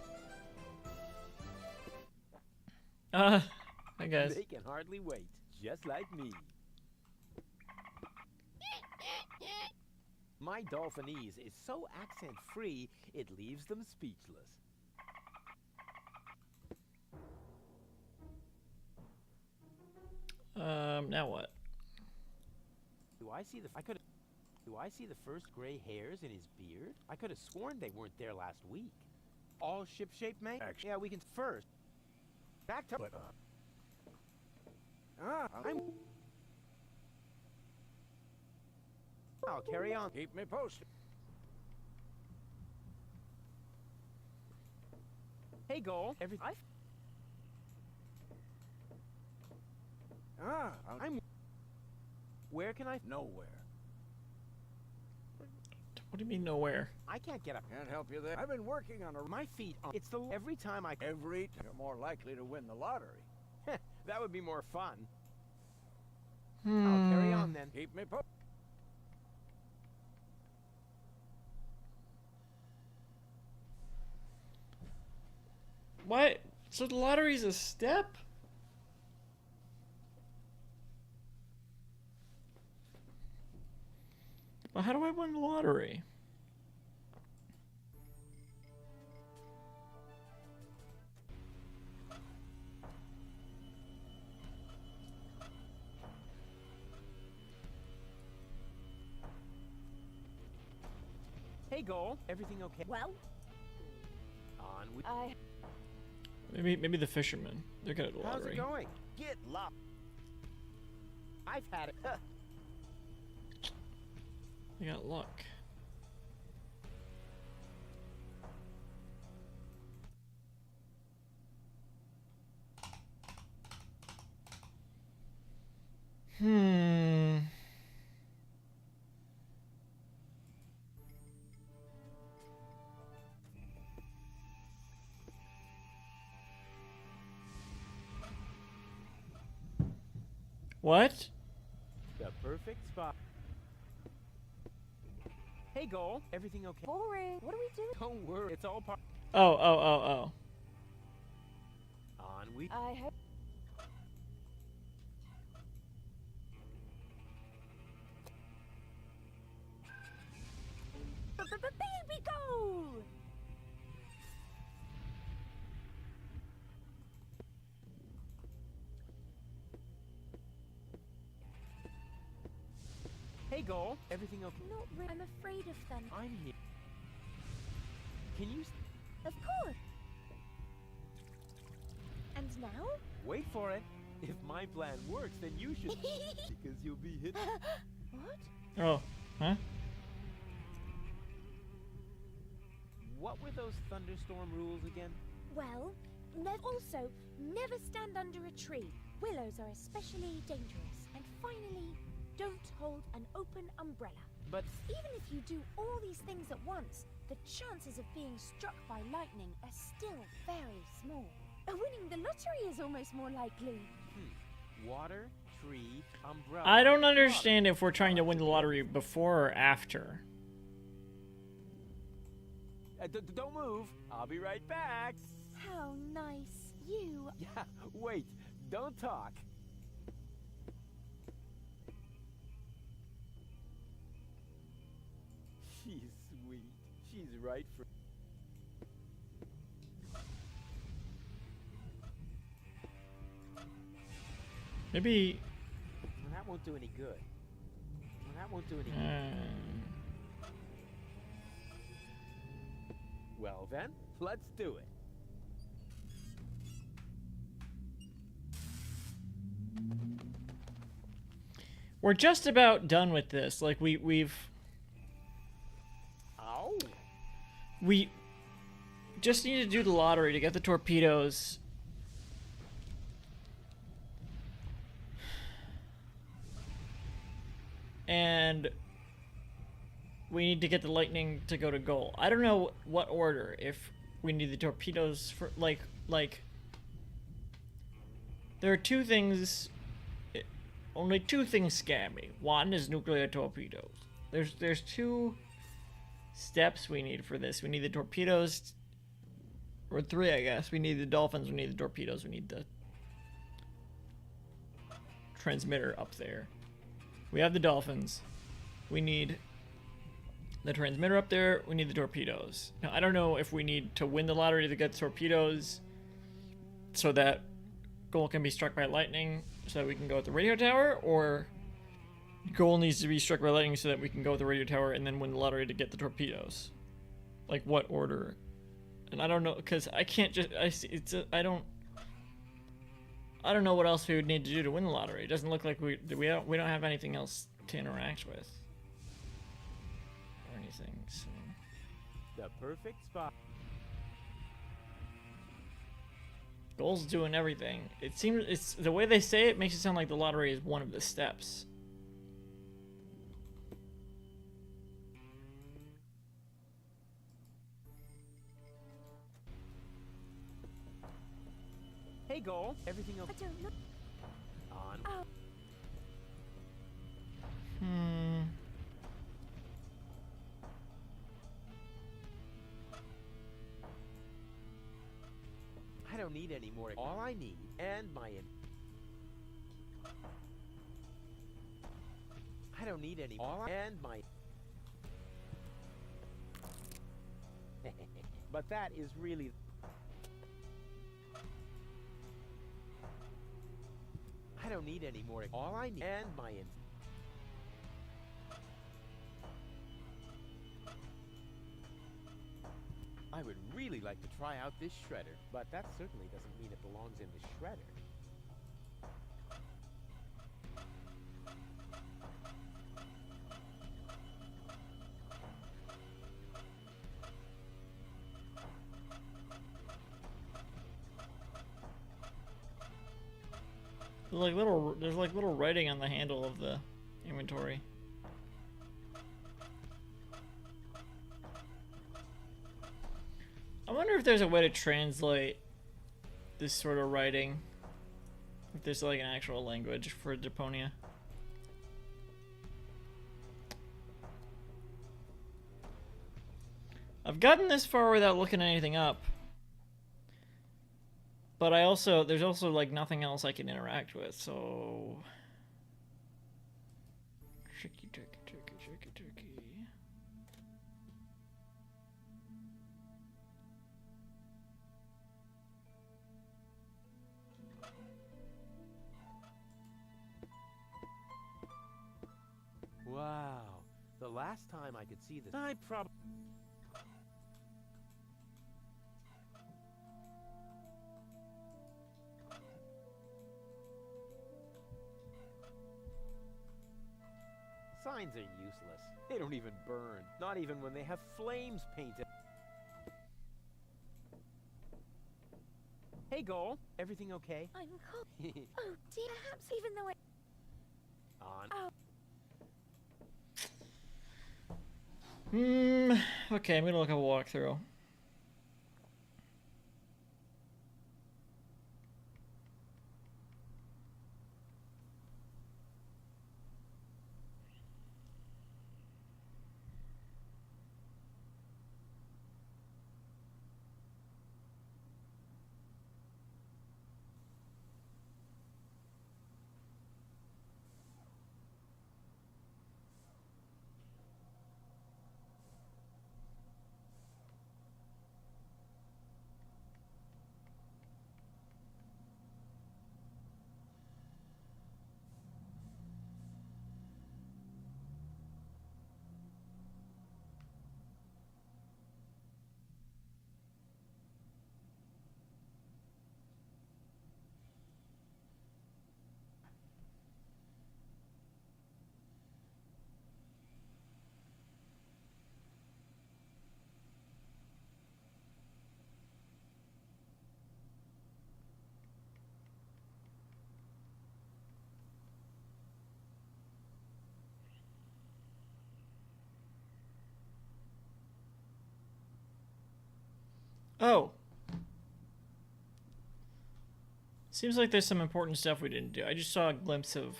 Hi guys. They can hardly wait, just like me. My Dolphinese is so accent-free, it leaves them speechless. Now what? Do I see the first gray hairs in his beard? I could have sworn they weren't there last week. All ship-shape, mate? Actually- Yeah, we can first. Back to... But, I'll carry on. Keep me posted. Hey, Goal. I'm... Where can I... Nowhere. What do you mean nowhere? I can't get up. Can't help you there. I've been working on a... My feet on... It's the... Every time I... You're more likely to win the lottery. That would be more fun. I'll carry on then. Keep me posted. What? So the lottery's a step? Well, how do I win the lottery? Hey, Goal. Everything okay? Well, On with... Maybe the fishermen. They're good at the How's lottery. it going? Get lost. I've had it. They got luck. What? The perfect spot. Hey, Goal. Everything okay? boring. What do we do? Don't worry. It's all part... Oh. On we... I hope. Baby goal! Hey, Goal. Everything okay? Not really. I'm afraid of them. I'm here. Can you... Of course. And now? Wait for it. If my plan works, then you should... because you'll be hit... What? Oh. Huh? What were those thunderstorm rules again? Well, also, never stand under a tree. Willows are especially dangerous. And finally, don't hold an open umbrella. But... Even if you do all these things at once, the chances of being struck by lightning are still very small. Winning the lottery is almost more likely. Water, tree, umbrella... I don't understand if we're trying to win the lottery before or after. Don't move. I'll be right back. How nice. You... Yeah, wait. Don't talk. She's sweet. She's right for... Maybe. Well, that won't do any good. Well, that won't do any good. Well then, let's do it. We're just about done with this. Like we've. Oh. We just need to do the lottery to get the torpedoes. And we need to get the lightning to go to goal. I don't know what order. If we need the torpedoes for like there are two things. Only two things scare me. One is nuclear torpedoes. There's two steps we need for this. We need the torpedoes, or three, I guess. We need the dolphins. We need the torpedoes. We need the transmitter up there. We have the dolphins. We need the transmitter up there. We need the torpedoes. Now, I don't know if we need to win the lottery to get the torpedoes so that goal can be struck by lightning so that we can go at the radio tower, or goal needs to be struck by lightning so that we can go at the radio tower and then win the lottery to get the torpedoes. Like, what order? And I don't know, because I can't just... I don't know what else we would need to do to win the lottery. It doesn't look like we don't have anything else to interact with. Or anything, so... The perfect spot. Goal's doing everything. It seems... it's the way they say it makes it sound like the lottery is one of the steps. Hey, Goal. Everything okay? I don't know. On. Oh. I don't need any more. All I need, and my... I don't need any... and my... But that is really... I don't need any more. All I need, and my... I would really like to try out this shredder, but that certainly doesn't mean it belongs in the shredder. There's like little writing on the handle of the inventory. I wonder if there's a way to translate this sort of writing. If there's like an actual language for Deponia. I've gotten this far without looking anything up. But there's also like nothing else I can interact with, so... Tricky. Wow. The last time I could see this, I probably... Signs are useless. They don't even burn. Not even when they have flames painted. Hey, Goal. Everything okay? I'm cold. Oh dear, perhaps even though I... On. Oh. Okay, I'm gonna look up a walkthrough. Oh. Seems like there's some important stuff we didn't do. I just saw a glimpse of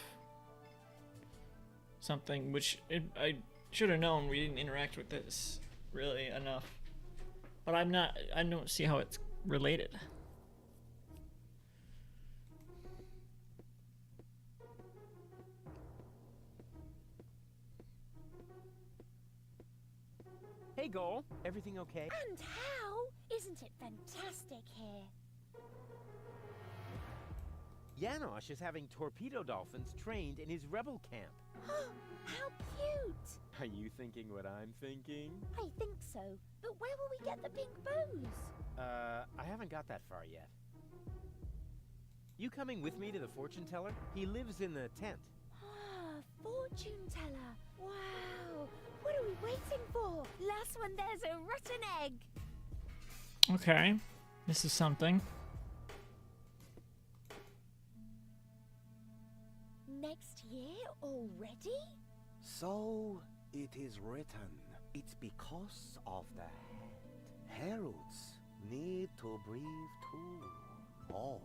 something, which I should have known we didn't interact with this really enough. But I don't see how it's related. Hey, Goal. Everything okay? And how? Isn't it fantastic here? Janosch is having torpedo dolphins trained in his rebel camp. How cute! Are you thinking what I'm thinking? I think so. But where will we get the pink bows? I haven't got that far yet. You coming with me to the fortune teller? He lives in the tent. Ah, fortune teller. Wow. What are we waiting for? Last one, there's a rotten egg. Okay. This is something. Next year already? So it is written. It's because of that. Heralds need to breathe too. Oh,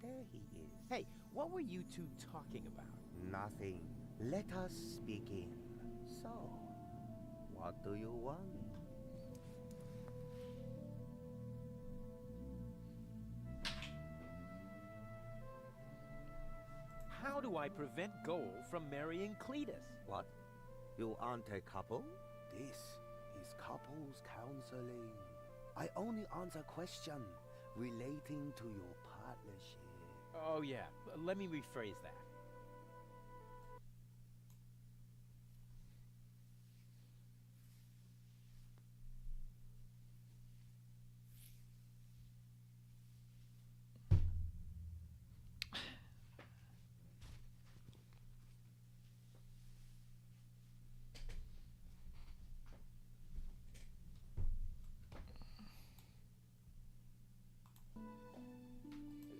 there he is. Hey, what were you two talking about? Nothing. Let us begin. So, what do you want? How do I prevent Goal from marrying Cletus? What? You aren't a couple? This is couples counseling. I only answer questions relating to your partnership. Oh yeah, let me rephrase that.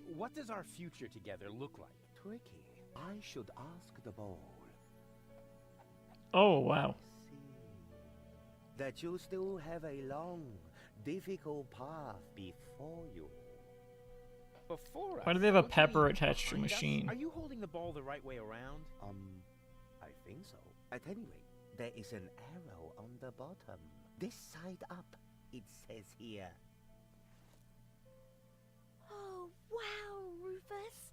What does our future together look like? Tricky. I should ask the bowl. Oh, wow. See that you still have a long, difficult path before you. Before us? Why do they have a What do you pepper mean, attached to a behind us? machine? Are you holding the ball the right way around? I think so. At any rate, there is an arrow on the bottom. This side up, it says here. Oh, wow, Rufus.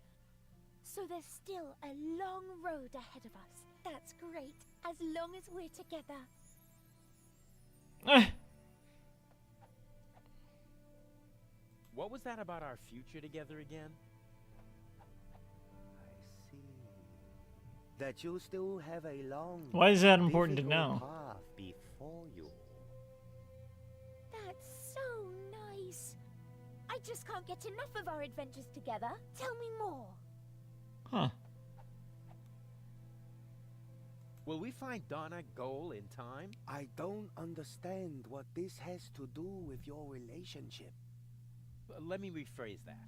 So there's still a long road ahead of us. That's great, as long as we're together. What was that about our future together again? I see. That you still have a long, Why is that important to difficult know? path before you. That's so nice. I just can't get enough of our adventures together. Tell me more. Huh. Will we find Donna Goal in time? I don't understand what this has to do with your relationship. Let me rephrase that.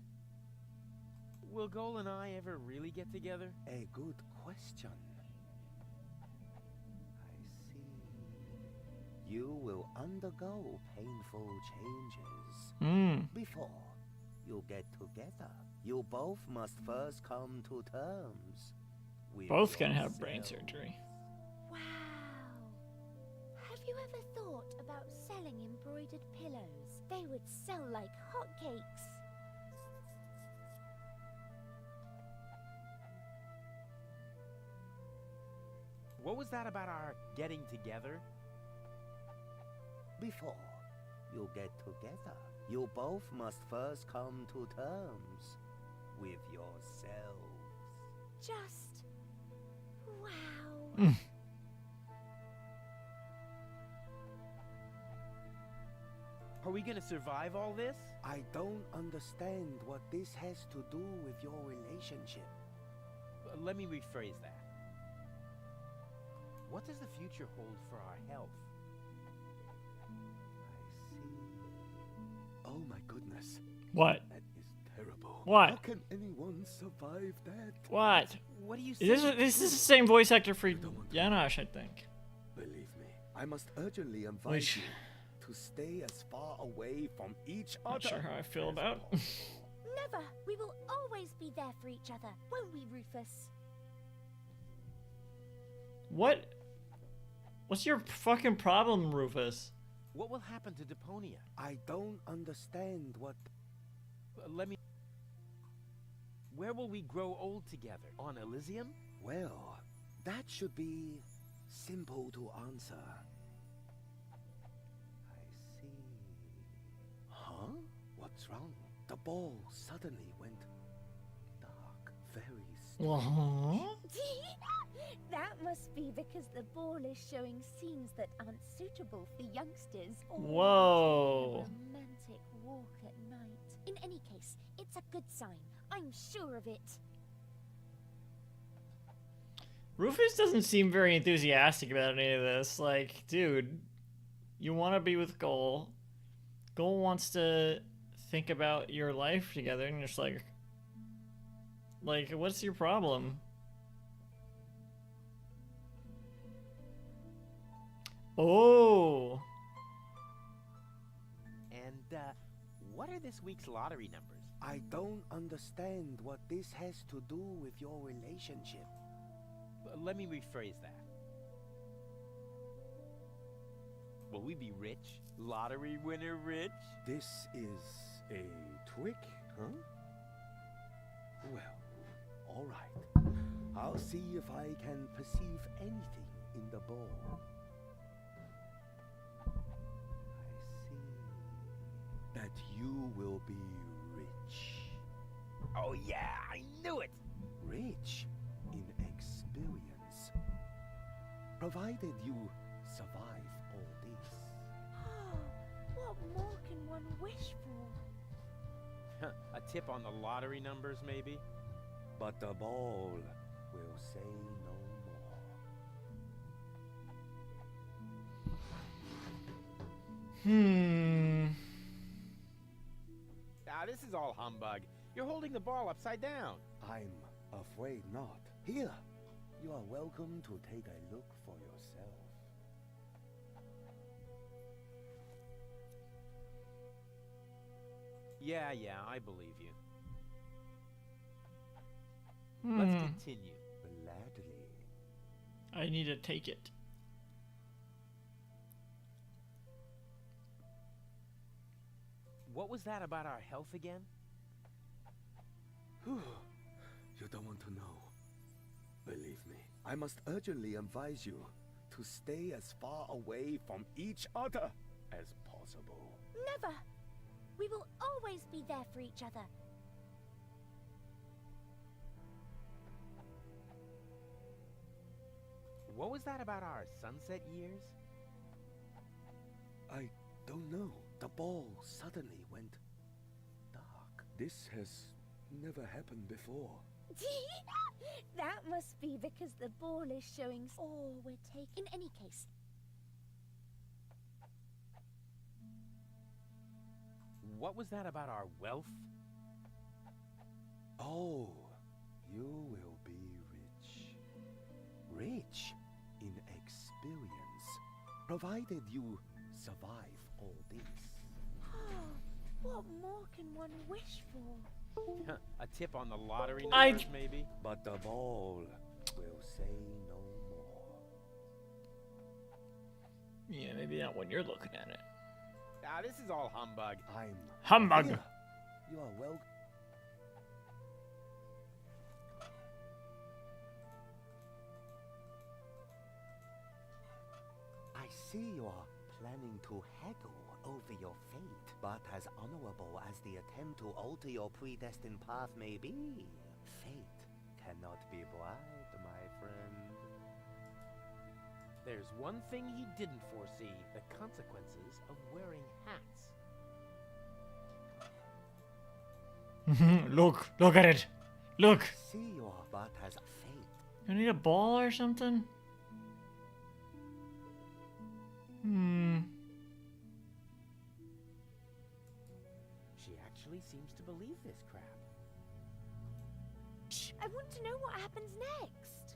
Will Goal and I ever really get together? A good question. I see. You will undergo painful changes. Before you get together, you both must first come to terms with Both can have brain yourselves. surgery. Wow. Have you ever thought about selling embroidered pillows? They would sell like hotcakes. What was that about our getting together? Before you get together, you both must first come to terms with yourselves. Just... wow. Are we gonna survive all this? I don't understand what this has to do with your relationship. Let me rephrase that. What does the future hold for our health? I see. Oh my goodness. What? That is terrible. What? How can anyone survive that? What? What do you say? This is the same voice actor for Janosch, I think. Believe me, I must urgently invite Which- you to stay as far away from each other. Not sure how I feel about. Never! We will always be there for each other, won't we, Rufus? What? What's your fucking problem, Rufus? What will happen to Deponia? I don't understand what... Where will we grow old together? On Elysium? Well, that should be simple to answer. I see. Huh? What's wrong? The ball suddenly went dark, very strange. That must be because the ball is showing scenes that aren't suitable for youngsters. Or Whoa. a romantic walk at night. In any case, it's a good sign. I'm sure of it. Rufus doesn't seem very enthusiastic about any of this. Like, dude, you want to be with Goal. Goal wants to think about your life together, and you're just like, what's your problem? Oh. And, what are this week's lottery numbers? I don't understand what this has to do with your relationship. Let me rephrase that. Will we be rich? Lottery winner rich? This is a trick, huh? Well, all right. I'll see if I can perceive anything in the ball. I see that you will be rich. Oh yeah, I knew it! Rich in experience. Provided you survive all this. What more can one wish for? A tip on the lottery numbers, maybe? But the ball will say no more. Ah, this is all humbug. You're holding the ball upside down. I'm afraid not. Here, you are welcome to take a look for yourself. Yeah, I believe you. Let's continue. Gladly. I need to take it. What was that about our health again? You don't want to know. Believe me, I must urgently advise you to stay as far away from each other as possible. Never! We will always be there for each other. What was that about our sunset years? I don't know. The ball suddenly went dark. This has never happened before. That must be because the ball is showing. Oh, we're taking. In any case. What was that about our wealth? Oh, you will be rich. Rich in experience, provided you survive all this. What more can one wish for? A tip on the lottery numbers, maybe? But the ball will say no more. Yeah, maybe not when you're looking at it. Ah, this is all humbug. I'm humbug. Here. You are welcome. I see you are planning to haggle over your fate, but as honorable as the attempt to alter your predestined path may be, fate cannot be bribed, my friend. There's one thing he didn't foresee, the consequences of wearing hats. Look at it. Look. See you are but as fate. You need a ball or something? She actually seems to believe this crap. I want to know what happens next.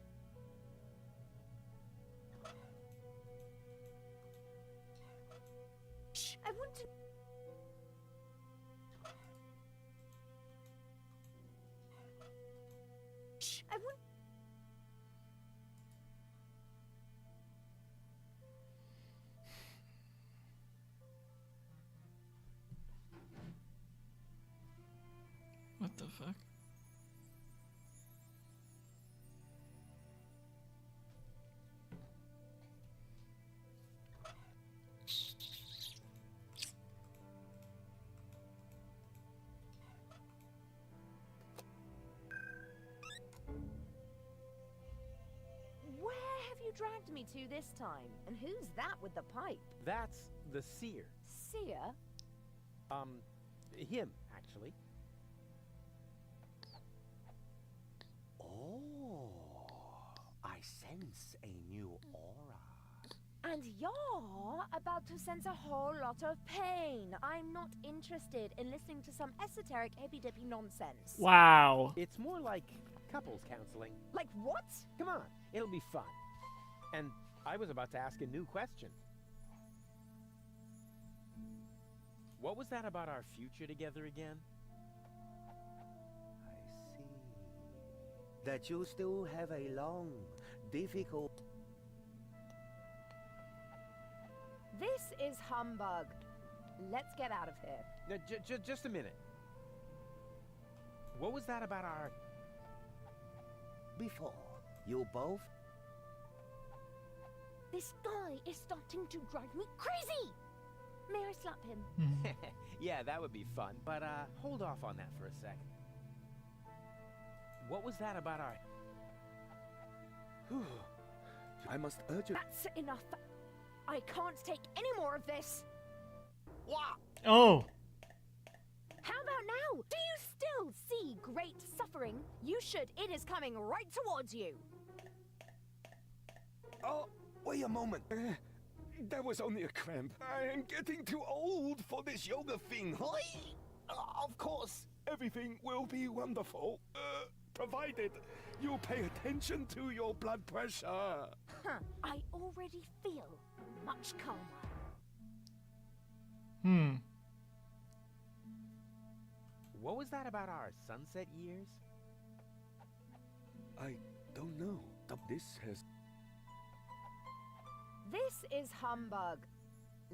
dragged me to this time? And who's that with the pipe? That's the seer. Seer? Him, actually. Oh, I sense a new aura. And you're about to sense a whole lot of pain. I'm not interested in listening to some esoteric hippy-dippy nonsense. Wow. It's more like couples counseling. Like what? Come on, it'll be fun. And I was about to ask a new question. What was that about our future together again? I see. That you still have a long, difficult... This is humbug. Let's get out of here. No, just a minute. What was that about our... Before, you both... This guy is starting to drive me crazy! May I slap him? Yeah, that would be fun. But, hold off on that for a second. What was that about our... I must urge you. That's enough. I can't take any more of this. Oh. How about now? Do you still see great suffering? You should. It is coming right towards you. Oh, wait a moment. That was only a cramp. I am getting too old for this yoga thing. Of course, everything will be wonderful, provided you pay attention to your blood pressure. Huh. I already feel much calmer. What was that about our sunset years? I don't know. This has... This is humbug.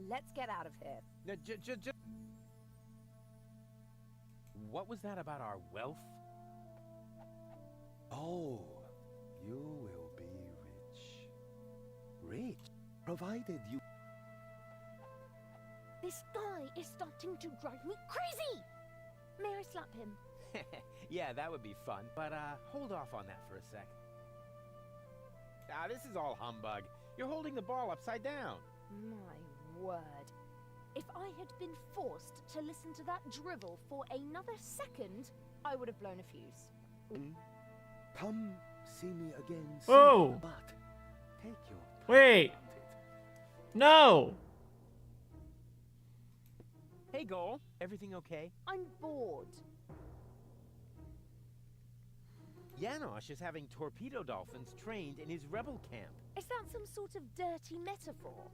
Let's get out of here. No, What was that about our wealth? Oh, you will be rich. Rich? Provided you... This guy is starting to drive me crazy! May I slap him? Yeah, that would be fun. But, hold off on that for a sec. Ah, this is all humbug. You're holding the ball upside down. My word. If I had been forced to listen to that drivel for another second, I would have blown a fuse. Come see me again soon, Whoa. but take your time. Wait. No. Hey, Goal. Everything okay? I'm bored. Janosch is having torpedo dolphins trained in his rebel camp. Is that some sort of dirty metaphor?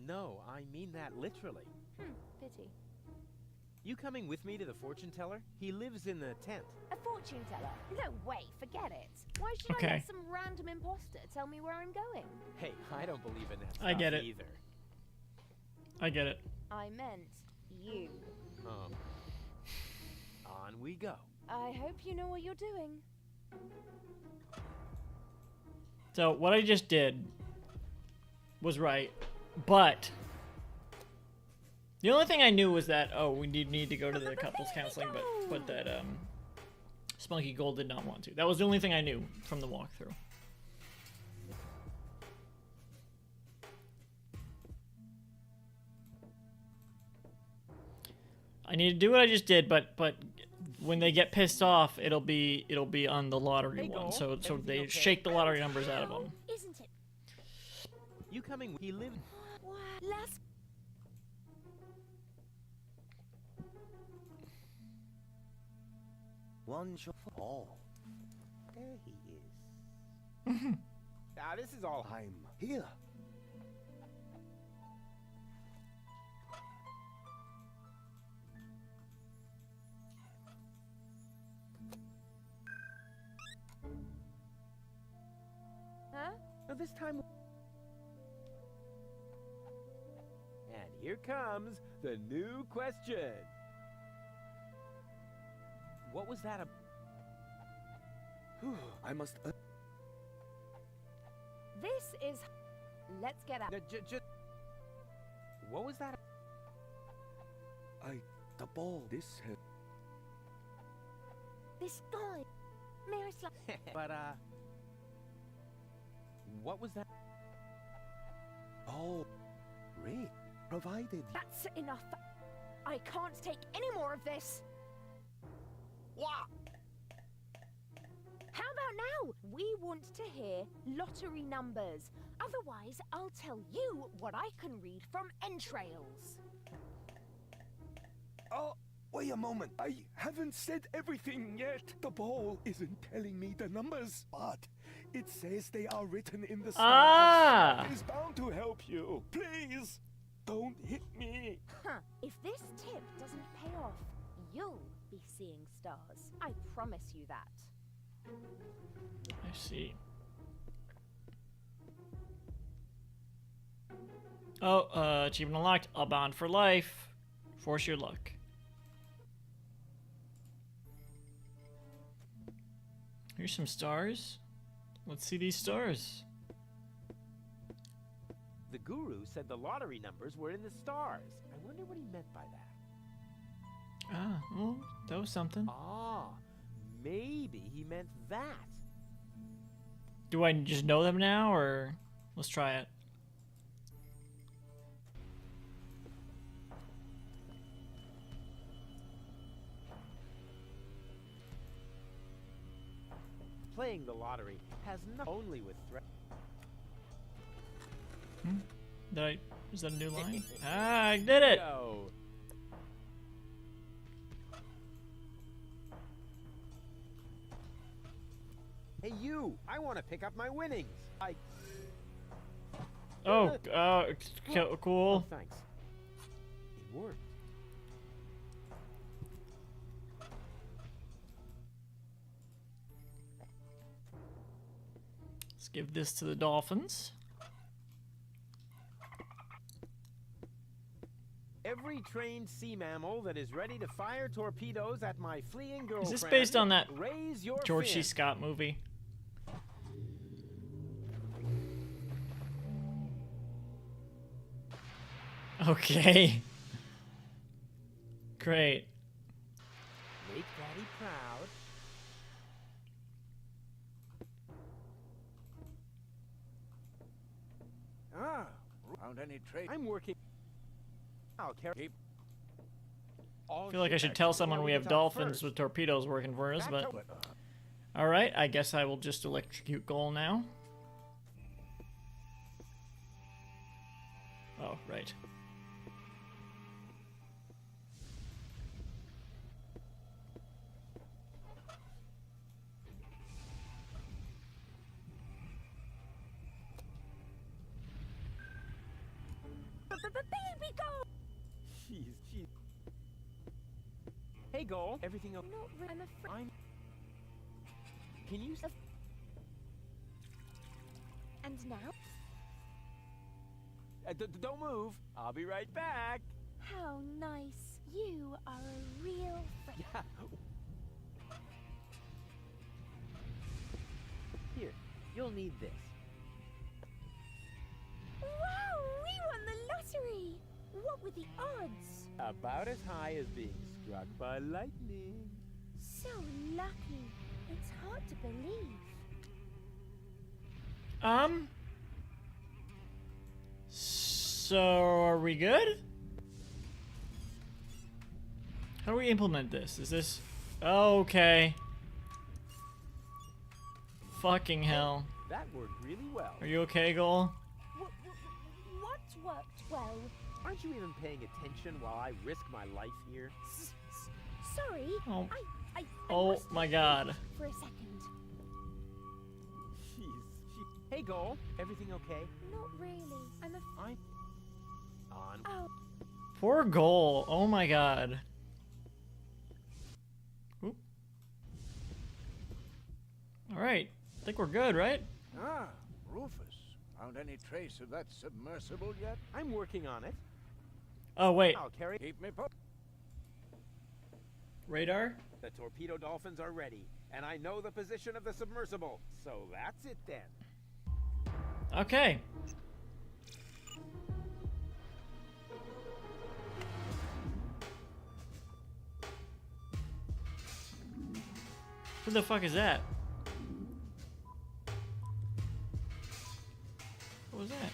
No, I mean that literally. Pity. You coming with me to the fortune teller? He lives in the tent. A fortune teller? No way, forget it. Why should I let some random imposter tell me where I'm going? Hey, I don't believe in that stuff I get it. either. I get it. I meant you. On we go. I hope you know what you're doing. So what I just did was right, but the only thing I knew was that we need to go to the couples counseling, but that Spunky Gold did not want to. That was the only thing I knew from the walkthrough. I need to do what I just did, but when they get pissed off, it'll be on the lottery one. So they shake the lottery numbers out of them. Isn't it? You coming? He lived. Last. One shot for all. There he is. Ah, this is all. I'm here. Huh? Now this time. And here comes the new question. What was that? I must... This is... Let's get out. No, what was that? The ball. This has... This guy. May I slap... But, what was that? Oh, great. Provided. That's enough. I can't take any more of this. What? How about now? We want to hear lottery numbers. Otherwise, I'll tell you what I can read from entrails. Oh, wait a moment. I haven't said everything yet. The ball isn't telling me the numbers, but it says they are written in the stars. Ah! It's bound to help you. Please, don't hit me. Huh. If this tip doesn't pay off, you'll be seeing stars. I promise you that. I see. Oh, achievement unlocked. A bond for life. Force your luck. Here's some stars. Let's see these stars. The guru said the lottery numbers were in the stars. I wonder what he meant by that. Ah, well, that was something. Ah, maybe he meant that. Do I just know them now, or let's try it? Playing the lottery has nothing only with threat. Is that a new line? Ah, I did it! Go. Hey, you! I want to pick up my winnings. Oh, cool. Oh, thanks. It worked. Let's give this to the dolphins. Every trained sea mammal that is ready to fire torpedoes at my fleeing girlfriend. Is this based on that raise your George C. fin. Scott movie? Okay. Great. Make Daddy proud. Ah, found any trace? I'm working. I'll carry. Keep. I feel like I should tell someone we have dolphins with torpedoes working for us, but... Alright, I guess I will just electrocute Goal now. Oh, right. Baby goal! Jeez. Hey, Goal. Everything okay? Not really. I'm afraid. Can you? And now? Don't move. I'll be right back. How nice. You are a real friend. Yeah. Here, you'll need this. Wow, we won the lottery! What were the odds? About as high as being struck by lightning. So lucky. It's hard to believe. So are we good? How do we implement this? Is this... Okay. Fucking hell. That worked really well. Are you okay, Goal? What worked well? Aren't you even paying attention while I risk my life here? Sorry. Oh. I Oh must my think god. For a second. Jeez. Hey, Goal. Everything okay? Not really. I'm I'm on. Oh. Poor Goal. Oh my god. Oop. Alright. I think we're good, right? Ah, Rufus. Found any trace of that submersible yet? I'm working on it. Oh, wait. I'll carry. Keep me Radar? The torpedo dolphins are ready, and I know the position of the submersible. So that's it then. Okay. Who the fuck is that? What was that?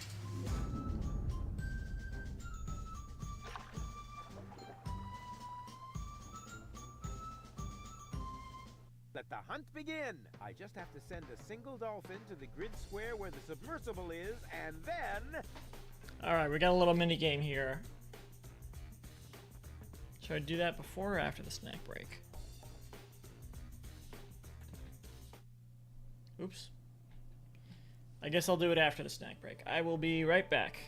let the hunt begin. I just have to send a single dolphin to the grid square where the submersible is, and then... Alright, we got a little mini game here. Should I do that before or after the snack break? Oops. I guess I'll do it after the snack break. I will be right back.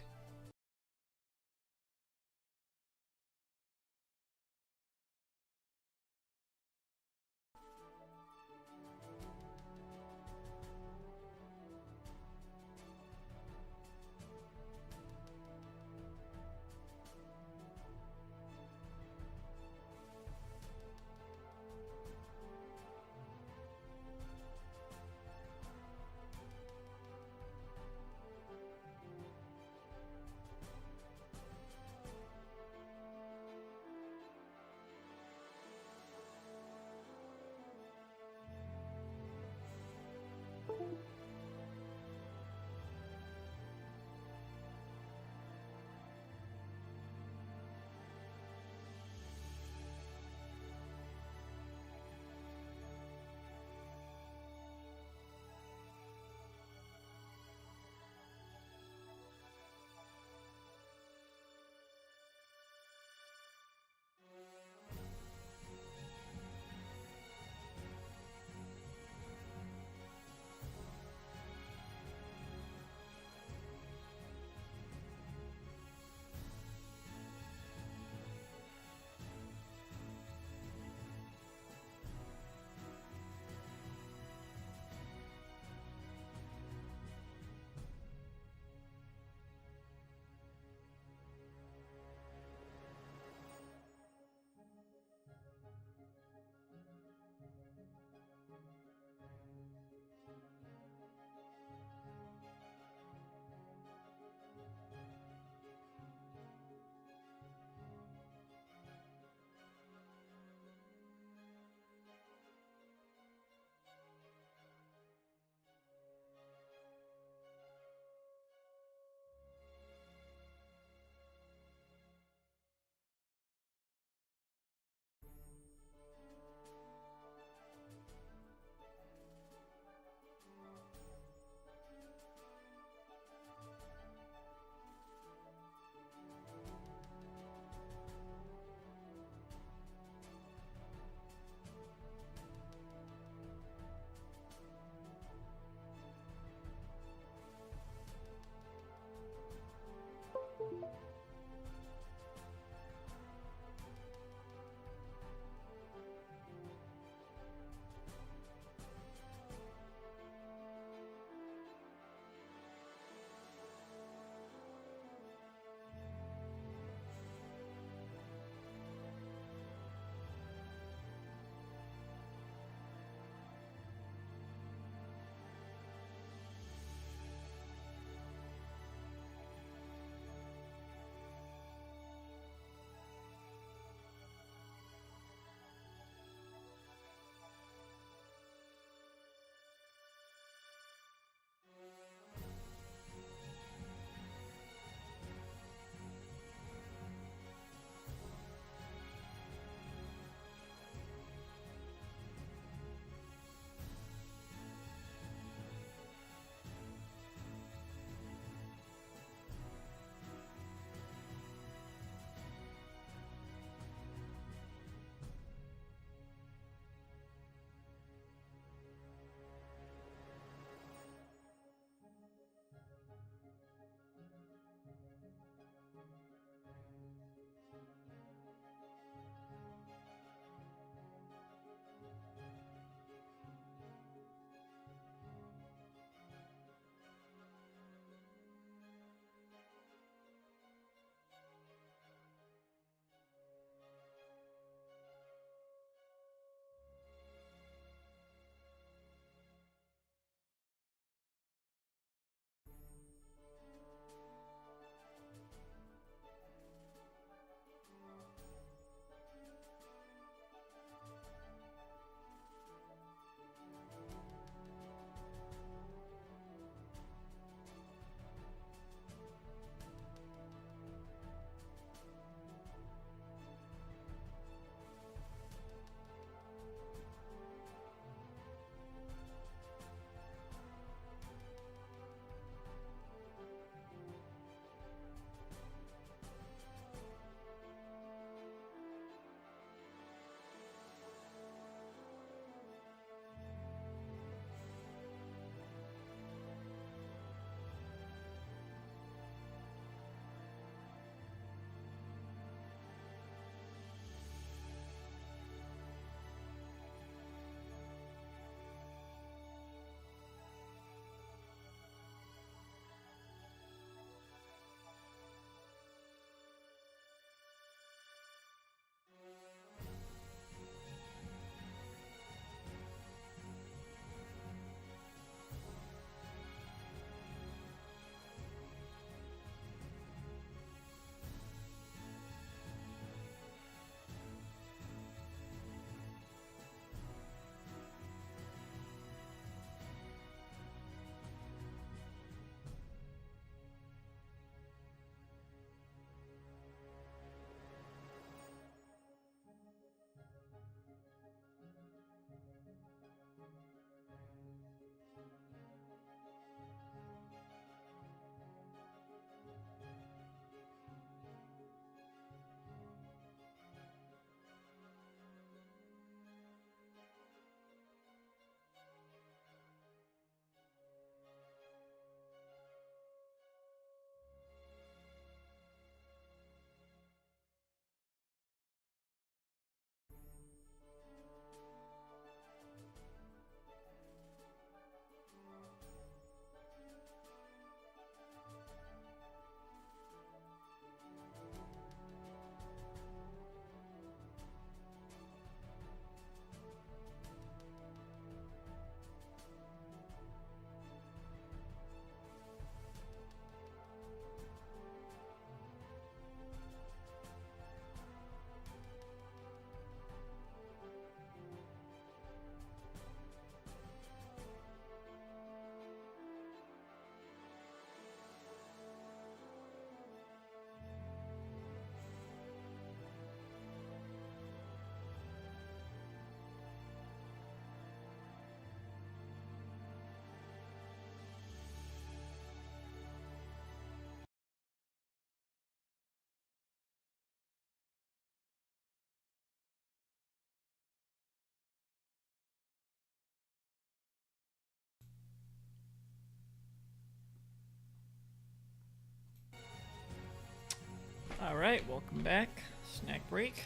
Alright, welcome back. Snack break.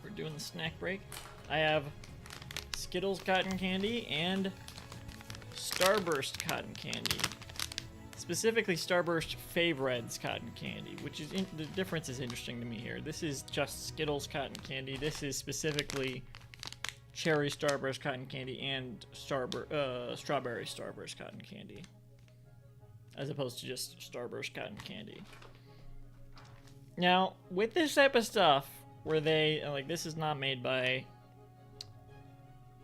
We're doing the snack break. I have Skittles cotton candy and Starburst cotton candy. Specifically Starburst Favoreds cotton candy, which is the difference is interesting to me here. This is just Skittles cotton candy. This is specifically Cherry Starburst cotton candy and Strawberry Starburst cotton candy, as opposed to just Starburst cotton candy. Now, with this type of stuff, where they, like, this is not made by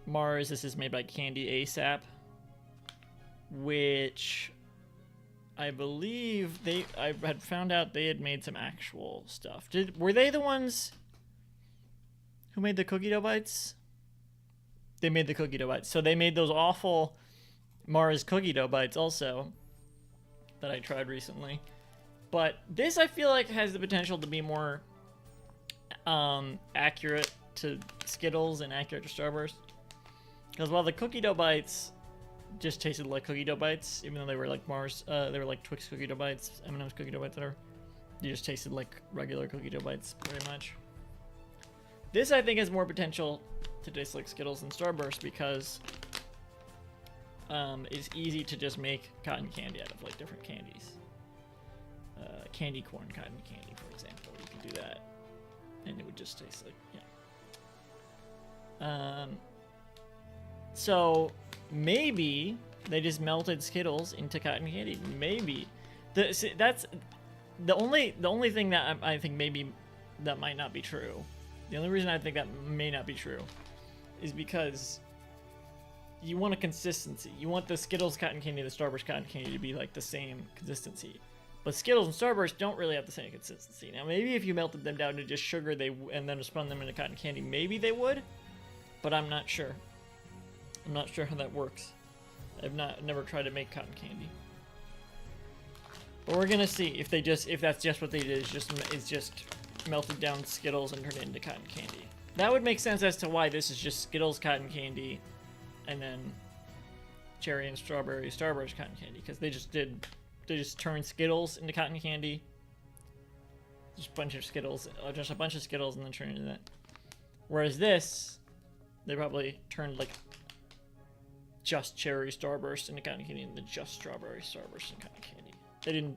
Mars, this is made by Candy ASAP, which I believe I had found out they had made some actual stuff. Were they the ones who made the cookie dough bites? They made the cookie dough bites. So they made those awful Mars cookie dough bites also that I tried recently. But this, I feel like, has the potential to be more accurate to Skittles and accurate to Starburst. Because while the cookie dough bites just tasted like cookie dough bites, even though they were like Mars, they were like Twix cookie dough bites, M&M's cookie dough bites, whatever. They just tasted like regular cookie dough bites, pretty much. This, I think, has more potential to taste like Skittles and Starburst because it's easy to just make cotton candy out of like different candies. Candy corn cotton candy, for example. You can do that, and it would just taste like, yeah. So maybe they just melted Skittles into cotton candy. Maybe that's the only thing that I think maybe that might not be true. The only reason I think that may not be true is because you want a consistency. You want the Skittles cotton candy and the Starburst cotton candy to be like the same consistency. But Skittles and Starburst don't really have the same consistency. Now, maybe if you melted them down to just sugar and then spun them into cotton candy, maybe they would. But I'm not sure. I'm not sure how that works. I've never tried to make cotton candy. But we're gonna see if that's just what they did. Is just melted down Skittles and turned it into cotton candy. That would make sense as to why this is just Skittles cotton candy, and then cherry and strawberry Starburst cotton candy, because they just turned Skittles into cotton candy. Just a bunch of Skittles, and then turned into that. Whereas this, they probably turned like just cherry Starburst into cotton candy, and then just strawberry Starburst into cotton candy.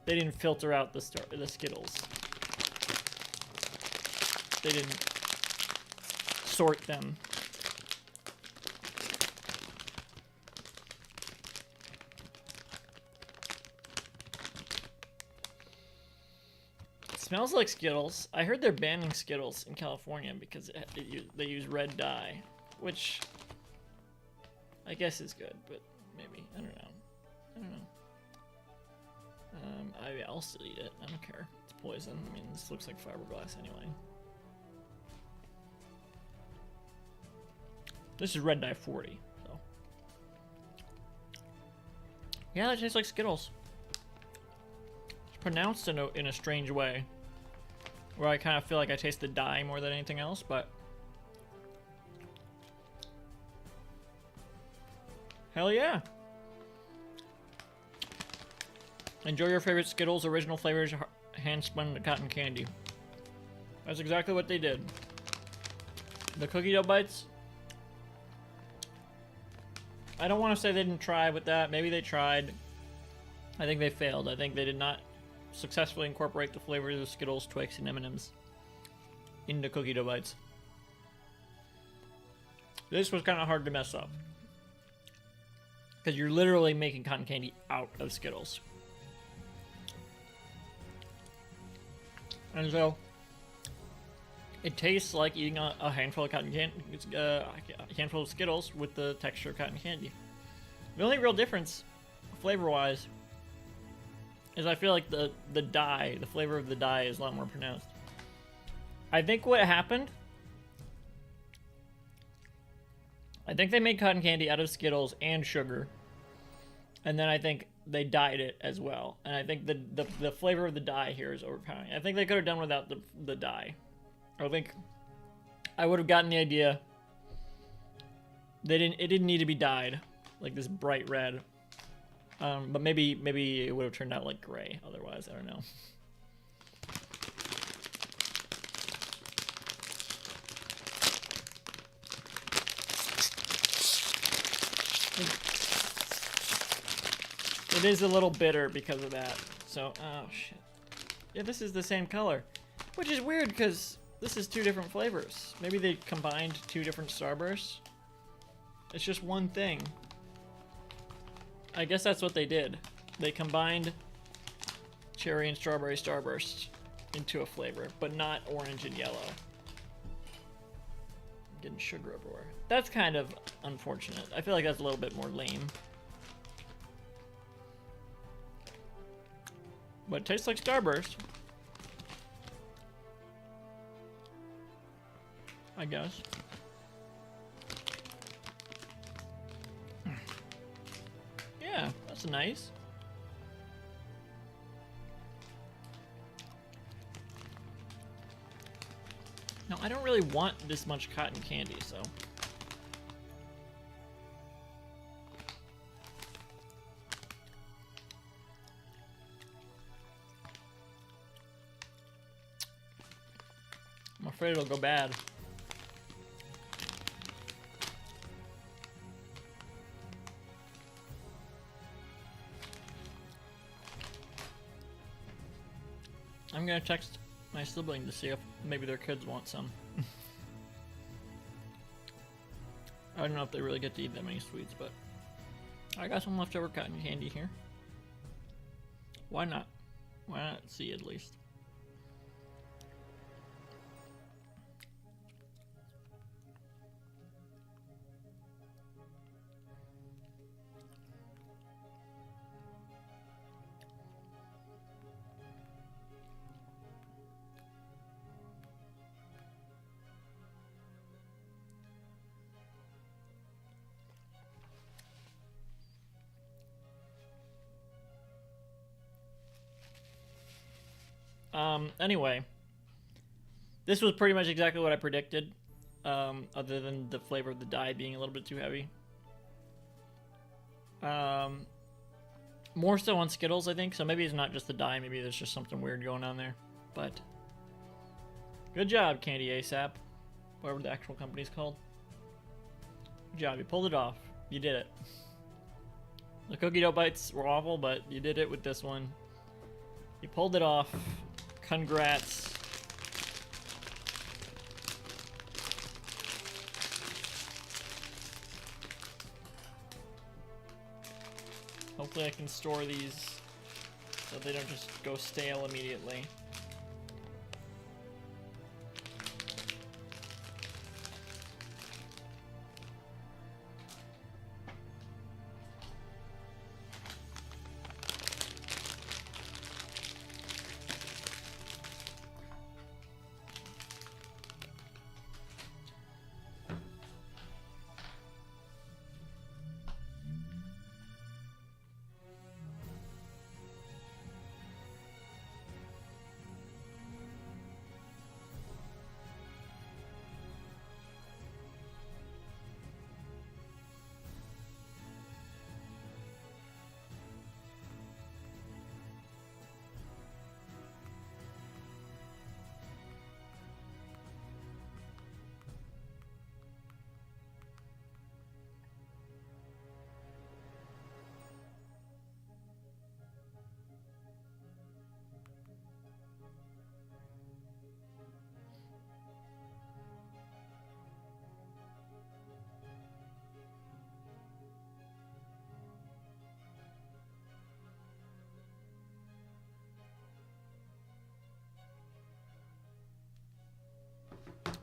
They didn't filter out the Skittles. They didn't sort them. Smells like Skittles. I heard they're banning Skittles in California because they use red dye, which I guess is good, but maybe, I don't know. I'll still eat it. I don't care. It's poison. I mean, this looks like fiberglass anyway. This is red dye 40, so. Yeah, that tastes like Skittles. It's pronounced in a strange way, where I kind of feel like I taste the dye more than anything else, but hell yeah. Enjoy your favorite Skittles original flavors hand spun to cotton candy. That's exactly what they did. The cookie dough bites, I don't want to say they didn't try with that. Maybe they tried. I think they failed. I think they did not successfully incorporate the flavors of Skittles, Twix, and M&M's into cookie dough bites. This was kind of hard to mess up, because you're literally making cotton candy out of Skittles. And so it tastes like eating a handful of a handful of Skittles with the texture of cotton candy. The only real difference, flavor-wise, is I feel like the dye, the flavor of the dye, is a lot more pronounced. I think what happened, I think they made cotton candy out of Skittles and sugar, and then I think they dyed it as well. And I think the flavor of the dye here is overpowering. I think they could have done without the dye. I think I would have gotten the idea. It didn't need to be dyed like this bright red. But maybe it would have turned out like gray otherwise. I don't know. It is a little bitter because of that. So, oh shit. Yeah, this is the same color. Which is weird because this is 2 different flavors. Maybe they combined 2 different Starbursts. It's just one thing. I guess that's what they did. They combined cherry and strawberry Starburst into a flavor, but not orange and yellow. I'm getting sugar everywhere. That's kind of unfortunate. I feel like that's a little bit more lame. But it tastes like Starburst. I guess. Yeah, that's nice. No, I don't really want this much cotton candy, so. I'm afraid it'll go bad. I'm gonna text my sibling to see if maybe their kids want some. I don't know if they really get to eat that many sweets, but I got some leftover cotton candy here. Why not? Why not see at least? Anyway, this was pretty much exactly what I predicted, other than the flavor of the dye being a little bit too heavy. More so on Skittles, I think, so maybe it's not just the dye, maybe there's just something weird going on there, but good job, Candy ASAP, whatever the actual company's called. Good job, you pulled it off. You did it. The cookie dough bites were awful, but you did it with this one. You pulled it off. Congrats. Hopefully I can store these so they don't just go stale immediately.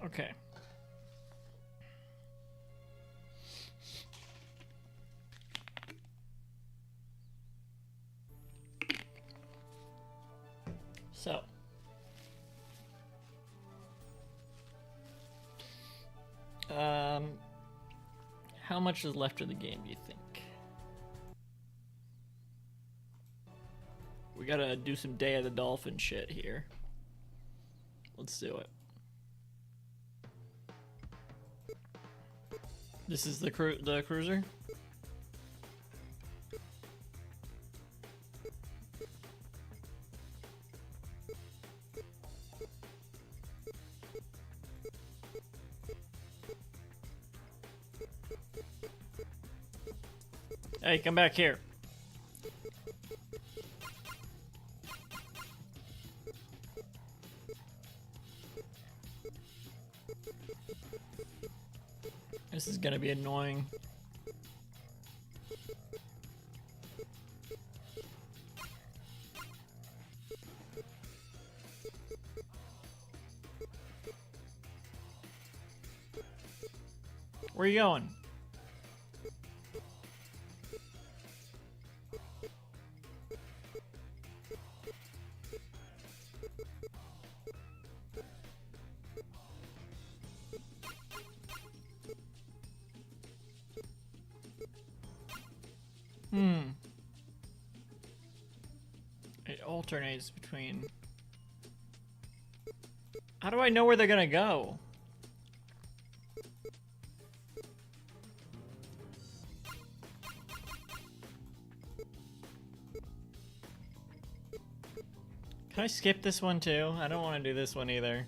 Okay. So. How much is left of the game, do you think? We gotta do some Day of the Dolphin shit here. Let's do it. This is the cruiser? Hey, come back here. This is gonna be annoying. Where are you going? It alternates between... How do I know where they're gonna go? Can I skip this one too? I don't want to do this one either.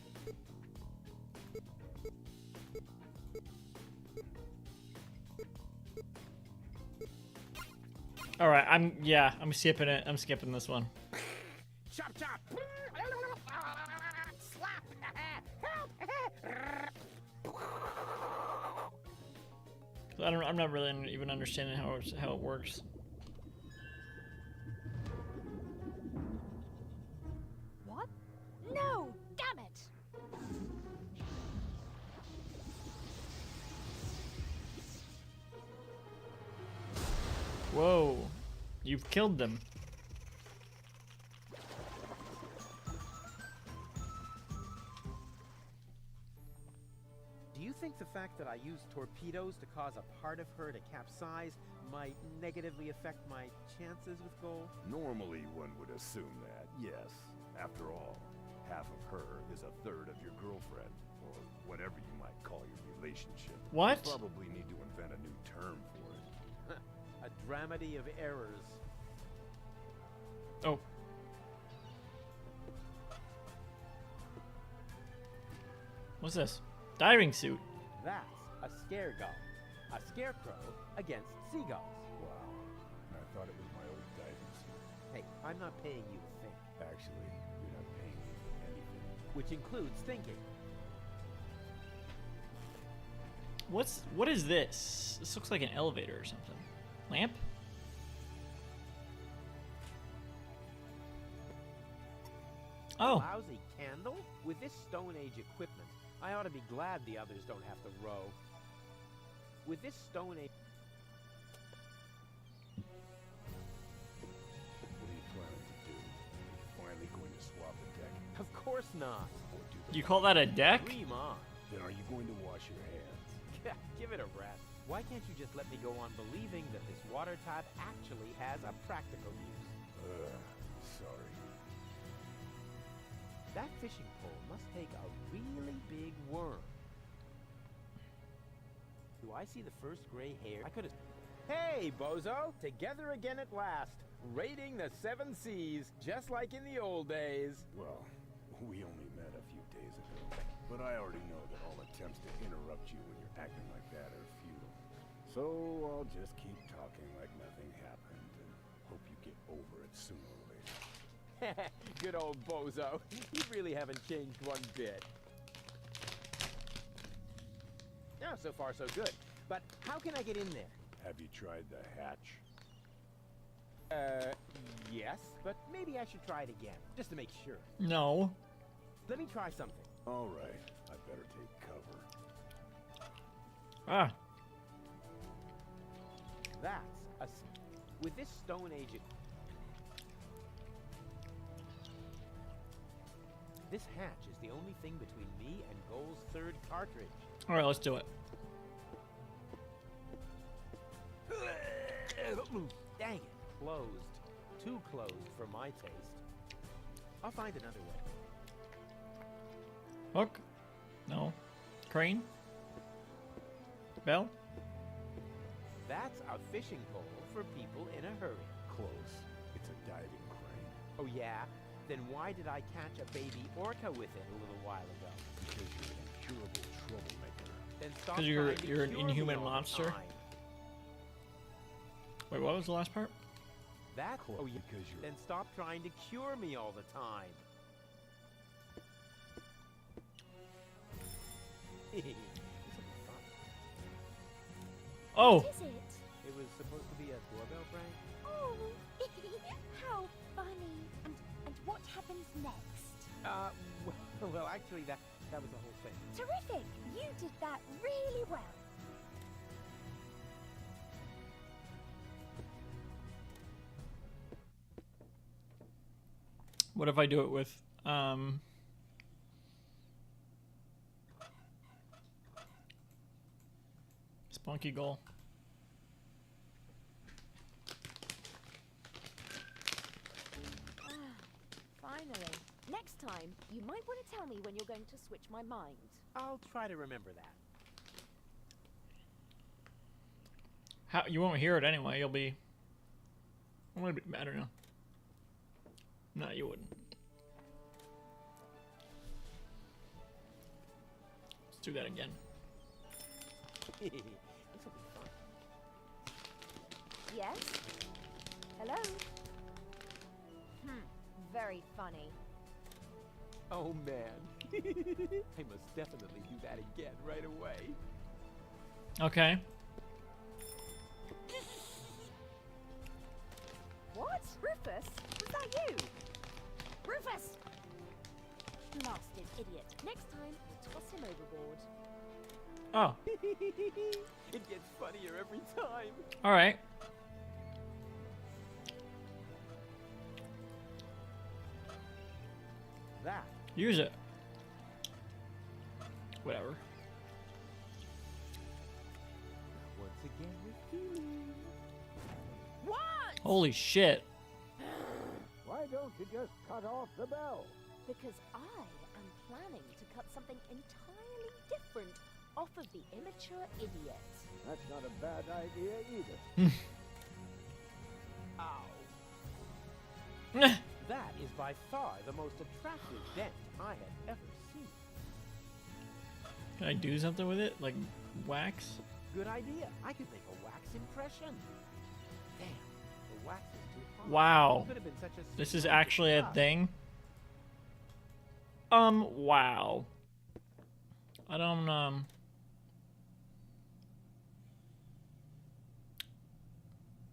Alright, I'm skipping it. I'm skipping this one. Chop chop. Slap. Help. I'm not really even understanding how it works. What? No! Damn it! Whoa. You've killed them. Do you think the fact that I used torpedoes to cause a part of her to capsize might negatively affect my chances with gold? Normally one would assume that, yes. After all, half of her is a third of your girlfriend, or whatever you might call your relationship. What? You probably need to invent a new term for it. A dramedy of errors. Oh. What's this? Diving suit. That's a scare gull. A scarecrow against seagulls. Wow. I thought it was my old diving suit. Hey, I'm not paying you to think. Actually, you're not paying me for anything. Which includes thinking. What is this? This looks like an elevator or something. Lamp? Oh. Lousy candle? With this Stone Age equipment, I ought to be glad the others don't have to row. With this Stone Age... What are you planning to do? Are you finally going to swap the deck? Of course not. Or do the You call that a deck? Dream on. Then are you going to wash your hands? Give it a rest. Why can't you just let me go on believing that this water type actually has a practical use? Sorry. That fishing pole must take a really big worm. Do I see the first gray hair? I could've... Hey, bozo! Together again at last. Raiding the 7 seas, just like in the old days. Well, we only met a few days ago. But I already know that all attempts to interrupt you when you're acting like that are futile. So I'll just keep talking like nothing happened and hope you get over it sooner or later. Good old bozo. You really haven't changed one bit. Now, so far so good. But how can I get in there? Have you tried the hatch? Yes, but maybe I should try it again, just to make sure. No. Let me try something. All right, I better take cover. Ah. That's with this Stone Age. This hatch is the only thing between me and Goal's 3rd cartridge. All right, let's do it. Dang it, closed. Too closed for my taste. I'll find another way. Hook? No. Crane? Bell? That's a fishing pole for people in a hurry. Close. It's a diving crane. Oh yeah? Then why did I catch a baby orca with it a little while ago? Because you're an incurable troublemaker. Then stop 'Cause trying to you're an cure me inhuman all the monster? time. Wait, what was the last part? That? Oh, yeah. Because you're... Then stop trying to cure me all the time. This'll be fun. Oh! What is it? It was supposed to be a doorbell prank. Oh, how funny. And what happens next? Well, actually, that was the whole thing. Terrific! You did that really well. What if I do it with, Spunky Goal? Finally. Next time, you might want to tell me when you're going to switch my mind. I'll try to remember that. How you won't hear it anyway. You'll be. I don't know. No, you wouldn't. Let's do that again. This'll be fun. Yes? Hello? Very funny. Oh, man. I must definitely do that again right away. Okay. What? Rufus? Was that you? Rufus! Blasted idiot. Next time, we'll toss him overboard. Oh. It gets funnier every time. All right. That. Use it. Whatever. Once again with feeling. What? Holy shit. Why don't you just cut off the bell? Because I am planning to cut something entirely different off of the immature idiot. That's not a bad idea either. Ow. That is by far the most attractive dent I have ever seen. Can I do something with it? Like wax? Good idea. I could make a wax impression. Damn, the wax is too hot. Wow. It could have been such a This is sweet actually a touch. thing? Wow. I don't,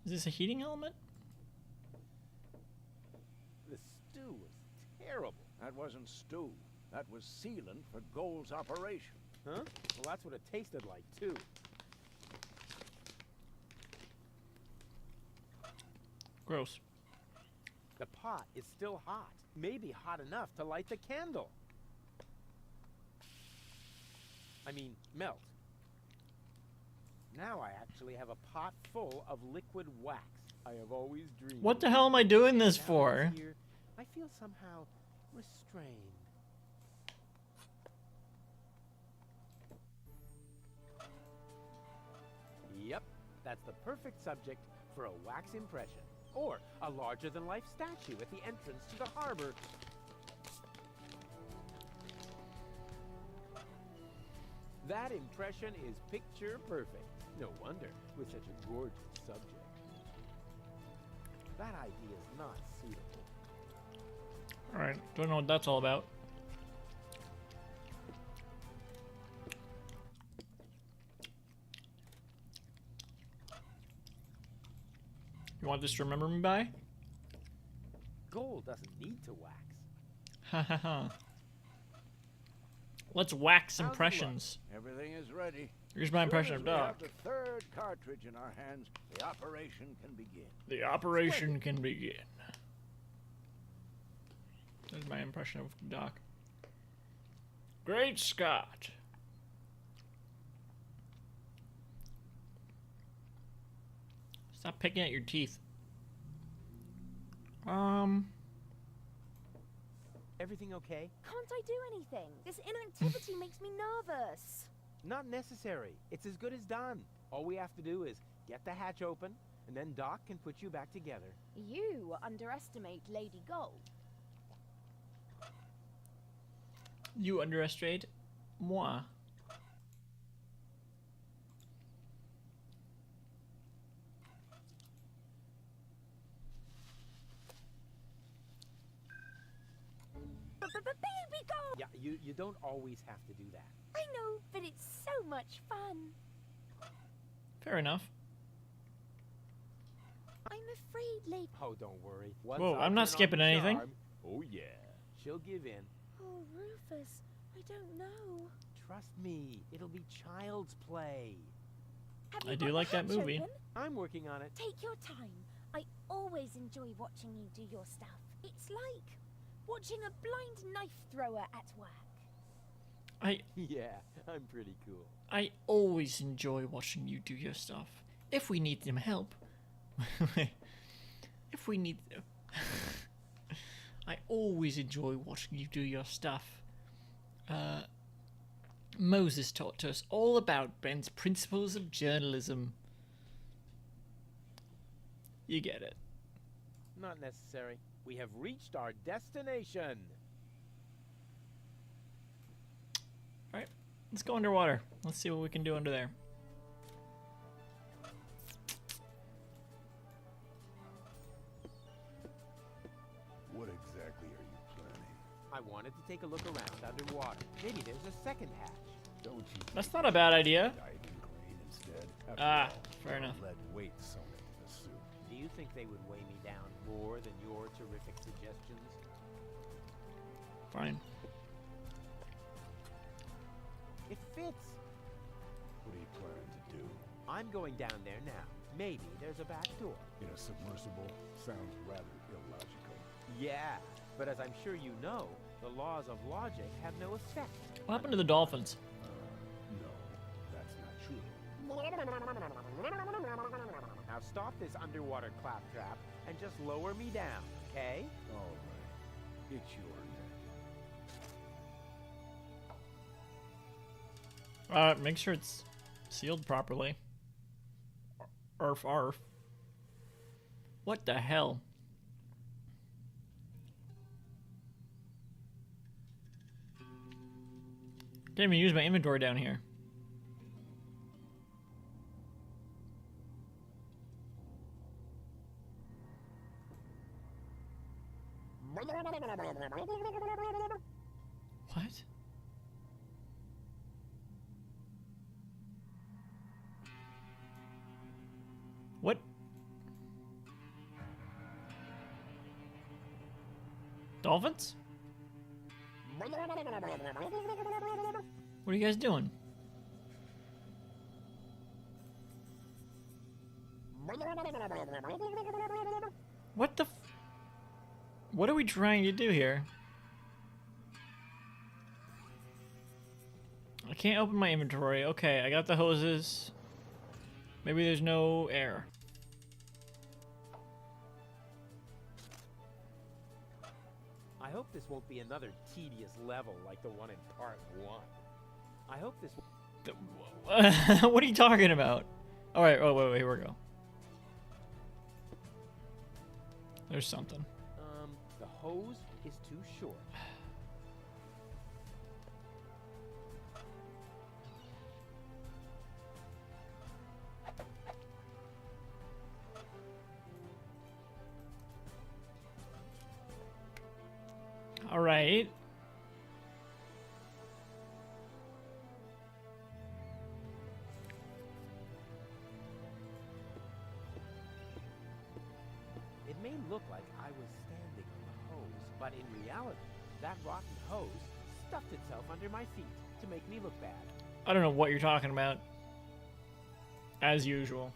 Is this a heating element? The stew was terrible. That wasn't stew. That was sealant for Gold's operation. Huh? Well, that's what it tasted like, too. Gross. The pot is still hot. Maybe hot enough to light the candle. I mean, melt. Now I actually have a pot full of liquid wax. I have always dreamed. What the hell am I doing this Now that for? it's here, I feel somehow restrained. Yep, that's the perfect subject for a wax impression. Or a larger-than-life statue at the entrance to the harbor. That impression is picture perfect. No wonder, with such a gorgeous subject. That idea is not suitable. Alright, don't know what that's all about. You want this to remember me by? Gold doesn't need to wax. Ha ha ha. Let's wax How's the luck? impressions. Everything is ready. Here's my impression of As soon as we Doc. have the third cartridge in our hands, the operation can begin. The operation can begin. There's my impression of Doc. Great Scott. Stop picking at your teeth. Everything okay? Can't I do anything? This inactivity makes me nervous. Not necessary. It's as good as done. All we have to do is get the hatch open, and then Doc can put you back together. You underestimate Lady Gold. You underestimate moi. Baby goal! Yeah, you don't always have to do that. I know, but it's so much fun. Fair enough. I'm afraid, Lady. Oh, don't worry. Once Whoa, I I'm not turn on skipping the anything. charm, oh yeah, she'll give in. Oh, Rufus, I don't know. Trust me, it'll be child's play. Have you I do got like the that hatch movie. open? I'm working on it. Take your time. I always enjoy watching you do your stuff. It's like watching a blind knife thrower at work. Yeah, I'm pretty cool. I always enjoy watching you do your stuff. If we need some help. If we need... I always enjoy watching you do your stuff. Moses taught us all about Ben's principles of journalism. You get it. Not necessary. We have reached our destination. Alright, let's go underwater. Let's see what we can do under there. What exactly are you planning? I wanted to take a look around underwater. Maybe there's a second hatch. Don't you That's not a bad idea. diving green instead? After Ah, all, fair enough. lead weight sewn into the suit. Do you think they would weigh me down more than your terrific suggestions? Fine. It fits. What are you planning to do? I'm going down there now. Maybe there's a back door. In a submersible? Sounds rather illogical. Yeah, but as I'm sure you know, the laws of logic have no effect. What happened to the dolphins? No, that's not true. Now stop this underwater claptrap and just lower me down, okay? All right. It's your neck. Make sure it's sealed properly. Arf, arf. What the hell? Can't even use my inventory down here. What? What? Dolphins? What are you guys doing? What the f- What are we trying to do here? I can't open my inventory. Okay, I got the hoses. Maybe there's no air. I hope this won't be another tedious level like the one in part 1. I hope this... What are you talking about? Alright, oh, wait, here we go. There's something. The hose is too short. Alright. It may look like I was standing on the hose, but in reality, that rotten hose stuffed itself under my feet to make me look bad. I don't know what you're talking about. As usual.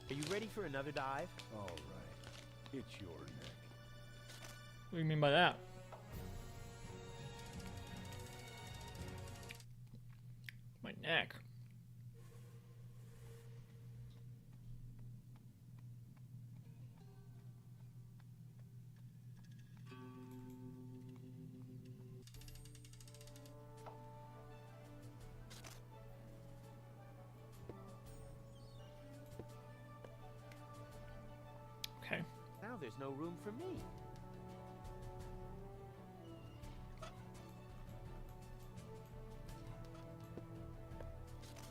Are you ready for another dive? All right. It's your neck. What do you mean by that? My neck. Okay. Now there's no room for me.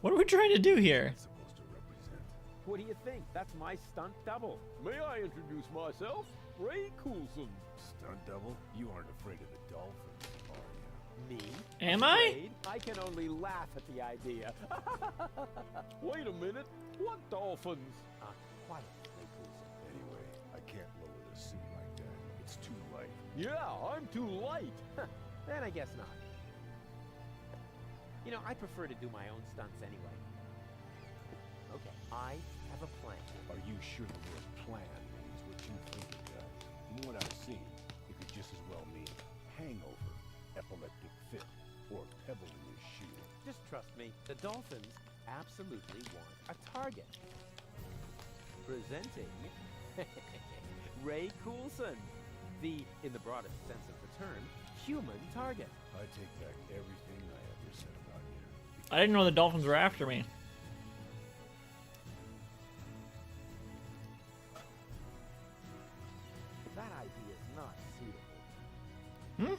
What are we trying to do here? Supposed to represent. What do you think? That's my stunt double. May I introduce myself? Ray Coulson. Stunt double? You aren't afraid of the dolphins, are you? Me? Am I? Afraid? I can only laugh at the idea. Wait a minute. What dolphins? Quiet, Ray Coulson. Anyway, I can't lower the suit like that. It's too light. Yeah, I'm too light. Then I guess not. You know, I prefer to do my own stunts anyway. Okay, I have a plan. Are you sure the word plan means what you think it does? From what I've seen, it could just as well mean hangover, epileptic fit, or pebble in your shoe. Just trust me, the dolphins absolutely want a target. Presenting Ray Coulson, the, in the broadest sense of the term, human target. I take back everything I ever said about you. I didn't know the dolphins were after me. That idea is not suitable.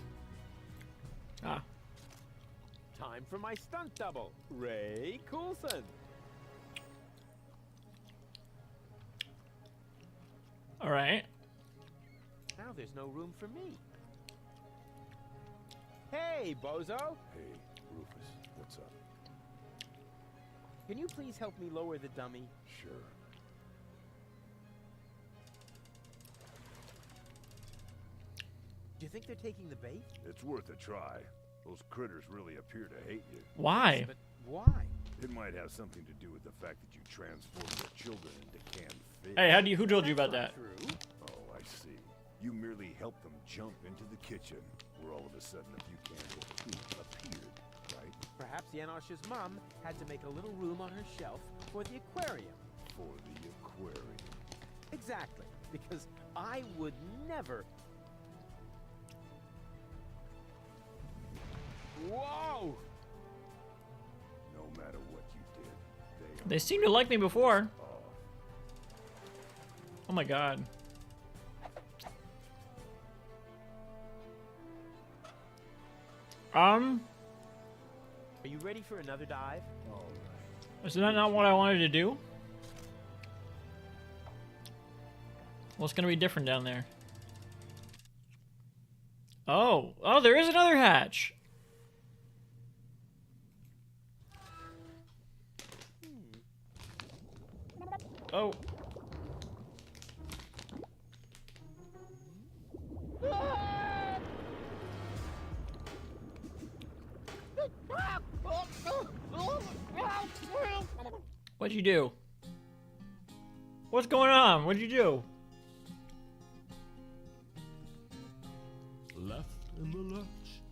Ah. Time for my stunt double, Ray Coulson. All right. Now there's no room for me. Hey, bozo! Hey, Rufus, what's up? Can you please help me lower the dummy? Sure. Do you think they're taking the bait? It's worth a try. Those critters really appear to hate you. Why? But why? It might have something to do with the fact that you transformed their children into canned fish. Hey, who told you about that? That's not true. Oh, I see. You merely helped them jump into the kitchen, where all of a sudden a few cans of food appeared, right? Perhaps Janosch's mom had to make a little room on her shelf for the aquarium. For the aquarium. Exactly, because I would never... Whoa! No matter what you did, They seemed to like me before. Oh. Oh my god. Are you ready for another dive? All right. Is that not what I wanted to do? What's gonna be different down there? Oh, there is another hatch. Oh. What'd you do? What's going on? What'd you do? Left in the lurch,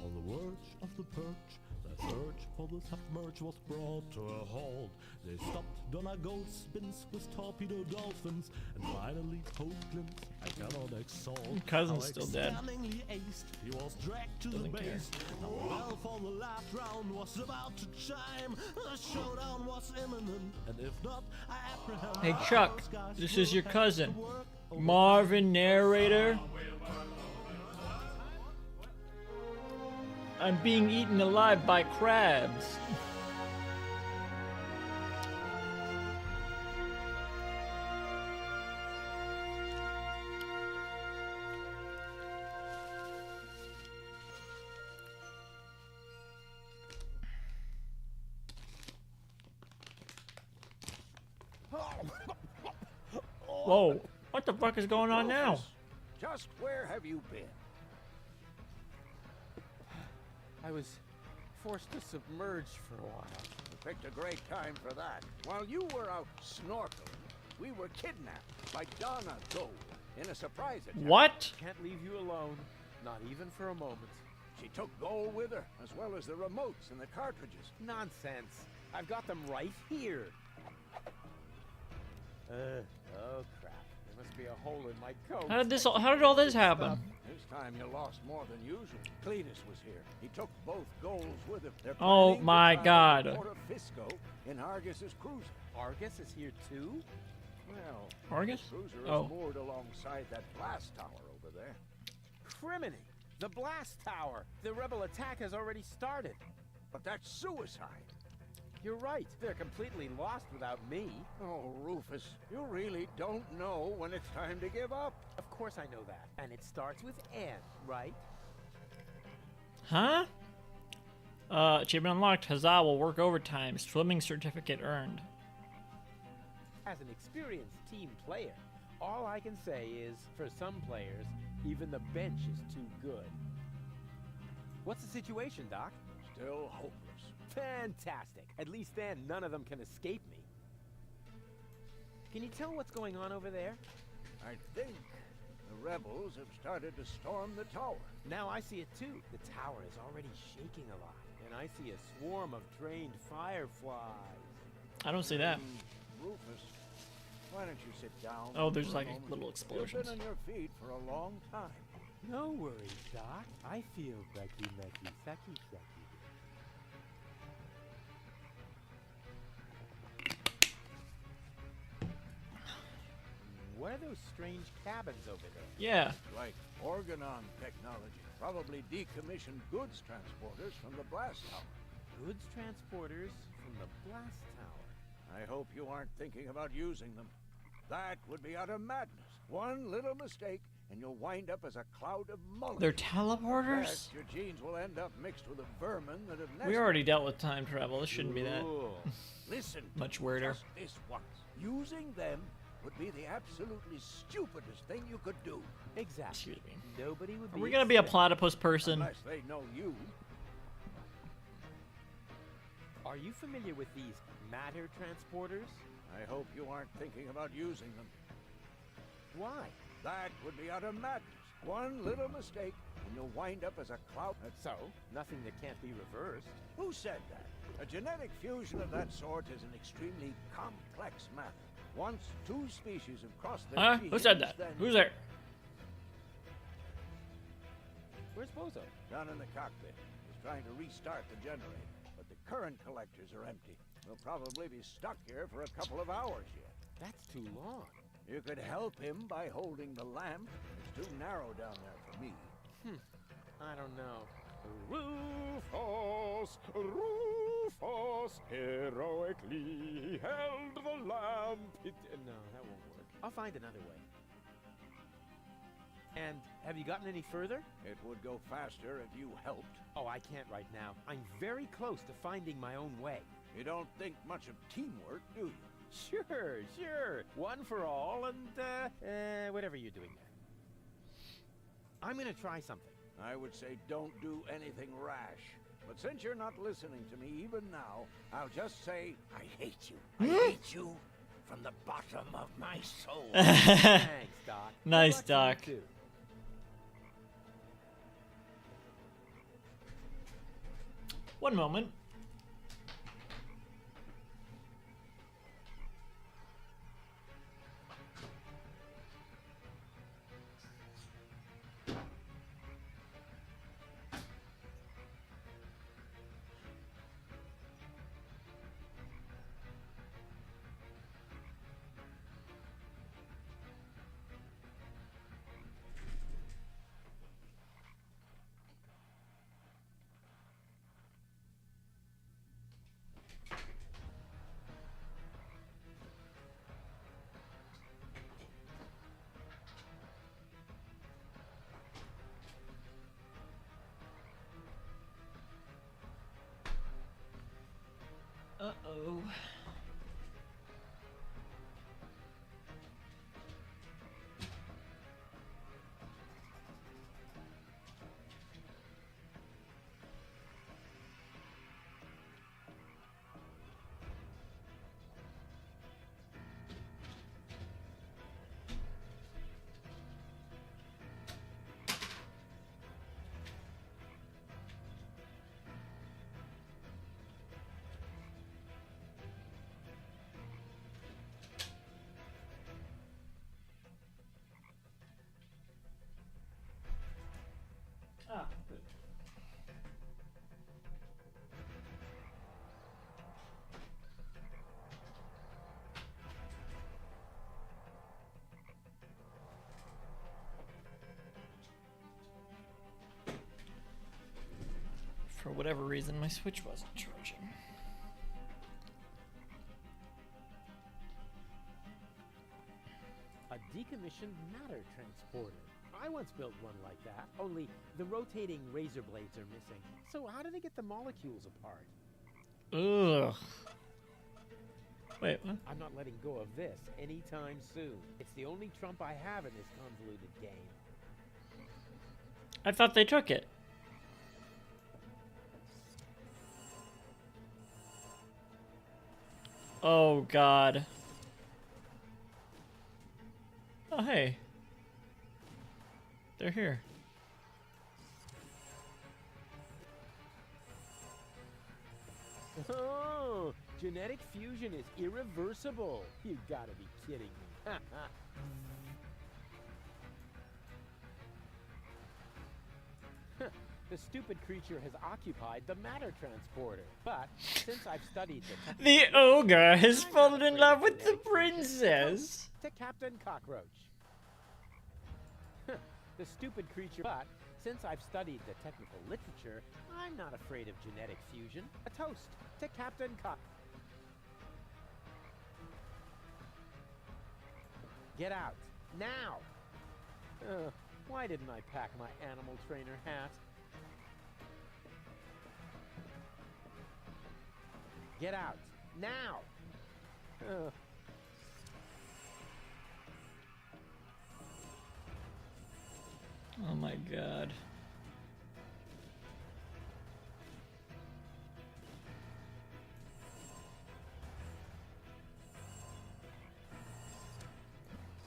on the verge of the perch, the search for the submerge was brought to a halt. They stopped Donna Goldspins with torpedo dolphins, and finally Hoagland's I cannot exalt. Cousin's still dead. Stunningly aced, he was dragged to Doesn't the care. base. Now the bell for the last round was about to chime. The showdown was imminent, and if not, I apprehend. Hey Chuck, this is your cousin, Marvin, narrator. I'm being eaten alive by crabs. Whoa, what the fuck is going on now? Just where have you been? I was forced to submerge for a while. You picked a great time for that. While you were out snorkeling, we were kidnapped by Donna Gold in a surprise attack. What? Can't leave you alone, not even for a moment. She took Gold with her, as well as the remotes and the cartridges. Nonsense. I've got them right here. Oh crap. There must be a hole in my coat. How did all this happen? This time you lost more than usual. Cletus was here. He took both Golds with him. They're Oh planning to my dive God. at Port of Fisco in Argus's cruiser. Argus is here too? Well, Argus? the cruiser is Oh. moored alongside that blast tower over there. Criminy! The blast tower! The rebel attack has already started. But that's suicide. You're right. They're completely lost without me. Oh, Rufus, you really don't know when it's time to give up. Of course I know that. And it starts with N, right? Huh? Achievement unlocked. Huzzah, will work overtime. Swimming certificate earned. As an experienced team player, all I can say is, for some players, even the bench is too good. What's the situation, Doc? Still hopeless. Fantastic. At least then, none of them can escape me. Can you tell what's going on over there? I think the rebels have started to storm the tower. Now I see it too. The tower is already shaking a lot, and I see a swarm of trained fireflies. I don't see that. Rufus, why don't you sit down? Oh, there's for a like moment? little explosions. You've been on your feet for a long time. No worries, Doc. I feel Becky, Saki. What are those strange cabins over there? Yeah. Like organon technology. Probably decommissioned goods transporters from the blast tower. Goods transporters from the blast tower. I hope you aren't thinking about using them. That would be utter madness. One little mistake, and you'll wind up as a cloud of mullet. They're teleporters? Best, your genes will end up mixed with a vermin that have nested. We already dealt with time travel. This shouldn't be that Listen, much weirder. Just this once. Using them would be the absolutely stupidest thing you could do. Exactly. Excuse me. Nobody would Are be we gonna be a expected- platypus person? Unless they know you. Are you familiar with these matter transporters? I hope you aren't thinking about using them. Why? That would be utter madness. One little mistake, and you'll wind up as a cloud. So, nothing that can't be reversed. Who said that? A genetic fusion of that sort is an extremely complex matter. Once two species have crossed their Huh? genes, Who said that? then Who's there? Where's Bozo? down in the cockpit. He's trying to restart the generator, but the current collectors are empty. We'll probably be stuck here for a couple of hours yet. That's too long. You could help him by holding the lamp. It's too narrow down there for me. I don't know. Rufus, Rufus, heroically held the lamp. No, that won't work. I'll find another way. And have you gotten any further? It would go faster if you helped. Oh, I can't right now. I'm very close to finding my own way. You don't think much of teamwork, do you? Sure. One for all and, whatever you're doing there. I'm gonna try something. I would say don't do anything rash. But since you're not listening to me even now, I'll just say, I hate you. I hate you from the bottom of my soul. Thanks, Doc. Nice, Good luck Doc. to you too. One moment. Uh-oh. Ah, good. For whatever reason, my Switch wasn't charging. decommissioned matter transporter. I once built one like that, only the rotating razor blades are missing. So how do they get the molecules apart? Ugh. Wait, what? I'm not letting go of this anytime soon. It's the only trump I have in this convoluted game. I thought they took it. Oh, God. Oh, hey. They're here. Oh, genetic fusion is irreversible. You gotta be kidding me. The stupid creature has occupied the matter transporter. But since I've studied the ogre has fallen in love with the princess. To Captain Cockroach. The stupid creature. But since I've studied the technical literature, I'm not afraid of genetic fusion. A toast to Captain Cock. Get out now. Why didn't I pack my animal trainer hat? Get out now. Oh my God.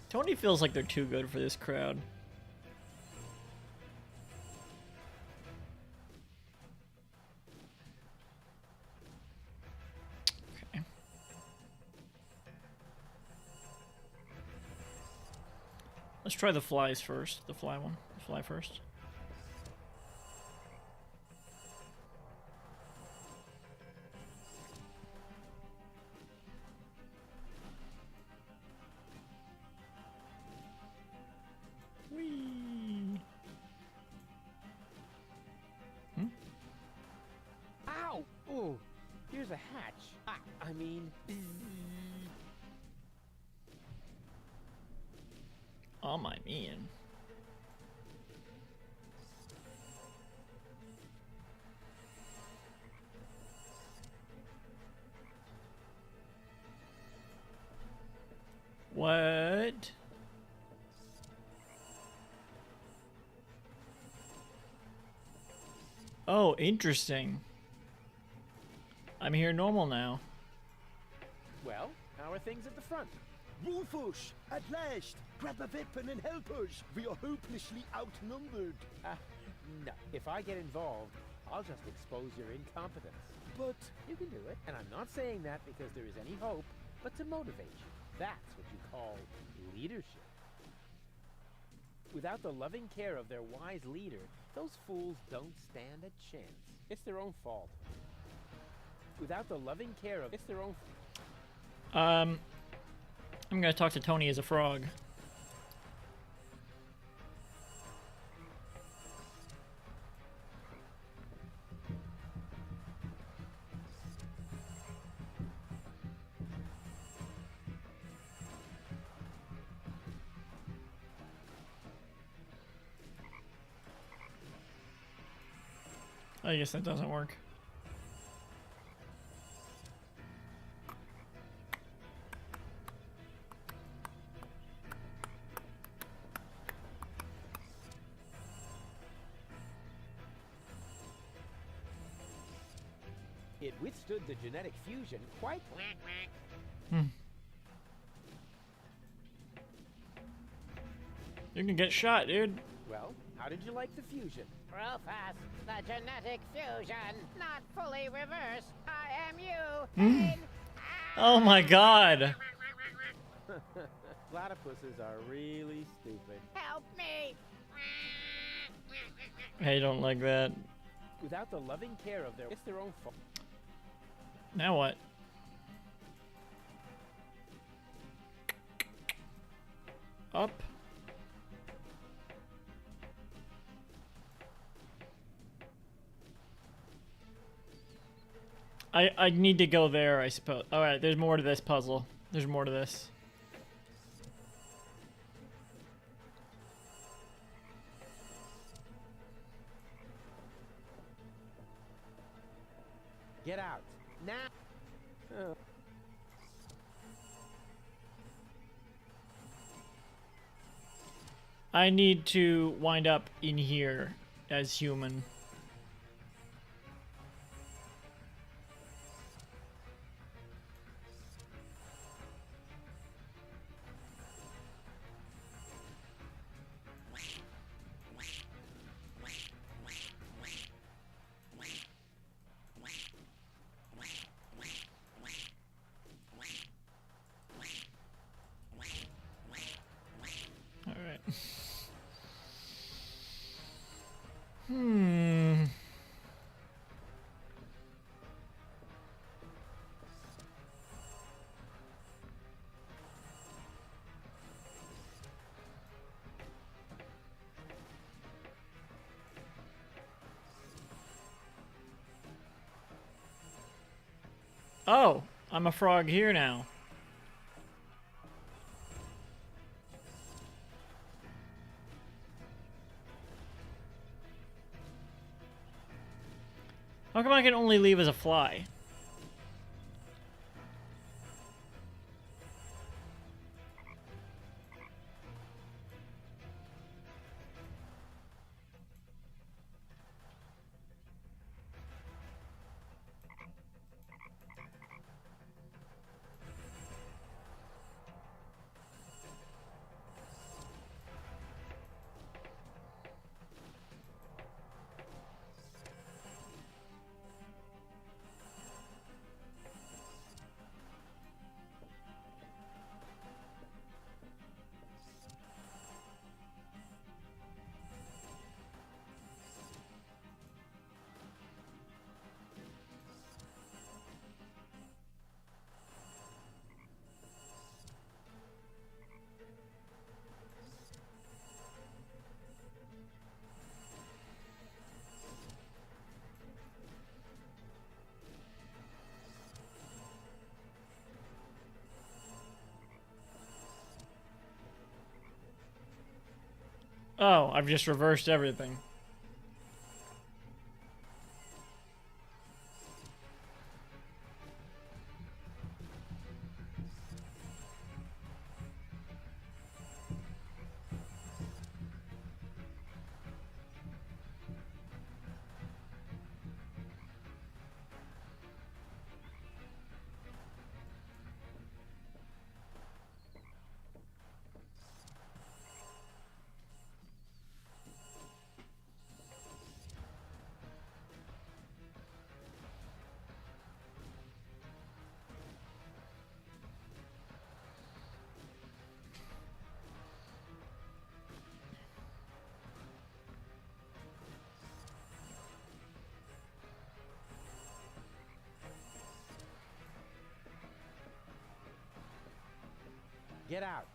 Tony feels like they're too good for this crowd. Okay. Let's try the flies first. The fly one. The fly first. Whee! Hmm? Ow! Oh, here's a hatch. I mean... Oh my man. What? Oh, interesting. I'm here normal now. Well, how are things at the front? Rufus, at last! Grab a weapon and help us! We are hopelessly outnumbered. No. If I get involved, I'll just expose your incompetence. But you can do it, and I'm not saying that because there is any hope, but to motivate you. That's what you call leadership. Without the loving care of their wise leader, those fools don't stand a chance. It's their own fault. Without the loving care of... It's their own... I'm gonna talk to Tony as a frog. I guess that doesn't work. It withstood the genetic fusion quite... You can get shot, dude. Well, how did you like the fusion? Rufus, the genetic fusion, not fully reversed. I am you. Mm. Oh my God. Platypuses are really stupid. Help me. I don't like that. Without the loving care of their... It's their own fault. Now what? Up. I need to go there, I suppose. Alright, there's more to this puzzle. There's more to this. Get out. Now. I need to wind up in here as human. All right. Oh, I'm a frog here now. How come I can only leave as a fly? Oh, I've just reversed everything. Get out.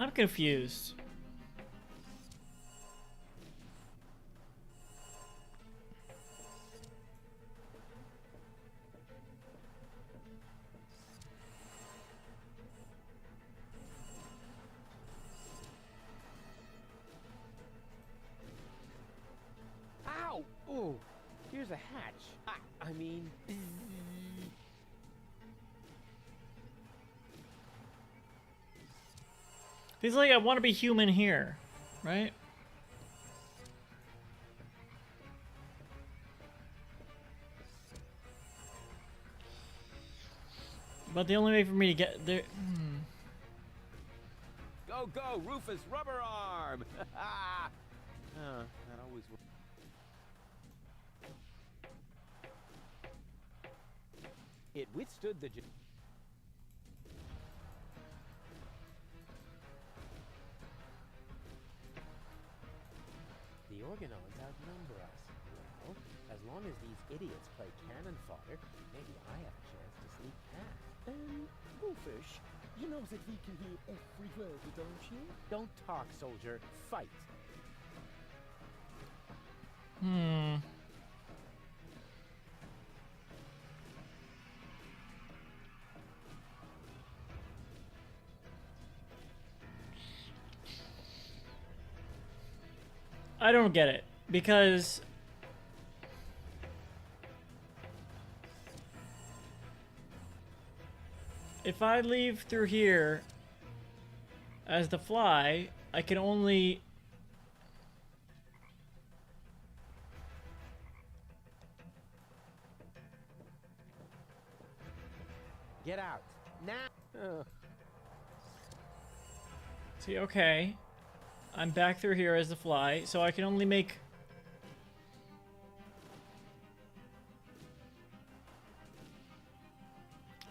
I'm confused. Ow! Ooh, here's a hatch. I mean... He's like, I want to be human here, right? But the only way for me to get there... Go, go, Rufus Rubber Arm! That always works. It withstood the... The Organons outnumber us. Well, as long as these idiots play cannon fodder, maybe I have a chance to sneak past. Wolfish, you know that we can hear every word, don't you? Don't talk, soldier. Fight. I don't get it, because if I leave through here as the fly, I can only... Get out. Now. See, okay. I'm back through here as the fly, so I can only make...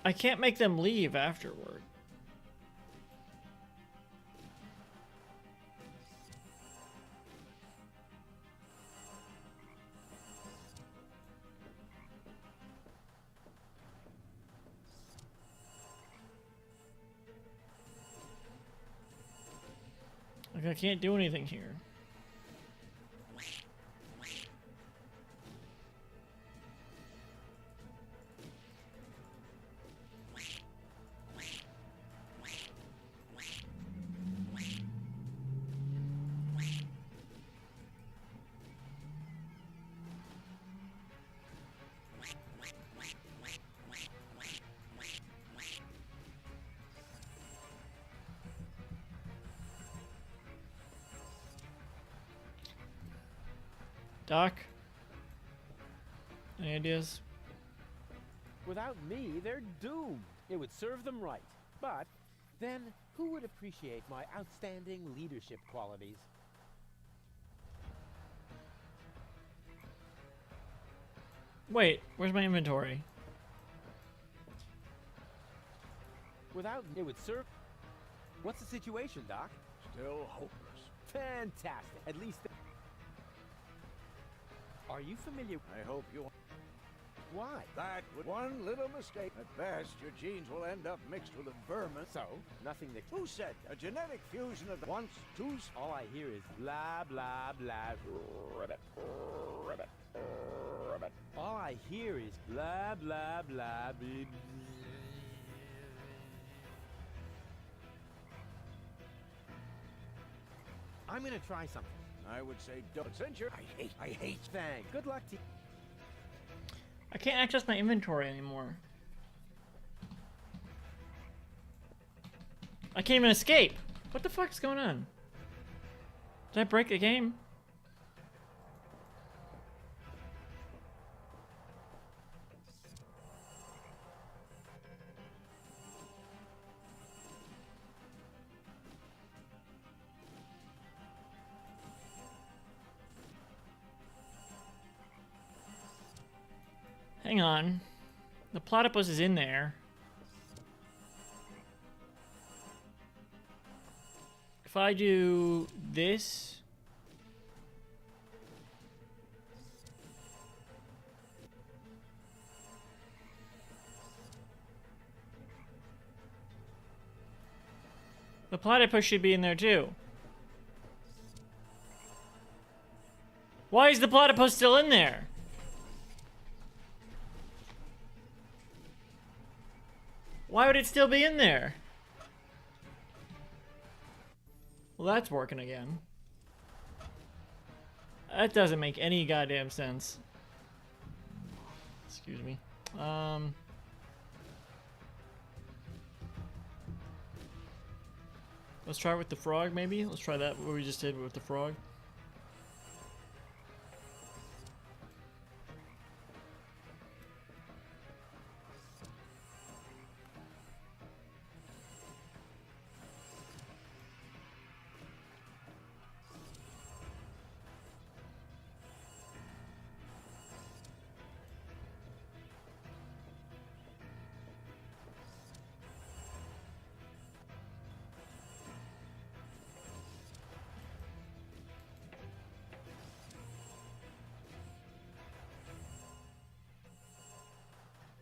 I can't make them leave afterward. Like, I can't do anything here. Doc? Any ideas? Without me, they're doomed. It would serve them right. But then, who would appreciate my outstanding leadership qualities? Wait, where's my inventory? Without it would serve... What's the situation, Doc? Still hopeless. Fantastic. At least... Are you familiar? I hope you... Why? That was one little mistake. At best, your genes will end up mixed with a vermin. So, nothing that... Who said a genetic fusion of the once, two... All I hear is blah, blah, blah. Ribbit, ribbit, ribbit. All I hear is blah, blah, blah, blah. I'm gonna try something. I would say don't censure. I hate. Thanks. Good luck to you. I can't access my inventory anymore. I can't even escape. What the fuck is going on? Did I break the game? Hang on. The platypus is in there. If I do this... The platypus should be in there too. Why is the platypus still in there? Why would it still be in there? Well, that's working again. That doesn't make any goddamn sense. Excuse me. Let's try it with the frog, maybe? Let's try that, what we just did with the frog.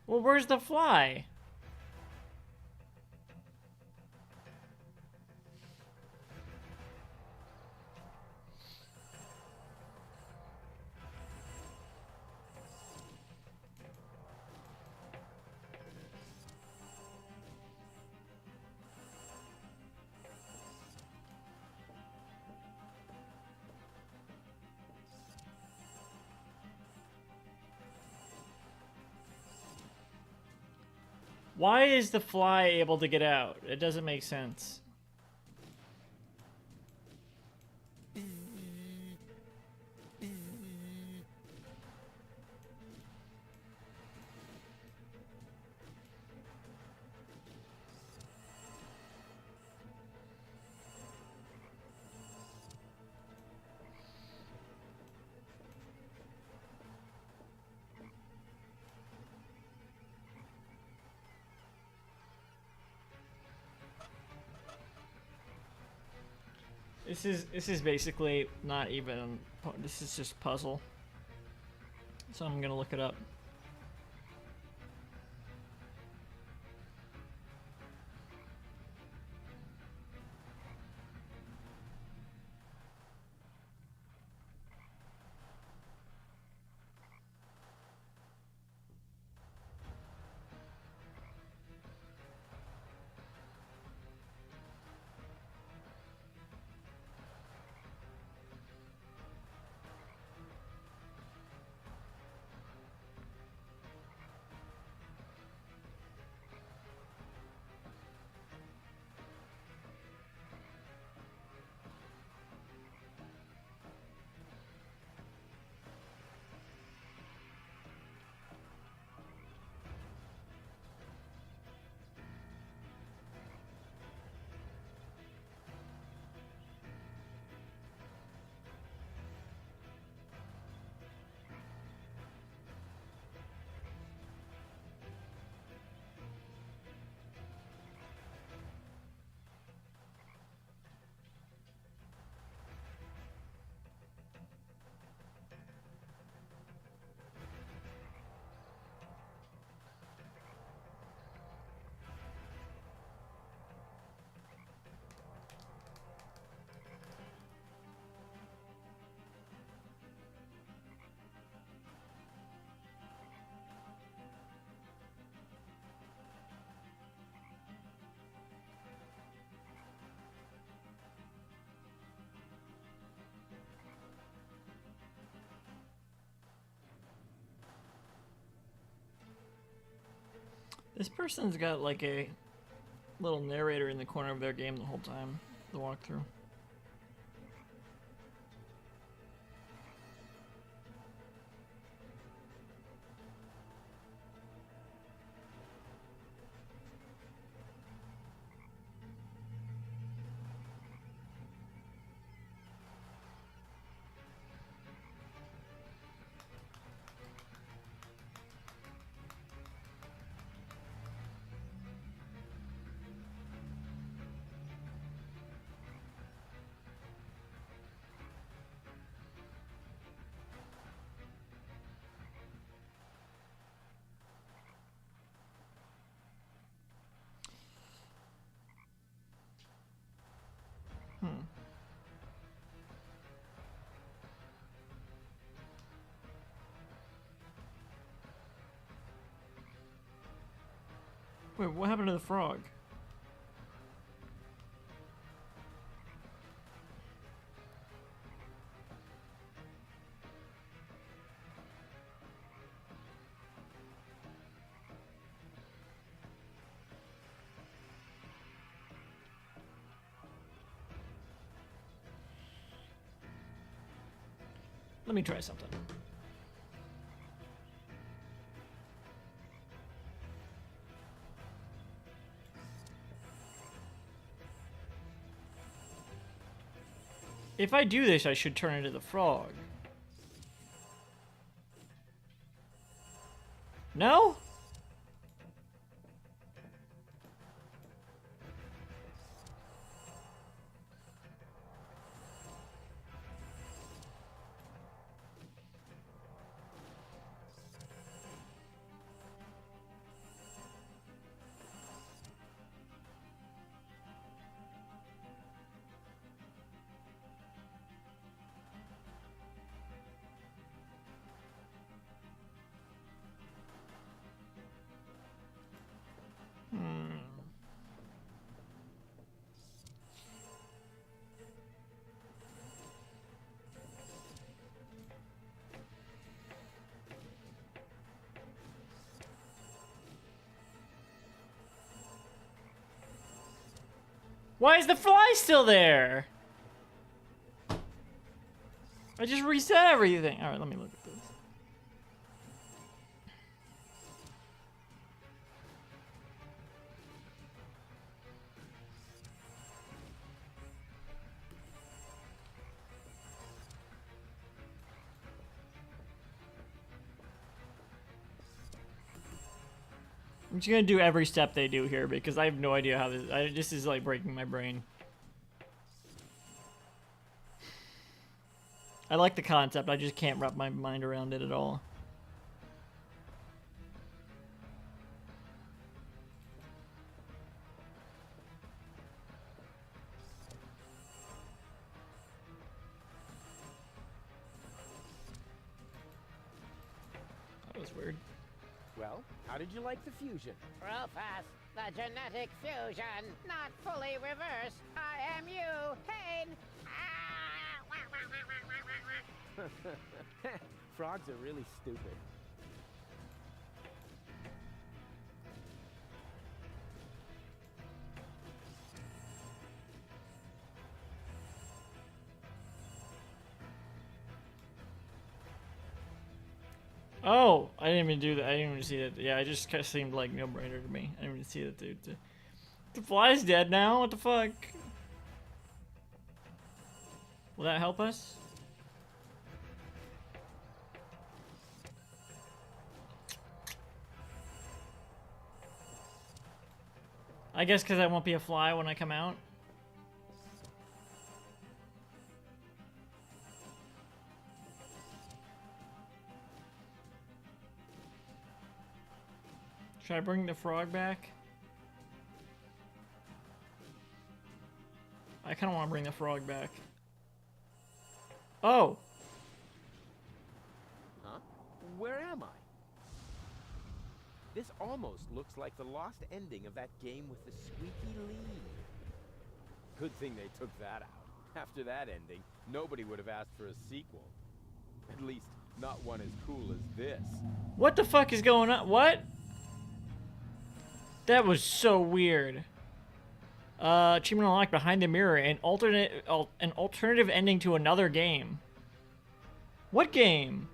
Well, where's the fly? Why is the fly able to get out? It doesn't make sense. This is basically not even, this is just puzzle. So I'm gonna look it up. This person's got like a little narrator in the corner of their game the whole time, the walkthrough. Wait, what happened to the frog? Let me try something. If I do this, I should turn into the frog. No? Why is the fly still there? I just reset everything. All right, let me look at this. I'm just gonna do every step they do here because I have no idea how this is like breaking my brain. I like the concept, I just can't wrap my mind around it at all. That was weird. Well, how did you like the fusion? Rufus, the genetic fusion, not fully reversed. I am you, Pain. Frogs are really stupid. Oh, I didn't even do that. I didn't even see that. Yeah, it just kind of seemed like no-brainer to me. I didn't even see that, dude. The fly's dead now. What the fuck? Will that help us? I guess because I won't be a fly when I come out. Should I bring the frog back? I kind of want to bring the frog back. Oh! Huh? Where am I? This almost looks like the lost ending of that game with the squeaky lead. Good thing they took that out. After that ending, nobody would have asked for a sequel. At least, not one as cool as this. What the fuck is going on? What? That was so weird. Achievement unlocked behind the mirror, an alternative ending to another game. What game?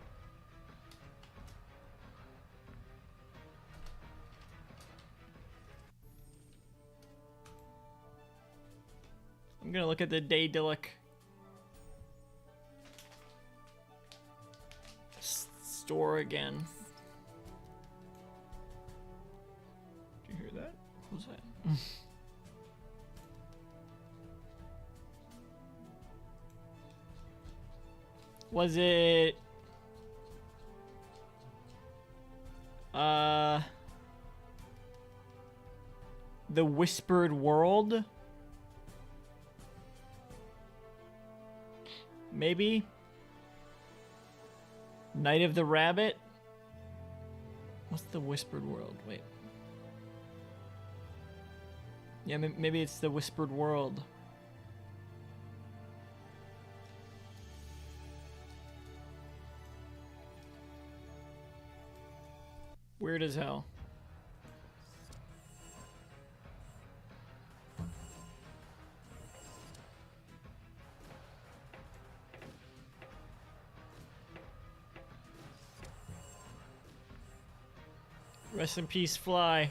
I'm gonna look at the Daedalic store again. Did you hear that? What was that? Was it The Whispered World? Maybe? Night of the Rabbit? What's the Whispered World? Wait. Yeah, maybe it's the Whispered World. Weird as hell. Rest in peace, Fly.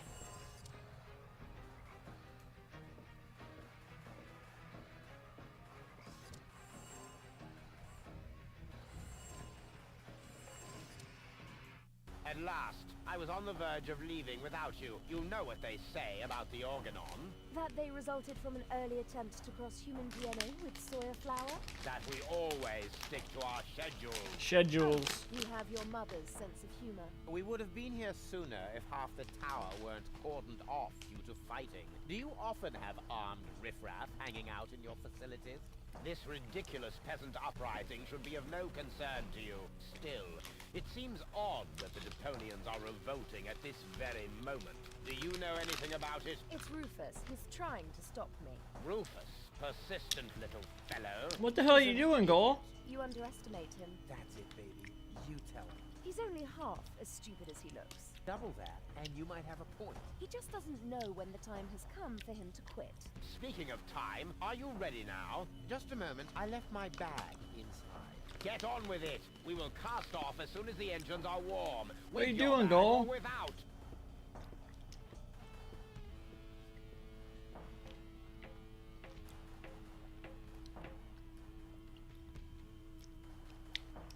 At last, I was on the verge of leaving without you. You know what they say about the Organon. That they resulted from an early attempt to cross human DNA with soya flour? That we always stick to our schedules. Schedules. You have your mother's sense of humor. We would have been here sooner if half the tower weren't cordoned off due to fighting. Do you often have armed riffraff hanging out in your facilities? This ridiculous peasant uprising should be of no concern to you. Still, it seems odd that the Deponians are revolting at this very moment. Do you know anything about it? It's Rufus. He's trying to stop me. Rufus, persistent little fellow. What the hell are you doing, Goal? You underestimate him. That's it, baby. You tell him. He's only half as stupid as he looks. Double that, and you might have a point. He just doesn't know when the time has come for him to quit. Speaking of time, are you ready now? Just a moment, I left my bag inside. Get on with it. We will cast off as soon as the engines are warm. What are With you your doing, bag Goal? or without.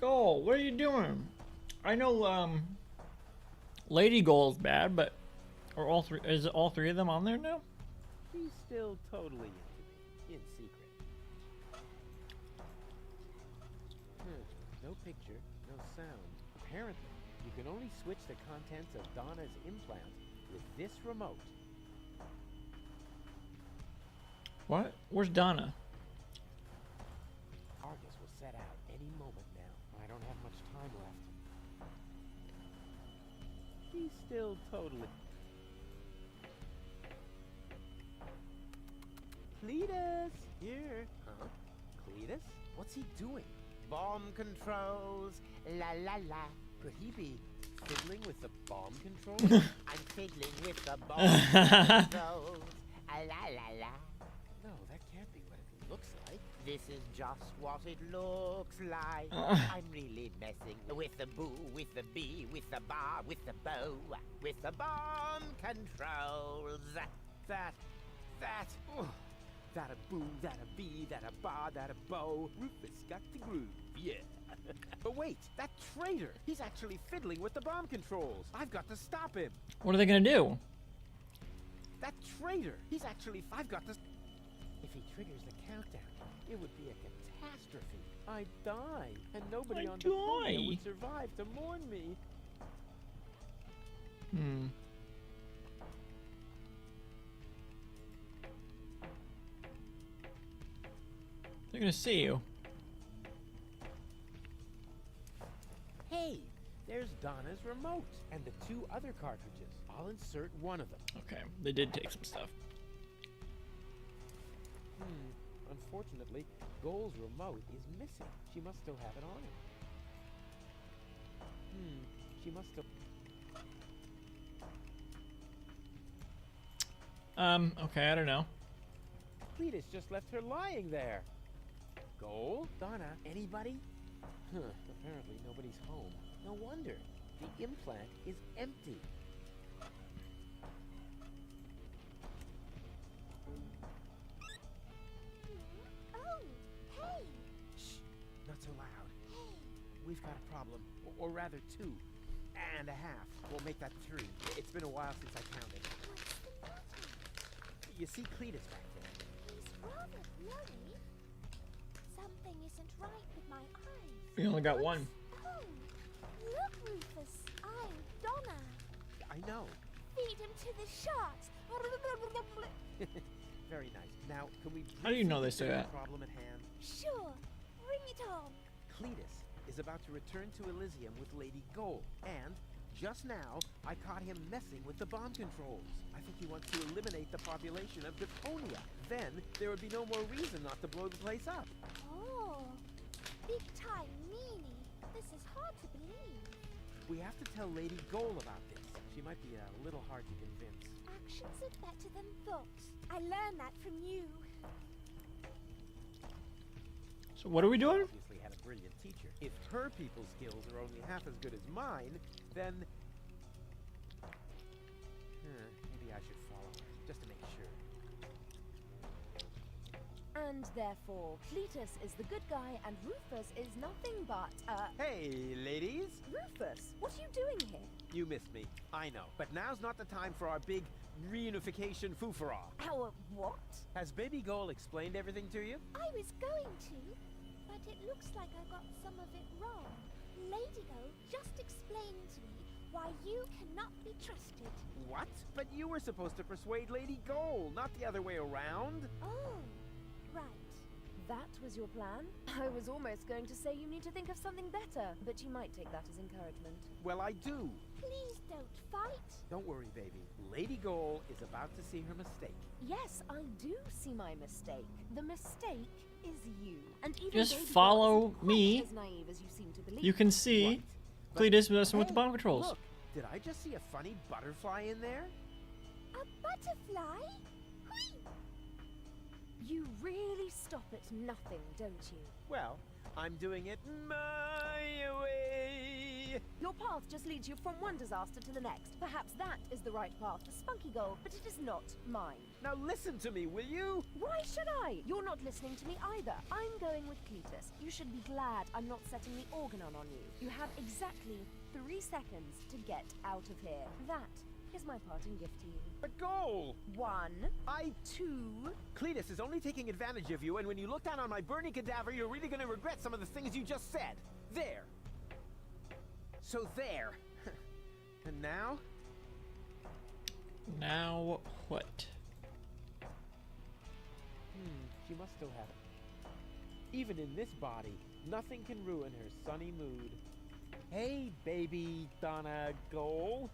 Goal, what are you doing? I know, Lady Goal is bad, but is it all three of them on there now? He's still totally into me, in secret. No picture, no sound. Apparently, you can only switch the contents of Donna's implant with this remote. What? Where's Donna? Argus will set out any moment now. I don't have much time left. He's still totally... Cletus! Here. Huh? Cletus? What's he doing? Bomb controls. La la la. Could he be fiddling with the bomb controls? I'm fiddling with the bomb controls. La la la. No, that can't be what it looks like. This is just what it looks like. I'm really messing with the boo, with the bee, with the bar, with the bow, with the bomb controls. That a boo, that a bee, that a bar, that a bow. Rufus got the groove, yeah. But wait, that traitor! He's actually fiddling with the bomb controls. I've got to stop him. What are they gonna do? That traitor! He's actually... I've got to... If he triggers the countdown, it would be a catastrophe. I'd die, and nobody on Deponia would survive to mourn me. They're gonna see you. Hey, there's Donna's remote and the two other cartridges. I'll insert one of them. Okay, they did take some stuff. Unfortunately, Goal's remote is missing. She must still have it on her. She must have... Okay, I don't know. Cletus just left her lying there. Goal? Donna? Anybody? Apparently nobody's home. No wonder. The implant is empty. Oh, hey! Shh, not so loud. We've got a problem. Or rather, 2 and a half. We'll make that 3. It's been a while since I counted. What's the matter? You see Cletus back there? He's rather blurry. Something isn't right with my eyes. We only got one. Oh, look, Rufus. I'm Donna. I know. Feed him to the sharks. Very nice. Now, can we... How do you know they briefly say consider that? the problem at hand? Sure. Bring it on. Cletus is about to return to Elysium with Lady Goal, and just now, I caught him messing with the bomb controls. I think he wants to eliminate the population of Deponia. Then, there would be no more reason not to blow the place up. Oh, big time meanie. This is hard to believe. We have to tell Lady Goal about this. She might be a little hard to convince. Actions are better than thoughts. I learned that from you. So what are we doing? Obviously had a brilliant teacher. If her people skills are only half as good as mine, then... maybe I should follow her, just to make sure. And therefore, Cletus is the good guy and Rufus is nothing but, Hey, ladies! Rufus, what are you doing here? You missed me, I know. But now's not the time for our big reunification foofara. Our what? Has Baby Goal explained everything to you? I was going to, but it looks like I got some of it wrong. Lady Goal just explained to me why you cannot be trusted. What? But you were supposed to persuade Lady Goal, not the other way around. Oh, right. That was your plan? I was almost going to say you need to think of something better, but you might take that as encouragement. Well, I do. Please don't fight. Don't worry, baby. Lady Goal is about to see her mistake. Yes, I do see my mistake. The mistake is you. And even Just Lady Goal follow isn't quite me. as naive as you seem to believe. You can see Cletus messing with the bomb controls. Look, Did I just see a funny butterfly in there? A butterfly? Whee! You really stop at nothing, don't you? Well, I'm doing it my way. Your path just leads you from one disaster to the next. Perhaps that is the right path for Spunky Goal, but it is not mine. Now listen to me, will you? Why should I? You're not listening to me either. I'm going with Cletus. You should be glad I'm not setting the organon on you. You have exactly 3 seconds to get out of here. That is my parting gift to you. The goal! 1, 2... Cletus is only taking advantage of you, and when you look down on my burning cadaver, you're really gonna regret some of the things you just said. There. So there. And now? Now what? She must still have it. Even in this body, nothing can ruin her sunny mood. Hey, baby Donna Goal.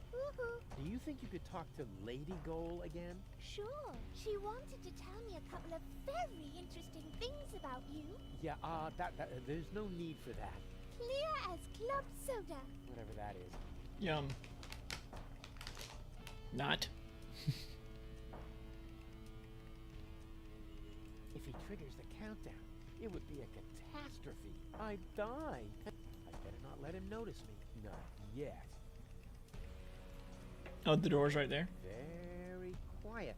Do you think you could talk to Lady Goal again? Sure. She wanted to tell me a couple of very interesting things about you. Yeah, there's no need for that. Clear as club soda. Whatever that is. Yum. Not. If he triggers the countdown, it would be a catastrophe. I'd die. I'd better not let him notice me. Not yet. Oh, the door's right there. Very quiet.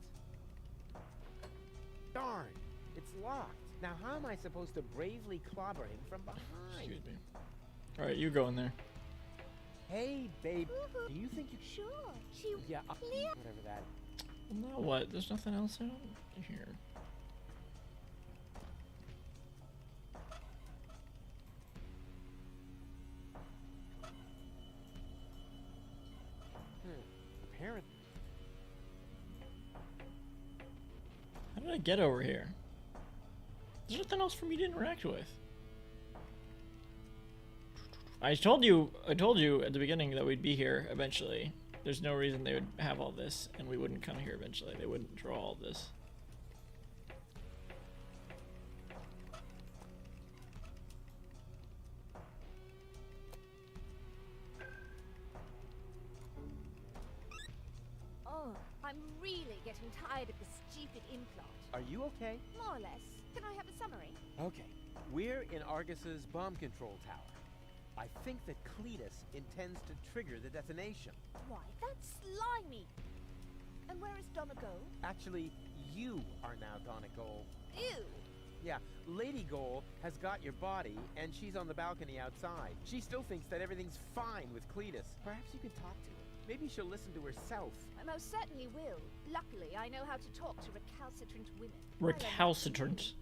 Darn, it's locked. Now how am I supposed to bravely clobber him from behind? Excuse me. Alright, you go in there. Hey, babe. Do you think you... Sure. She... Yeah, Clear... whatever that... Well, now what? There's nothing else out here. Apparently. How did I get over here? There's nothing else for me to interact with. I told you at the beginning that we'd be here eventually. There's no reason they would have all this and we wouldn't come here eventually. They wouldn't draw all this. Oh, I'm really getting tired of this stupid implant. Are you okay? More or less. Can I have a summary? Okay. We're in Argus's bomb control tower. I think that Cletus intends to trigger the detonation. Why, that's slimy. And where is Donna Goal? Actually, you are now Donna Goal. Ew. Yeah, Lady Goal has got your body, and she's on the balcony outside. She still thinks that everything's fine with Cletus. Perhaps you could talk to her. Maybe she'll listen to herself. I most certainly will. Luckily, I know how to talk to recalcitrant women. Recalcitrant.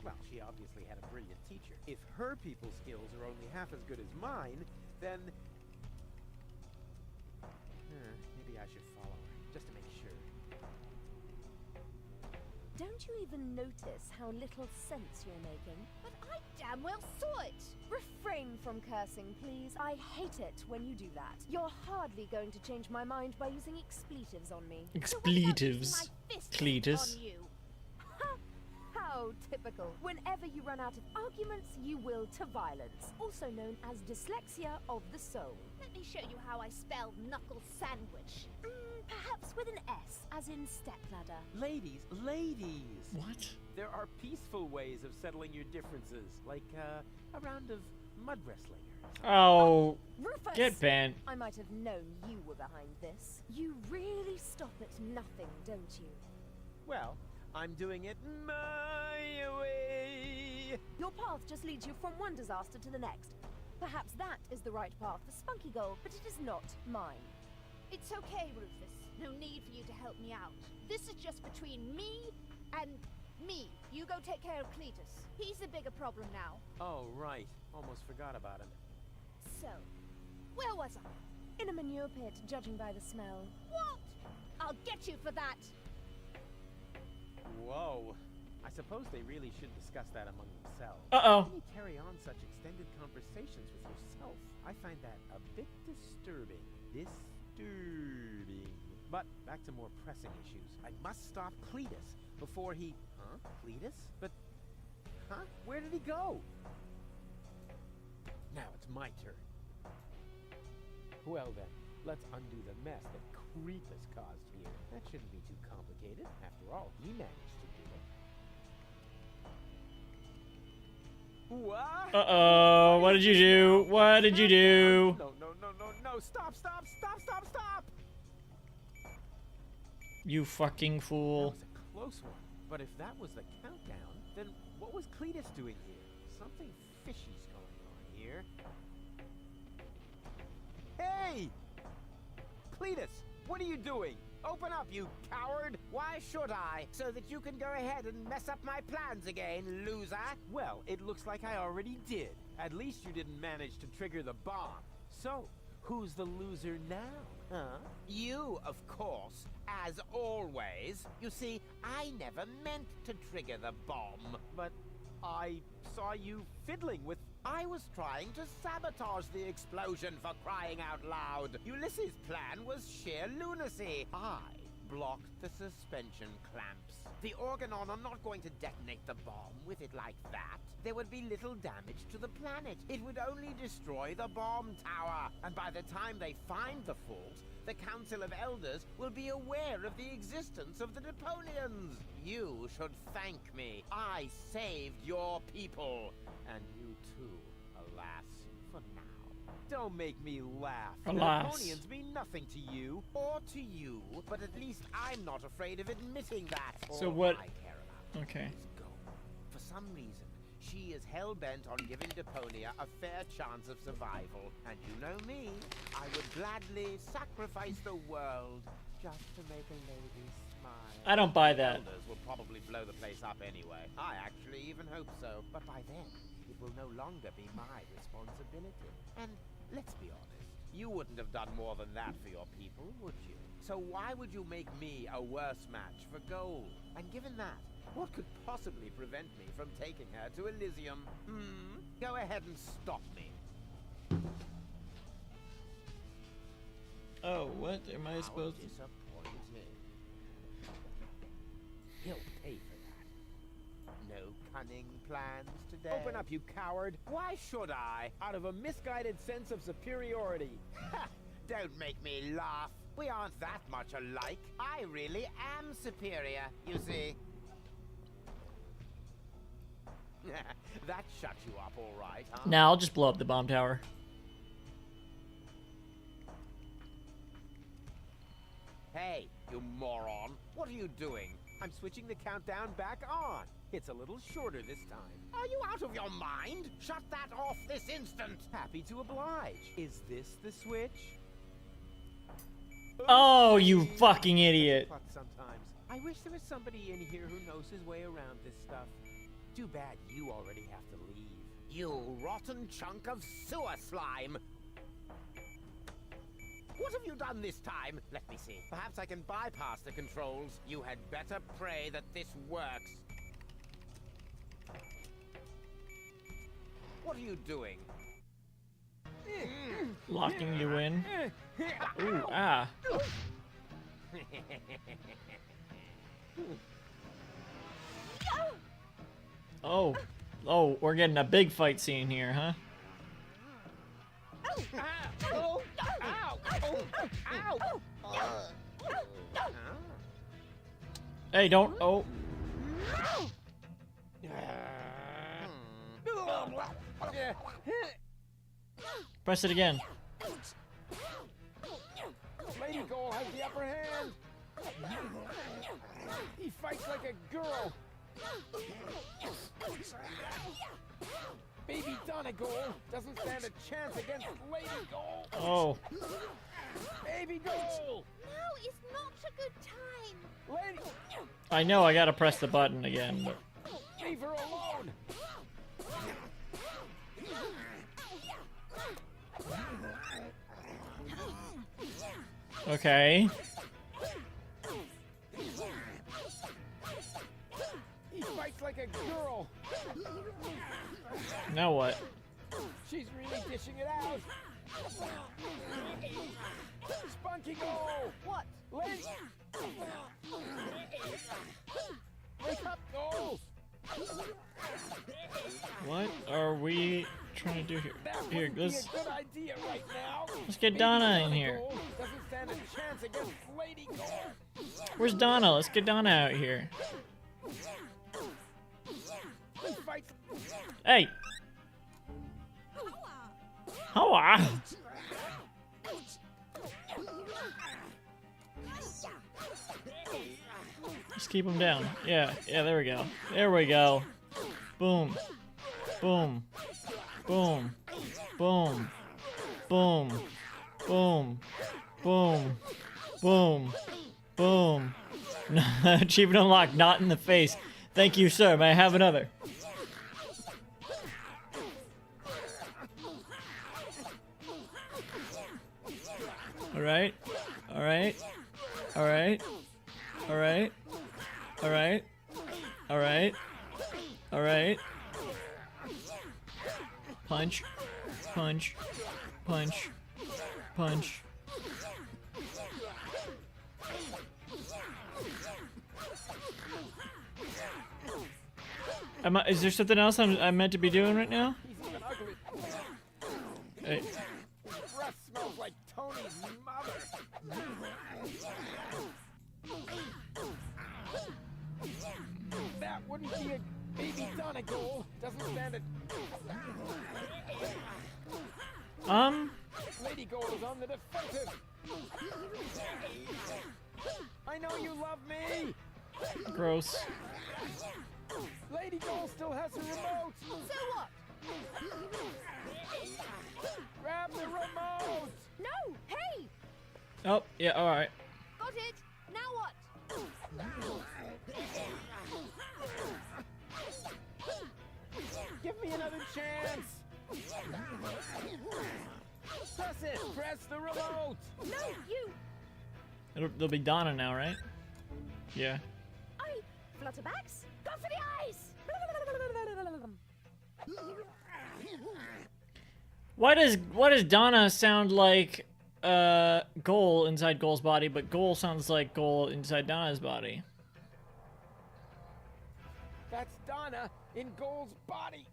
Well, she obviously had a brilliant teacher. If her people skills are only half as good as mine, then... maybe I should follow her, just to make sure. Don't you even notice how little sense you're making? But I damn well saw it! Refrain from cursing, please. I hate it when you do that. You're hardly going to change my mind by using expletives on me. Expletives. Cletus. On you. How typical. Whenever you run out of arguments, you will to violence, also known as dyslexia of the soul. Let me show you how I spell knuckle sandwich. Perhaps with an S, as in stepladder. Ladies, ladies! What? There are peaceful ways of settling your differences, like a round of mud wrestling. Oh, Rufus! Get banned. I might have known you were behind this. You really stop at nothing, don't you? Well, I'm doing it my way. Your path just leads you from one disaster to the next. Perhaps that is the right path for Spunky Goal, but it is not mine. It's okay, Rufus. No need for you to help me out. This is just between me and me. You go take care of Cletus. He's a bigger problem now. Oh, right. Almost forgot about him. So, where was I? In a manure pit, judging by the smell. What? I'll get you for that. Whoa. I suppose they really should discuss that among themselves. Uh-oh. How can you carry on such extended conversations with yourself? I find that a bit disturbing. But back to more pressing issues. I must stop Cletus before he... Huh? Cletus? But... Huh? Where did he go? Now it's my turn. Well then, let's undo the mess that Creepus caused here. That shouldn't be too complicated. After all, he managed to do it. What? Uh-oh, what did you do? What did you do? No, no, no, no, no, stop, stop, stop, stop, stop! You fucking fool. That was a close one. But if that was the countdown, then what was Cletus doing here? Something fishy's going on here. Hey! Cletus, what are you doing? Open up, you coward! Why should I? So that you can go ahead and mess up my plans again, loser? Well, it looks like I already did. At least you didn't manage to trigger the bomb. So, who's the loser now, huh? You, of course, as always. You see, I never meant to trigger the bomb. But I saw you fiddling with... I was trying to sabotage the explosion, for crying out loud. Ulysses' plan was sheer lunacy. I blocked the suspension clamps. The Organon are not going to detonate the bomb with it like that. There would be little damage to the planet. It would only destroy the bomb tower. And by the time they find the fault, the Council of Elders will be aware of the existence of the Deponians. You should thank me. I saved your people. And you too, alas, for now. Don't make me laugh. Alas. The Deponians mean nothing to you. Or to you, but at least I'm not afraid of admitting that. So All what? I care about Okay. is gold. For some reason, she is hell-bent on giving Deponia a fair chance of survival. And you know me, I would gladly sacrifice the world just to make a lady smile. I don't buy that. Elders will probably blow the place up anyway. I actually even hope so. But by then, it will no longer be my responsibility. And let's be honest, you wouldn't have done more than that for your people, would you? So why would you make me a worse match for gold? And given that, what could possibly prevent me from taking her to Elysium? Go ahead and stop me. Oh, what am I supposed to... Disappointed. He'll pay for that. No cunning plans today. Open up, you coward. Why should I? Out of a misguided sense of superiority. Ha! Don't make me laugh. We aren't that much alike. I really am superior, you see. That shut you up all right, huh? Nah, I'll just blow up the bomb tower. Hey, you moron. What are you doing? I'm switching the countdown back on. It's a little shorter this time. Are you out of your mind? Shut that off this instant. Happy to oblige. Is this the switch? Oh, you fucking idiot. Fuck sometimes. I wish there was somebody in here who knows his way around this stuff. Too bad you already have to leave. You rotten chunk of sewer slime. What have you done this time? Let me see. Perhaps I can bypass the controls. You had better pray that this works. What are you doing? Locking you in. Ooh, ah. Oh. Oh, we're getting a big fight scene here, huh? Ow! Ow! Hey, don't. Oh. Press it again. Lady Goal has the upper hand. He fights like a girl. Baby Donegal doesn't stand a chance against Lady Goal. Oh. Baby Goal. Now is not a good time. Lady. I know I gotta press the button again, but. Leave her alone. Okay. He fights like a girl. Now what? She's really dishing it out. Spunky Goal. What? Lady. Wake up, Goal. What are we trying to do here? That Here, wouldn't be a let's good idea right now. let's get Baby Donna in here. Gold doesn't stand a chance against Lady Gold. Where's Donna? Let's get Donna out here. Fight. Hey. Hoa. Just keep him down. Yeah, there we go. There we go. Boom. Boom. Boom. Boom. Boom. Boom. Boom. Boom. Boom. Achievement unlocked. Not in the face. Thank you, sir. May I have another? Alright. Alright. Alright. Alright. Alright. Alright. Alright. Punch. Punch. Punch. Punch. Is there something else I'm meant to be doing right now? Hey. Breath smells like Tony's mother. That wouldn't be a baby Donna Gold. Doesn't stand it. Lady Gold is on the defensive. I know you love me. Gross. Lady Gold still has the remote. So what? Grab the remote. No! Hey! Oh, yeah, alright. Got it! Now what? Give me another chance. Press it. Press the remote. No, you! There'll be Donna now, right? Yeah. Flutterbacks? Go for the eyes! Why does Donna sound like Goal inside Goal's body, but Goal sounds like Goal inside Donna's body? That's Donna in Gold's body.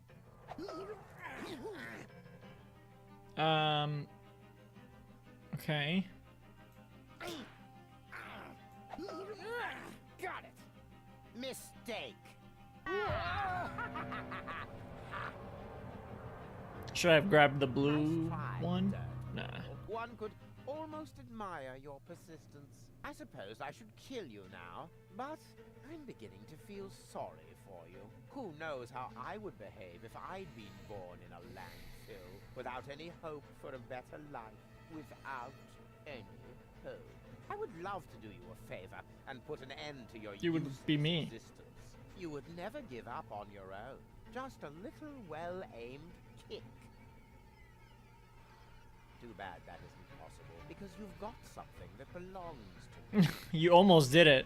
Okay. Got it. Mistake. Should I have grabbed the blue one? Nah. One could almost admire your persistence. I suppose I should kill you now, but I'm beginning to feel sorry for you. Who knows how I would behave if I'd been born in a landfill without any hope for a better life, without any hope. I would love to do you a favor and put an end to your You would be me. existence. You would never give up on your own. Just a little well-aimed kick. Too bad that isn't possible, because you've got something that belongs to me. You almost did it.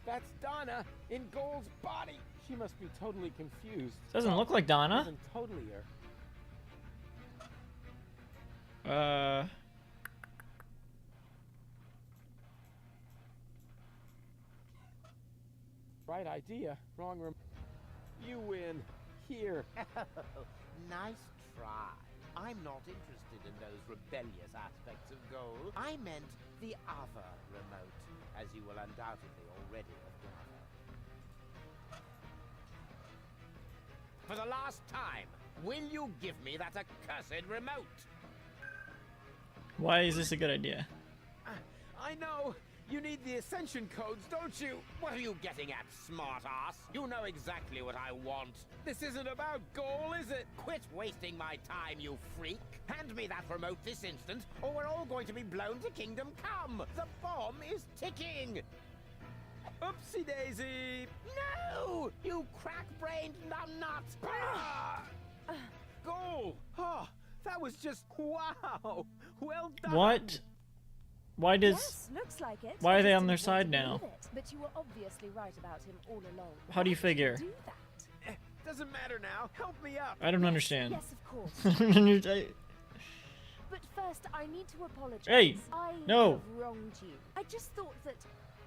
That's Donna in Gold's body. She must be totally confused. Doesn't look like Donna. Isn't totally her. Right idea, wrong room. You win. Here. Nice try. I'm not interested in those rebellious aspects of Goal. I meant the other remote, as you will undoubtedly already have gathered. For the last time, will you give me that accursed remote? Why is this a good idea? I know. You need the ascension codes, don't you? What are you getting at, smartass? You know exactly what I want. This isn't about Goal, is it? Quit wasting my time, you freak. Hand me that remote this instant, or we're all going to be blown to Kingdom Come. The bomb is ticking. Oopsie daisy. No! You crack-brained numbnut! Goal! Oh, that was just wow! Well done! What? Why does... Yes, looks like it. Why are they I on their just didn't side want to now? believe it, but you were obviously right about him all along. How do you Why did figure? do that? Doesn't matter now. Help me up. I don't understand. Yes, of course. Hey, But first, I need to apologize. Hey, I no. have wronged you. I just thought that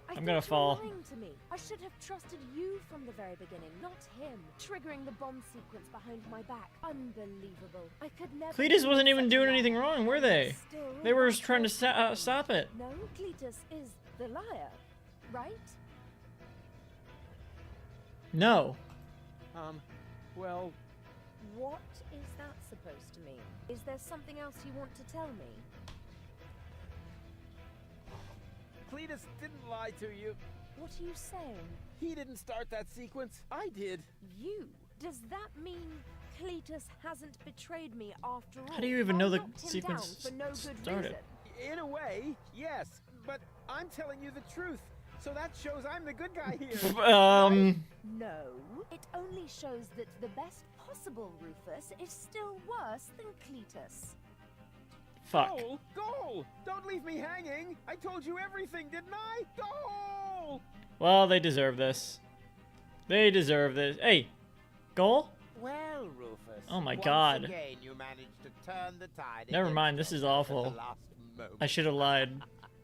I'm gonna fall. Lying to me. I should have trusted you from the very beginning, not him. Triggering the bomb sequence behind my back. Unbelievable. I could never. Cletus wasn't even doing anything wrong, were they? They were just trying to stop it. No, Cletus is the liar, right? No. Well, What is that supposed to mean? Is there something else you want to tell me? Cletus didn't lie to you. What are you saying? He didn't start that sequence. I did. You? Does that mean Cletus hasn't betrayed me after all? How do you even know the I knocked him sequence down for no good started? reason. In a way, yes. But I'm telling you the truth. So that shows I'm the good guy here. No, it only shows that the best possible Rufus is still worse than Cletus. Fuck. Goal! Goal! Don't leave me hanging! I told you everything, didn't I? Goal! Well, they deserve this. They deserve this. Hey, goal? Well, Rufus. Oh my once God. Again, you managed to turn the tide. Never against mind, this is yourself at awful. the last moment. I should have lied.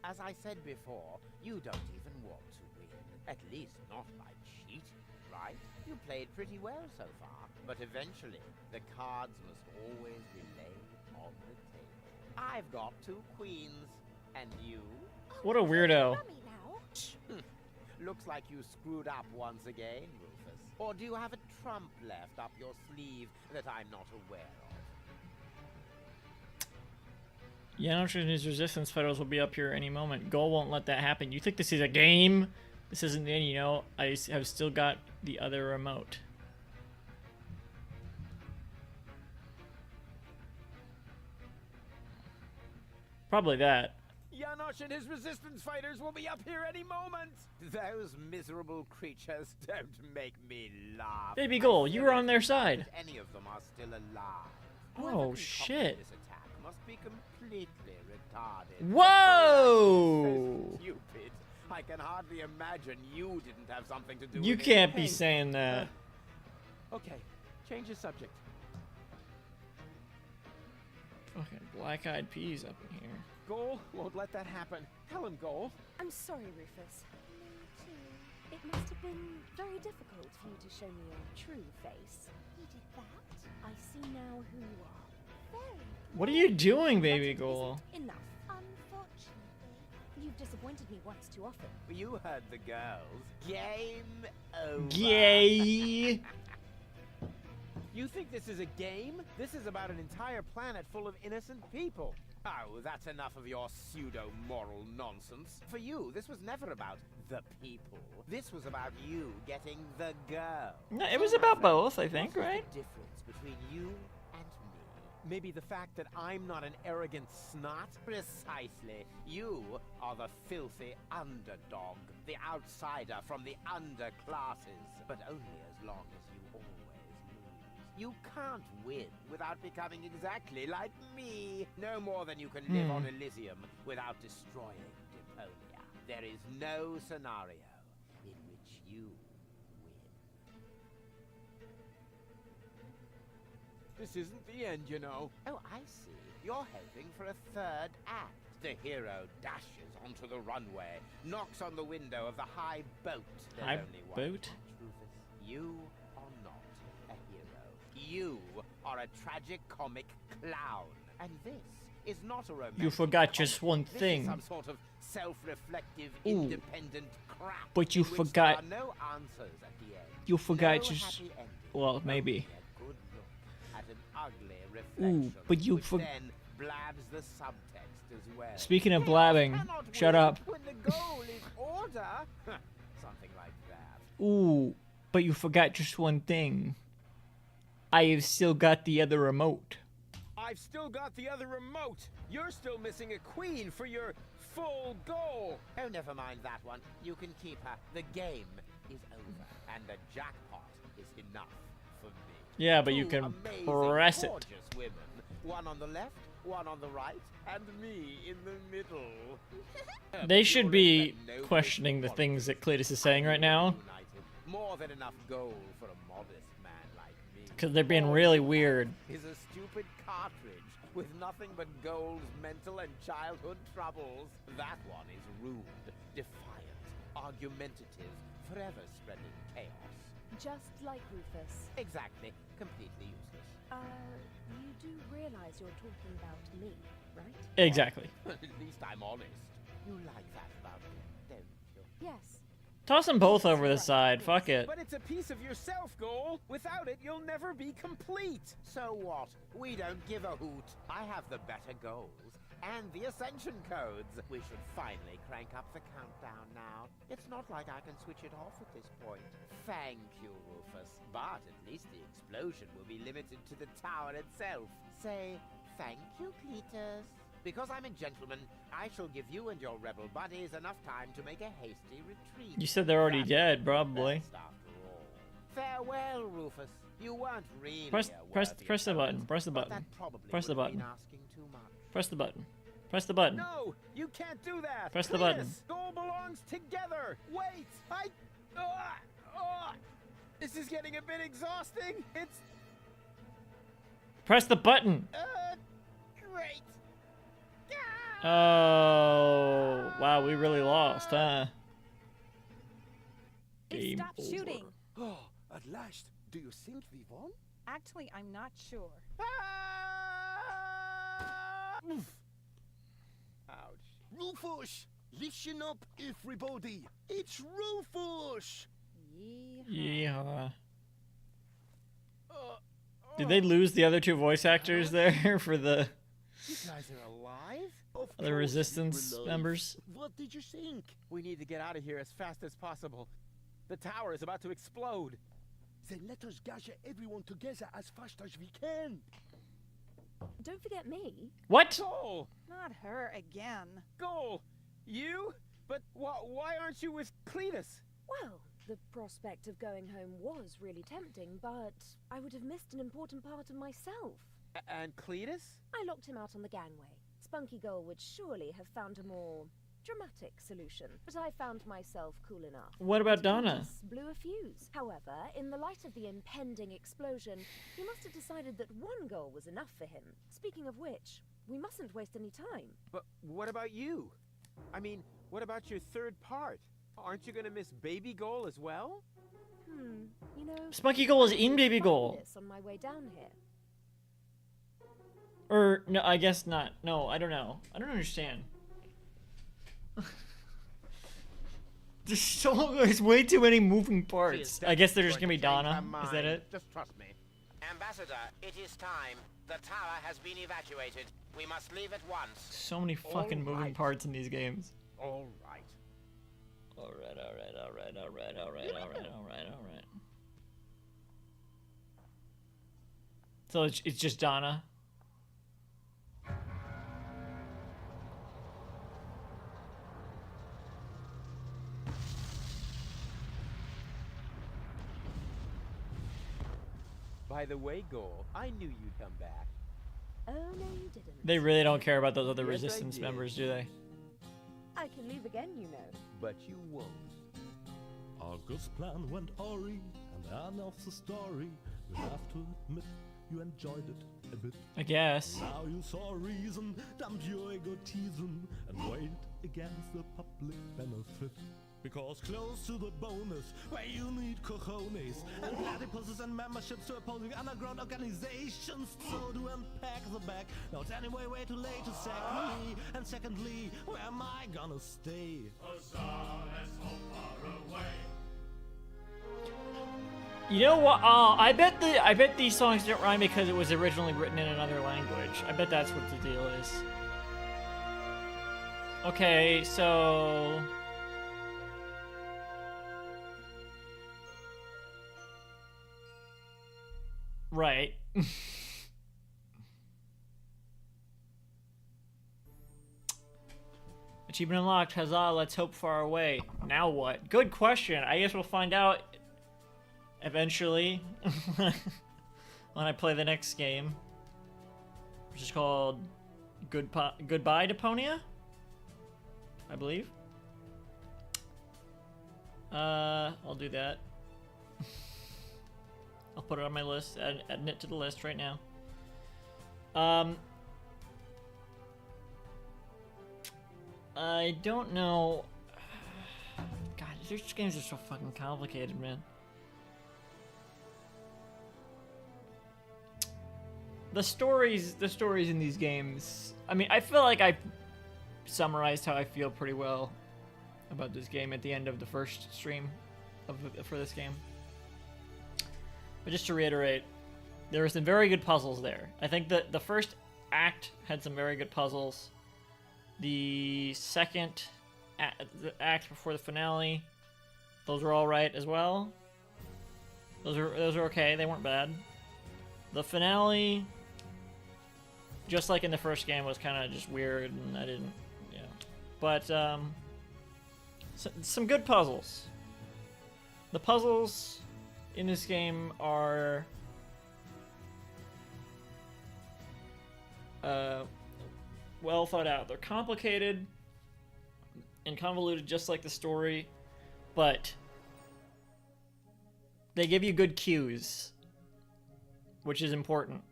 As I said before, you don't even want to win. At least not by cheating, right? You played pretty well so far, but eventually the cards must always be laid on the table. I've got 2 queens, and you? What a weirdo. Looks like you screwed up once again, Rufus. Or do you have a trump left up your sleeve that I'm not aware of? Janosch and his resistance fighters will be up here any moment. Goal won't let that happen. You think this is a game? This isn't the end, you know. I have still got the other remote. Probably that. Janosch and his resistance fighters will be up here any moment. Those miserable creatures don't make me laugh. Baby Goal, you were on their side. Any of them are still alive. Oh, shit. This attack must be completely retarded. Whoa! So stupid. I can hardly imagine you didn't have something to do You with can't it. be saying that. Okay, change the subject. Fucking black-eyed peas up in here. Goal won't let that happen. Tell him, Goal. I'm sorry, Rufus. Me too. It must have been very difficult for you to show me your true face. You did that? I see now who you are. Very. What are you doing, Baby But it Goal? isn't enough. Unfortunately. You've disappointed me once too often. You heard the girls. Game over. Gay. You think this is a game? This is about an entire planet full of innocent people. Oh, that's enough of your pseudo-moral nonsense. For you, this was never about the people. This was about you getting the girl. No, it was about both, I think, What's right? the difference between you and me? Maybe the fact that I'm not an arrogant snot? Precisely. You are the filthy underdog, the outsider from the underclasses. But only as long as you always lose. You can't win without becoming exactly like me. No more than you can live on Elysium without destroying Deponia. There is no scenario in which you win. This isn't the end, you know. Oh, I see. You're hoping for a 3rd act. The hero dashes onto the runway, knocks on the window of the high boat. There's High only one boat? catch, Rufus. You are not a hero. You are a tragic comic clown. And this is not a romantic You forgot comedy. just one This is thing. some sort of self-reflective, Ooh. independent crap. But you in which forgot- there are no answers at the end. You forgot no just- happy ending. well, maybe. Only a good look at an ugly reflection. Ooh, but you which for- then blabs the subtext as well. Speaking of Chaos blabbing, cannot shut win up. When the goal is order. Something like that. Ooh, but you forgot just one thing. I have still got the other remote. I've still got the other remote. You're still missing a queen for your full goal. Oh, never mind that one. You can keep her. The game is over, and the jackpot is enough for me. Yeah, but you 2 can amazing, press it. gorgeous women. One on the left, one on the right, and me in the middle. They should be Pure and no questioning the quality. things that Cletus is saying right now. United. More than enough gold for a modest man like me. Because they're being All really you weird. have is a stupid cartridge with nothing but gold's mental and childhood troubles. That one is rude, defiant, argumentative, forever spreading chaos. Just like Rufus. Exactly. Completely useless. You do realize you're talking about me, right? Exactly. At least I'm honest. You like that about me, don't you? Yes. Toss them both over the side. Fuck it. But it's a piece of yourself, Goal. Without it, you'll never be complete. So what? We don't give a hoot. I have the better goals and the ascension codes. We should finally crank up the countdown now. It's not like I can switch it off at this point. Thank you, Rufus. But at least the explosion will be limited to the tower itself. Say thank you, Cletus. Because I'm a gentleman, I shall give you and your rebel buddies enough time to make a hasty retreat. You said they're already dead, probably. Best after all. Farewell, Rufus. You weren't really Press the button. Press the but button. that probably Press the would have been button. asking too much. Press the button. Press the button. No, you can't do that. Press the button. Cletus, Goal belongs together. Wait, this is getting a bit exhausting. It's Press the button. great. Oh, wow, we really lost, huh? It stopped shooting. Oh, at last. Do you think we won? Actually, I'm not sure. Ouch. Rufus! Listen up, everybody. It's Rufus! Yeehaw. Did they lose the other two voice actors there for the You guys are alive? other resistance members? What did you think? We need to get out of here as fast as possible. The tower is about to explode. Then let us gather everyone together as fast as we can. Don't forget me. What? Goal! Not her again. Goal! You? But why aren't you with Cletus? Well, the prospect of going home was really tempting, but I would have missed an important part of myself. And Cletus? I locked him out on the gangway. Spunky Gull would surely have found a more dramatic solution, but I found myself cool enough. What about Donna? Cletus blew a fuse. However, in the light of the impending explosion, he must have decided that one goal was enough for him. Speaking of which, we mustn't waste any time. But what about you? I mean, what about your third part? Aren't you gonna miss Baby Goal as well? You know, Spunky Goal is in I Baby found Goal. this on my way down here. Or, no, I guess not. No, I don't know. I don't understand. There's way too many moving parts. I guess they're just gonna be Donna. Is that it? Just trust me. Ambassador, it is time. The tower has been evacuated. We must leave at once. So many fucking moving parts in these games. All right. Alright. So it's just Donna. By the way, Goal, I knew you'd come back. Oh, no, you didn't. They really don't care about those other Yes, I resistance did. members, do they? I can leave again, you know. But you won't. August's plan went awry, and I know the story. We have to admit you enjoyed it a bit. I guess. Now you saw reason, dump your egotism, and weigh it against the public benefit. Because close to the bonus, where you need cojones, and platypuses and memberships to opposing underground organizations. So to unpack the bag, now it's anyway way too late to sack me. And secondly, where am I gonna stay? You know what? I bet these songs didn't rhyme because it was originally written in another language. I bet that's what the deal is. Okay, so right. Achievement unlocked. Huzzah, let's hope far away. Now what? Good question. I guess we'll find out eventually when I play the next game, which is called Goodbye Deponia, I believe. I'll do that. I'll put it on my list, adding it to the list right now. I don't know. God These games are so fucking complicated, man. The stories in these games. I mean, I feel like I summarized how I feel pretty well about this game at the end of the first stream for this game. But just to reiterate, there were some very good puzzles there. I think that the first act had some very good puzzles. The second the act before the finale, those were all right as well. Those are okay. They weren't bad. The finale, just like in the first game, was kind of just weird, and I didn't, yeah. But some good puzzles. The puzzles in this game are well thought out. They're complicated and convoluted, just like the story, but they give you good cues, which is important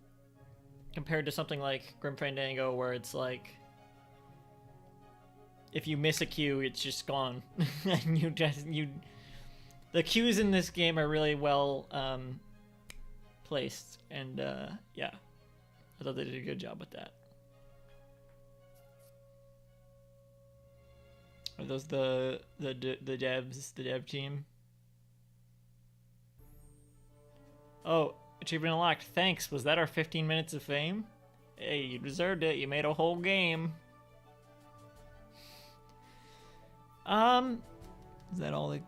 compared to something like Grim Fandango, where it's like if you miss a cue, it's just gone. And the cues in this game are really well placed, and yeah, I thought they did a good job with that. Are those the devs, the dev team? Oh, achievement unlocked. Thanks. Was that our 15 minutes of fame? Hey, you deserved it. You made a whole game. Is that all?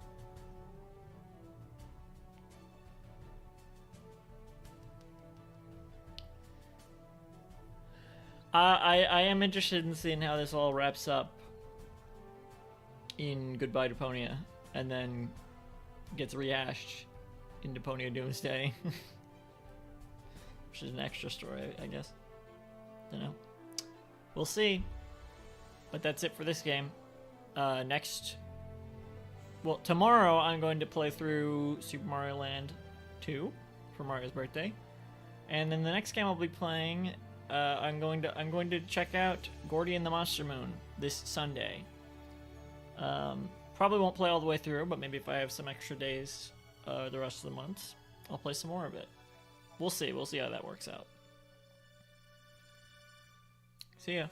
I am interested in seeing how this all wraps up in Goodbye Deponia, and then gets rehashed in Deponia Doomsday. Which is an extra story, I guess. Don't know. We'll see. But that's it for this game. Tomorrow I'm going to play through Super Mario Land 2 for Mario's birthday. And then the next game I'll be playing, I'm going to check out Gordy and the Monster Moon this Sunday. Probably won't play all the way through, but maybe if I have some extra days the rest of the month, I'll play some more of it. We'll see how that works out. See ya.